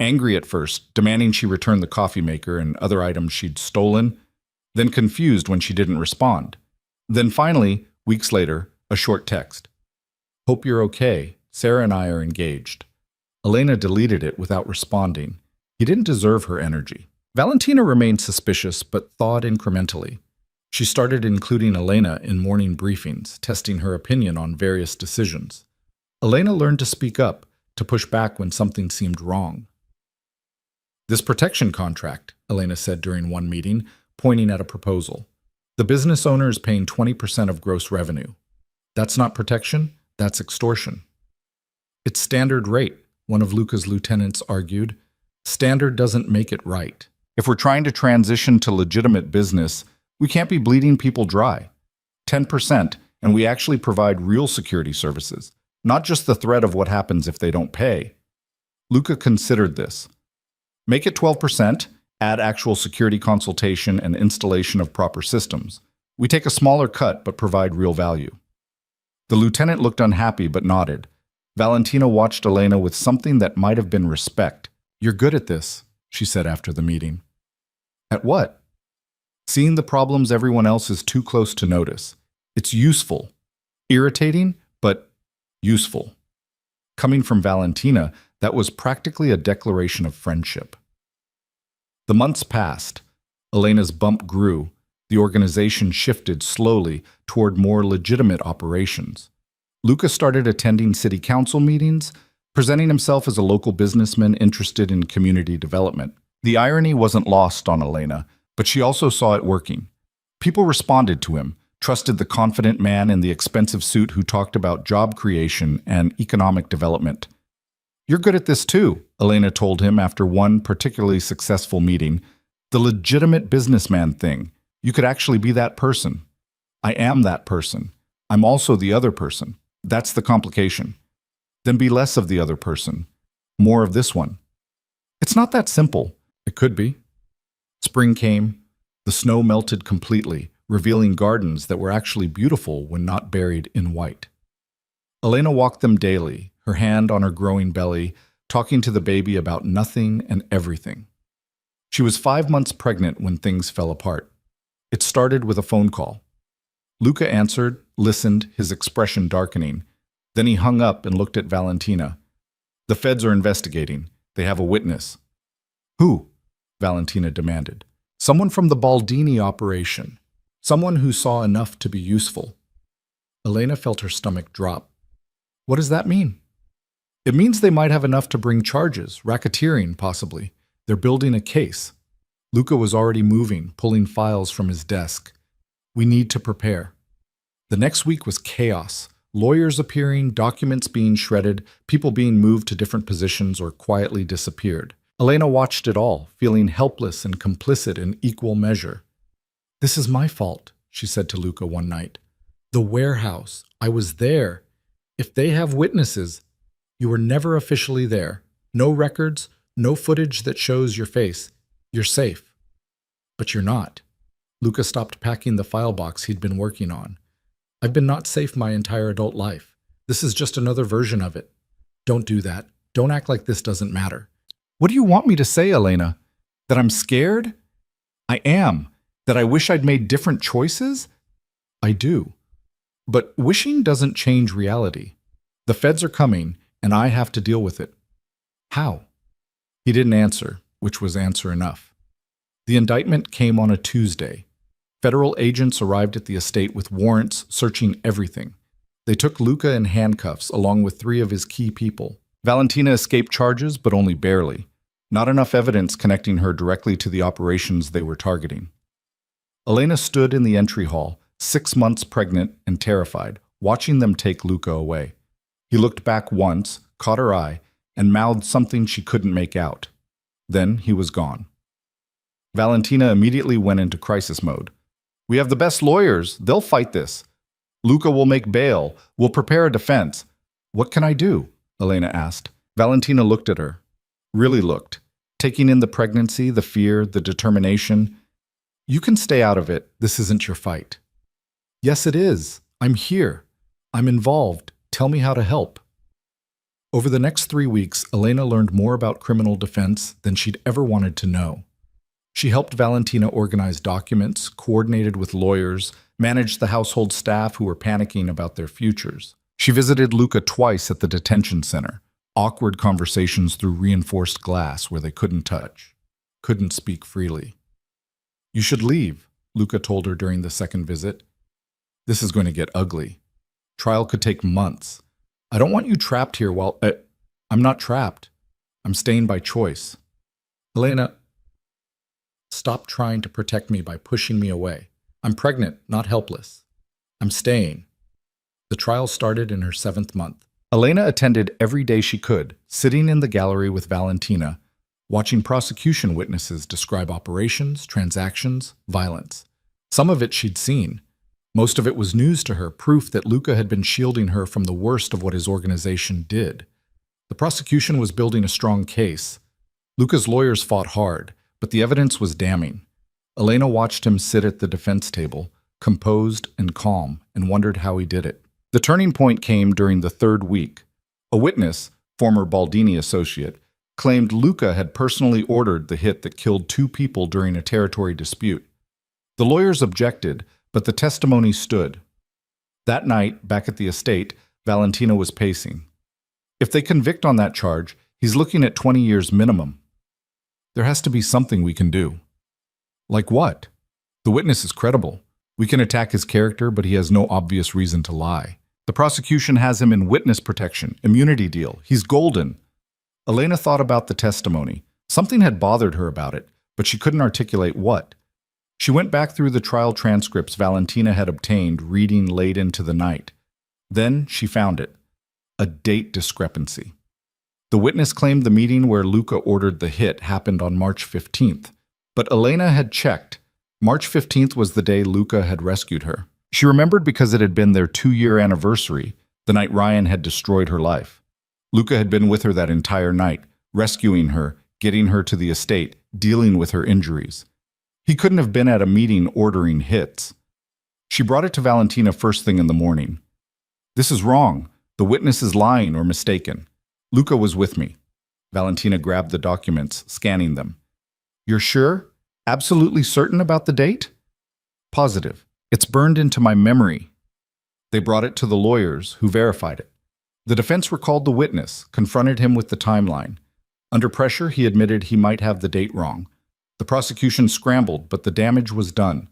Angry at first, demanding she return the coffee maker and other items she'd stolen, then confused when she didn't respond. Then finally, weeks later, a short text. "Hope you're okay. Sarah and I are engaged." Elena deleted it without responding. He didn't deserve her energy. Valentina remained suspicious, but thawed incrementally. She started including Elena in morning briefings, testing her opinion on various decisions. Elena learned to speak up, to push back when something seemed wrong. "This protection contract," Elena said during one meeting, pointing at a proposal. "The business owner is paying 20% of gross revenue. That's not protection, that's extortion." "It's standard rate," one of Luca's lieutenants argued. "Standard doesn't make it right. If we're trying to transition to legitimate business, we can't be bleeding people dry. 10%, and we actually provide real security services, not just the threat of what happens if they don't pay." Luca considered this. "Make it 12%, add actual security consultation and installation of proper systems. We take a smaller cut but provide real value." The lieutenant looked unhappy but nodded. Valentina watched Elena with something that might have been respect. "You're good at this," she said after the meeting. At what? Seeing the problems everyone else is too close to notice. It's useful. Irritating, but useful. Coming from Valentina, that was practically a declaration of friendship. The months passed. Elena's bump grew. The organization shifted slowly toward more legitimate operations. Luca started attending city council meetings, presenting himself as a local businessman interested in community development. The irony wasn't lost on Elena, but she also saw it working. People responded to him, trusted the confident man in the expensive suit who talked about job creation and economic development. "You're good at this too," Elena told him after one particularly successful meeting. "The legitimate businessman thing. You could actually be that person." "I am that person. I'm also the other person. That's the complication." "Then be less of the other person. More of this one." "It's not that simple." "It could be." Spring came. The snow melted completely, revealing gardens that were actually beautiful when not buried in white. Elena walked them daily, her hand on her growing belly, talking to the baby about nothing and everything. She was 5 months pregnant when things fell apart. It started with a phone call. Luca answered, listened, his expression darkening. Then he hung up and looked at Valentina. "The feds are investigating. They have a witness." "Who?" Valentina demanded. "Someone from the Baldini operation. Someone who saw enough to be useful." Elena felt her stomach drop. "What does that mean?" "It means they might have enough to bring charges, racketeering possibly. They're building a case." Luca was already moving, pulling files from his desk. "We need to prepare." The next week was chaos. Lawyers appearing, documents being shredded, people being moved to different positions or quietly disappeared. Elena watched it all, feeling helpless and complicit in equal measure. "This is my fault," she said to Luca one night. "The warehouse. I was there. If they have witnesses, you were never officially there. No records, no footage that shows your face. You're safe. But you're not." Luca stopped packing the file box he'd been working on. "I've been not safe my entire adult life. This is just another version of it. Don't do that. Don't act like this doesn't matter." "What do you want me to say, Elena? That I'm scared?" "I am. That I wish I'd made different choices?" "I do. But wishing doesn't change reality. The feds are coming, and I have to deal with it." "How?" He didn't answer, which was answer enough. The indictment came on a Tuesday. Federal agents arrived at the estate with warrants searching everything. They took Luca in handcuffs along with 3 of his key people. Valentina escaped charges, but only barely. Not enough evidence connecting her directly to the operations they were targeting. Elena stood in the entry hall, 6 months pregnant and terrified, watching them take Luca away. He looked back once, caught her eye, and mouthed something she couldn't make out. Then he was gone. Valentina immediately went into crisis mode. "We have the best lawyers. They'll fight this. Luca will make bail. We'll prepare a defense." "What can I do?" Elena asked. Valentina looked at her. Really looked. Taking in the pregnancy, the fear, the determination. "You can stay out of it. This isn't your fight." "Yes, it is. I'm here. I'm involved. Tell me how to help." Over the next 3 weeks, Elena learned more about criminal defense than she'd ever wanted to know. She helped Valentina organize documents, coordinated with lawyers, managed the household staff who were panicking about their futures. She visited Luca twice at the detention center, awkward conversations through reinforced glass where they couldn't touch, couldn't speak freely. "You should leave," Luca told her during the second visit. "This is going to get ugly. Trial could take months. I don't want you trapped here while... I'm not trapped. I'm staying by choice." "Elena, stop trying to protect me by pushing me away. I'm pregnant, not helpless. I'm staying." The trial started in her 7th month. Elena attended every day she could, sitting in the gallery with Valentina, watching prosecution witnesses describe operations, transactions, violence. Some of it she'd seen. Most of it was news to her, proof that Luca had been shielding her from the worst of what his organization did. The prosecution was building a strong case. Luca's lawyers fought hard, but the evidence was damning. Elena watched him sit at the defense table, composed and calm, and wondered how he did it. The turning point came during the 3rd week. A witness, former Baldini associate, claimed Luca had personally ordered the hit that killed 2 people during a territory dispute. The lawyers objected, but the testimony stood. That night, back at the estate, Valentina was pacing. If they convict on that charge, he's looking at 20 years minimum. There has to be something we can do. Like what? The witness is credible. We can attack his character, but he has no obvious reason to lie. The prosecution has him in witness protection, immunity deal. He's golden. Elena thought about the testimony. Something had bothered her about it, but she couldn't articulate what. She went back through the trial transcripts Valentina had obtained, reading late into the night. Then she found it. A date discrepancy. The witness claimed the meeting where Luca ordered the hit happened on March 15th, but Elena had checked. March 15th was the day Luca had rescued her. She remembered because it had been their 2-year anniversary, the night Ryan had destroyed her life. Luca had been with her that entire night, rescuing her, getting her to the estate, dealing with her injuries. He couldn't have been at a meeting ordering hits. She brought it to Valentina first thing in the morning. This is wrong. The witness is lying or mistaken. Luca was with me. Valentina grabbed the documents, scanning them. You're sure? Absolutely certain about the date? Positive. It's burned into my memory. They brought it to the lawyers, who verified it. The defense recalled the witness, confronted him with the timeline. Under pressure, he admitted he might have the date wrong. The prosecution scrambled, but the damage was done.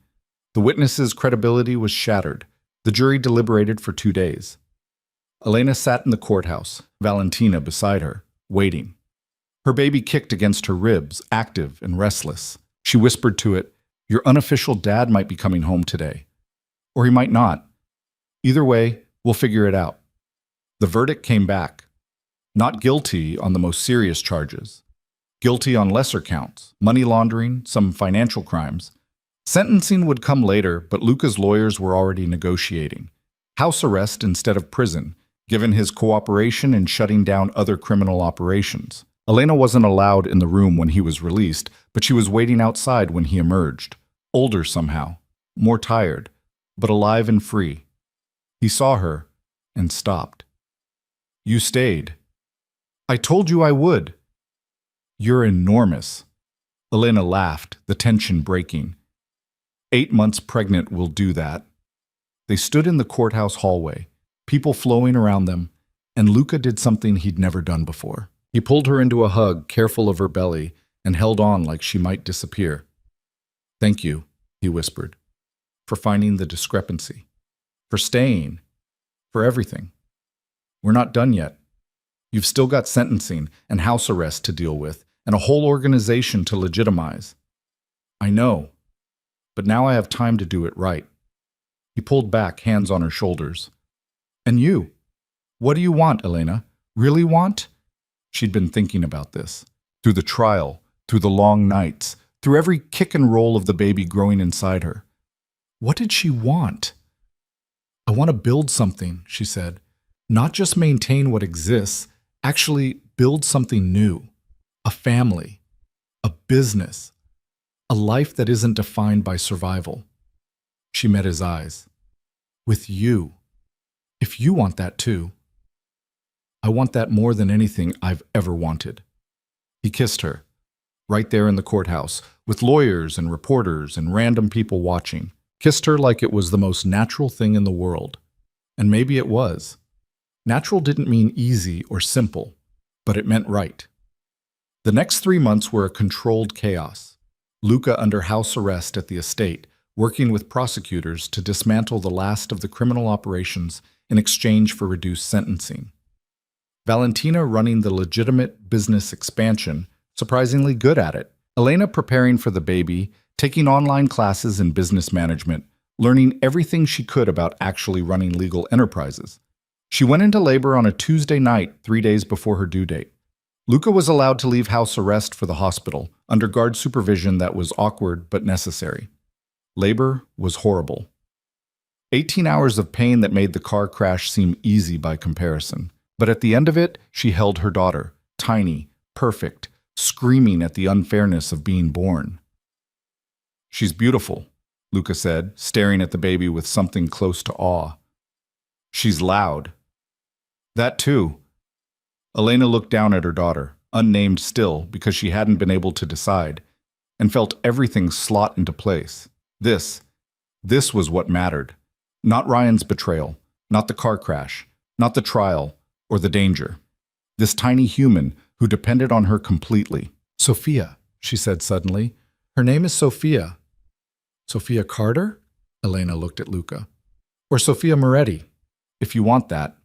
The witness's credibility was shattered. The jury deliberated for 2 days. Elena sat in the courthouse, Valentina beside her, waiting. Her baby kicked against her ribs, active and restless. She whispered to it, "Your unofficial dad might be coming home today. Or he might not. Either way, we'll figure it out." The verdict came back. Not guilty on the most serious charges. Guilty on lesser counts, money laundering, some financial crimes. Sentencing would come later, but Luca's lawyers were already negotiating. House arrest instead of prison, given his cooperation in shutting down other criminal operations. Elena wasn't allowed in the room when he was released, but she was waiting outside when he emerged. Older somehow, more tired, but alive and free. He saw her and stopped. "You stayed." "I told you I would." "You're enormous." Elena laughed, the tension breaking. 8 months pregnant will do that. They stood in the courthouse hallway, people flowing around them, and Luca did something he'd never done before. He pulled her into a hug, careful of her belly, and held on like she might disappear. "Thank you," he whispered, "for finding the discrepancy, for staying, for everything. We're not done yet. You've still got sentencing and house arrest to deal with, and a whole organization to legitimize. I know, but now I have time to do it right." He pulled back, hands on her shoulders. "And you? What do you want, Elena? Really want?" She'd been thinking about this. Through the trial, through the long nights, through every kick and roll of the baby growing inside her. What did she want? "I want to build something," she said. "Not just maintain what exists, actually build something new. A family, a business, a life that isn't defined by survival." She met his eyes. "With you. If you want that too." "I want that more than anything I've ever wanted." He kissed her, right there in the courthouse, with lawyers and reporters and random people watching. Kissed her like it was the most natural thing in the world. And maybe it was. Natural didn't mean easy or simple, but it meant right. The next 3 months were a controlled chaos. Luca under house arrest at the estate, working with prosecutors to dismantle the last of the criminal operations in exchange for reduced sentencing. Valentina running the legitimate business expansion, surprisingly good at it. Elena preparing for the baby, taking online classes in business management, learning everything she could about actually running legal enterprises. She went into labor on a Tuesday night, 3 days before her due date. Luca was allowed to leave house arrest for the hospital, under guard supervision that was awkward but necessary. Labor was horrible. 18 hours of pain that made the car crash seem easy by comparison. But at the end of it, she held her daughter, tiny, perfect, screaming at the unfairness of being born. "She's beautiful," Luca said, staring at the baby with something close to awe. "She's loud." "That too." Elena looked down at her daughter, unnamed still because she hadn't been able to decide, and felt everything slot into place. This was what mattered. Not Ryan's betrayal, not the car crash, not the trial, or the danger. This tiny human who depended on her completely. Sophia, she said suddenly. Her name is Sophia. Sophia Carter? Elena looked at Luca. Or Sophia Moretti, if you want that.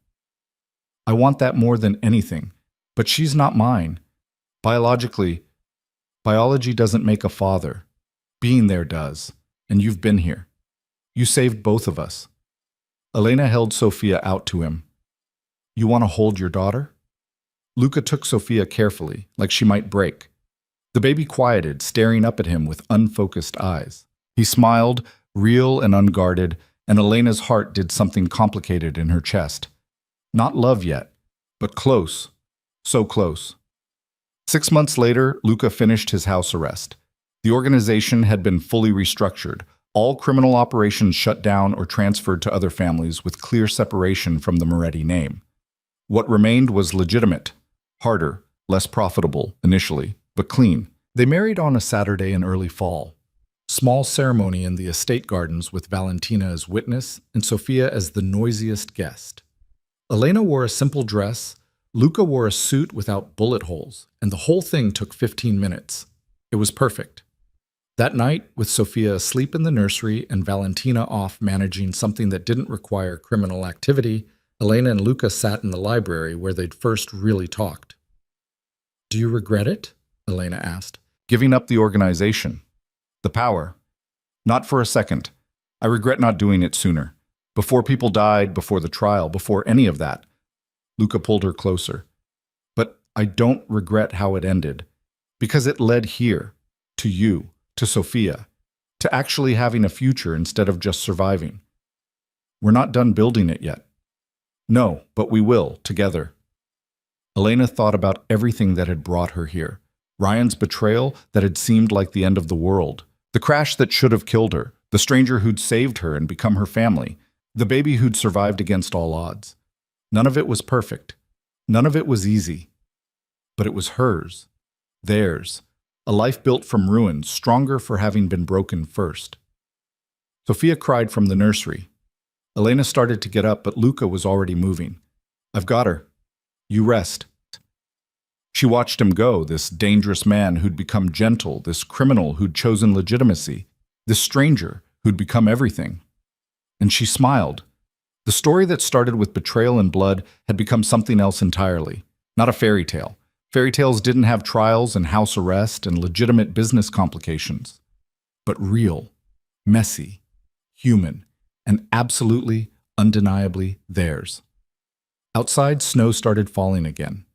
I want that more than anything, but she's not mine. Biology doesn't make a father. Being there does, and you've been here. You saved both of us. Elena held Sophia out to him. You want to hold your daughter? Luca took Sophia carefully, like she might break. The baby quieted, staring up at him with unfocused eyes. He smiled, real and unguarded, and Elena's heart did something complicated in her chest. Not love yet, but close. So close. 6 months later, Luca finished his house arrest. The organization had been fully restructured, all criminal operations shut down or transferred to other families with clear separation from the Moretti name. What remained was legitimate, harder, less profitable initially, but clean. They married on a Saturday in early fall. Small ceremony in the estate gardens with Valentina as witness and Sophia as the noisiest guest. Elena wore a simple dress, Luca wore a suit without bullet holes, and the whole thing took 15 minutes. It was perfect. That night, with Sophia asleep in the nursery and Valentina off managing something that didn't require criminal activity, Elena and Luca sat in the library where they'd first really talked. Do you regret it? Elena asked. Giving up the organization. The power. Not for a second. I regret not doing it sooner. Before people died, before the trial, before any of that. Luca pulled her closer. But I don't regret how it ended. Because it led here. To you. To Sophia. To actually having a future instead of just surviving. We're not done building it yet. No, but we will, together. Elena thought about everything that had brought her here. Ryan's betrayal that had seemed like the end of the world. The crash that should have killed her. The stranger who'd saved her and become her family. The baby who'd survived against all odds. None of it was perfect. None of it was easy. But it was hers. Theirs. A life built from ruins, stronger for having been broken first. Sophia cried from the nursery. Elena started to get up, but Luca was already moving. I've got her. You rest. She watched him go, this dangerous man who'd become gentle, this criminal who'd chosen legitimacy, this stranger who'd become everything. And she smiled. The story that started with betrayal and blood had become something else entirely, not a fairy tale. Fairy tales didn't have trials and house arrest and legitimate business complications, but real, messy, human, and absolutely, undeniably theirs. Outside, snow started falling again.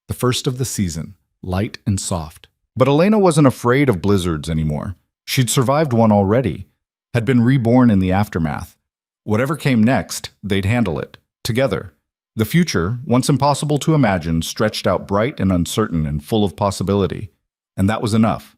The first of the season, light and soft. But Elena wasn't afraid of blizzards anymore. She'd survived one already, had been reborn in the aftermath. Whatever came next, they'd handle it, together. The future, once impossible to imagine, stretched out bright and uncertain and full of possibility. And that was enough.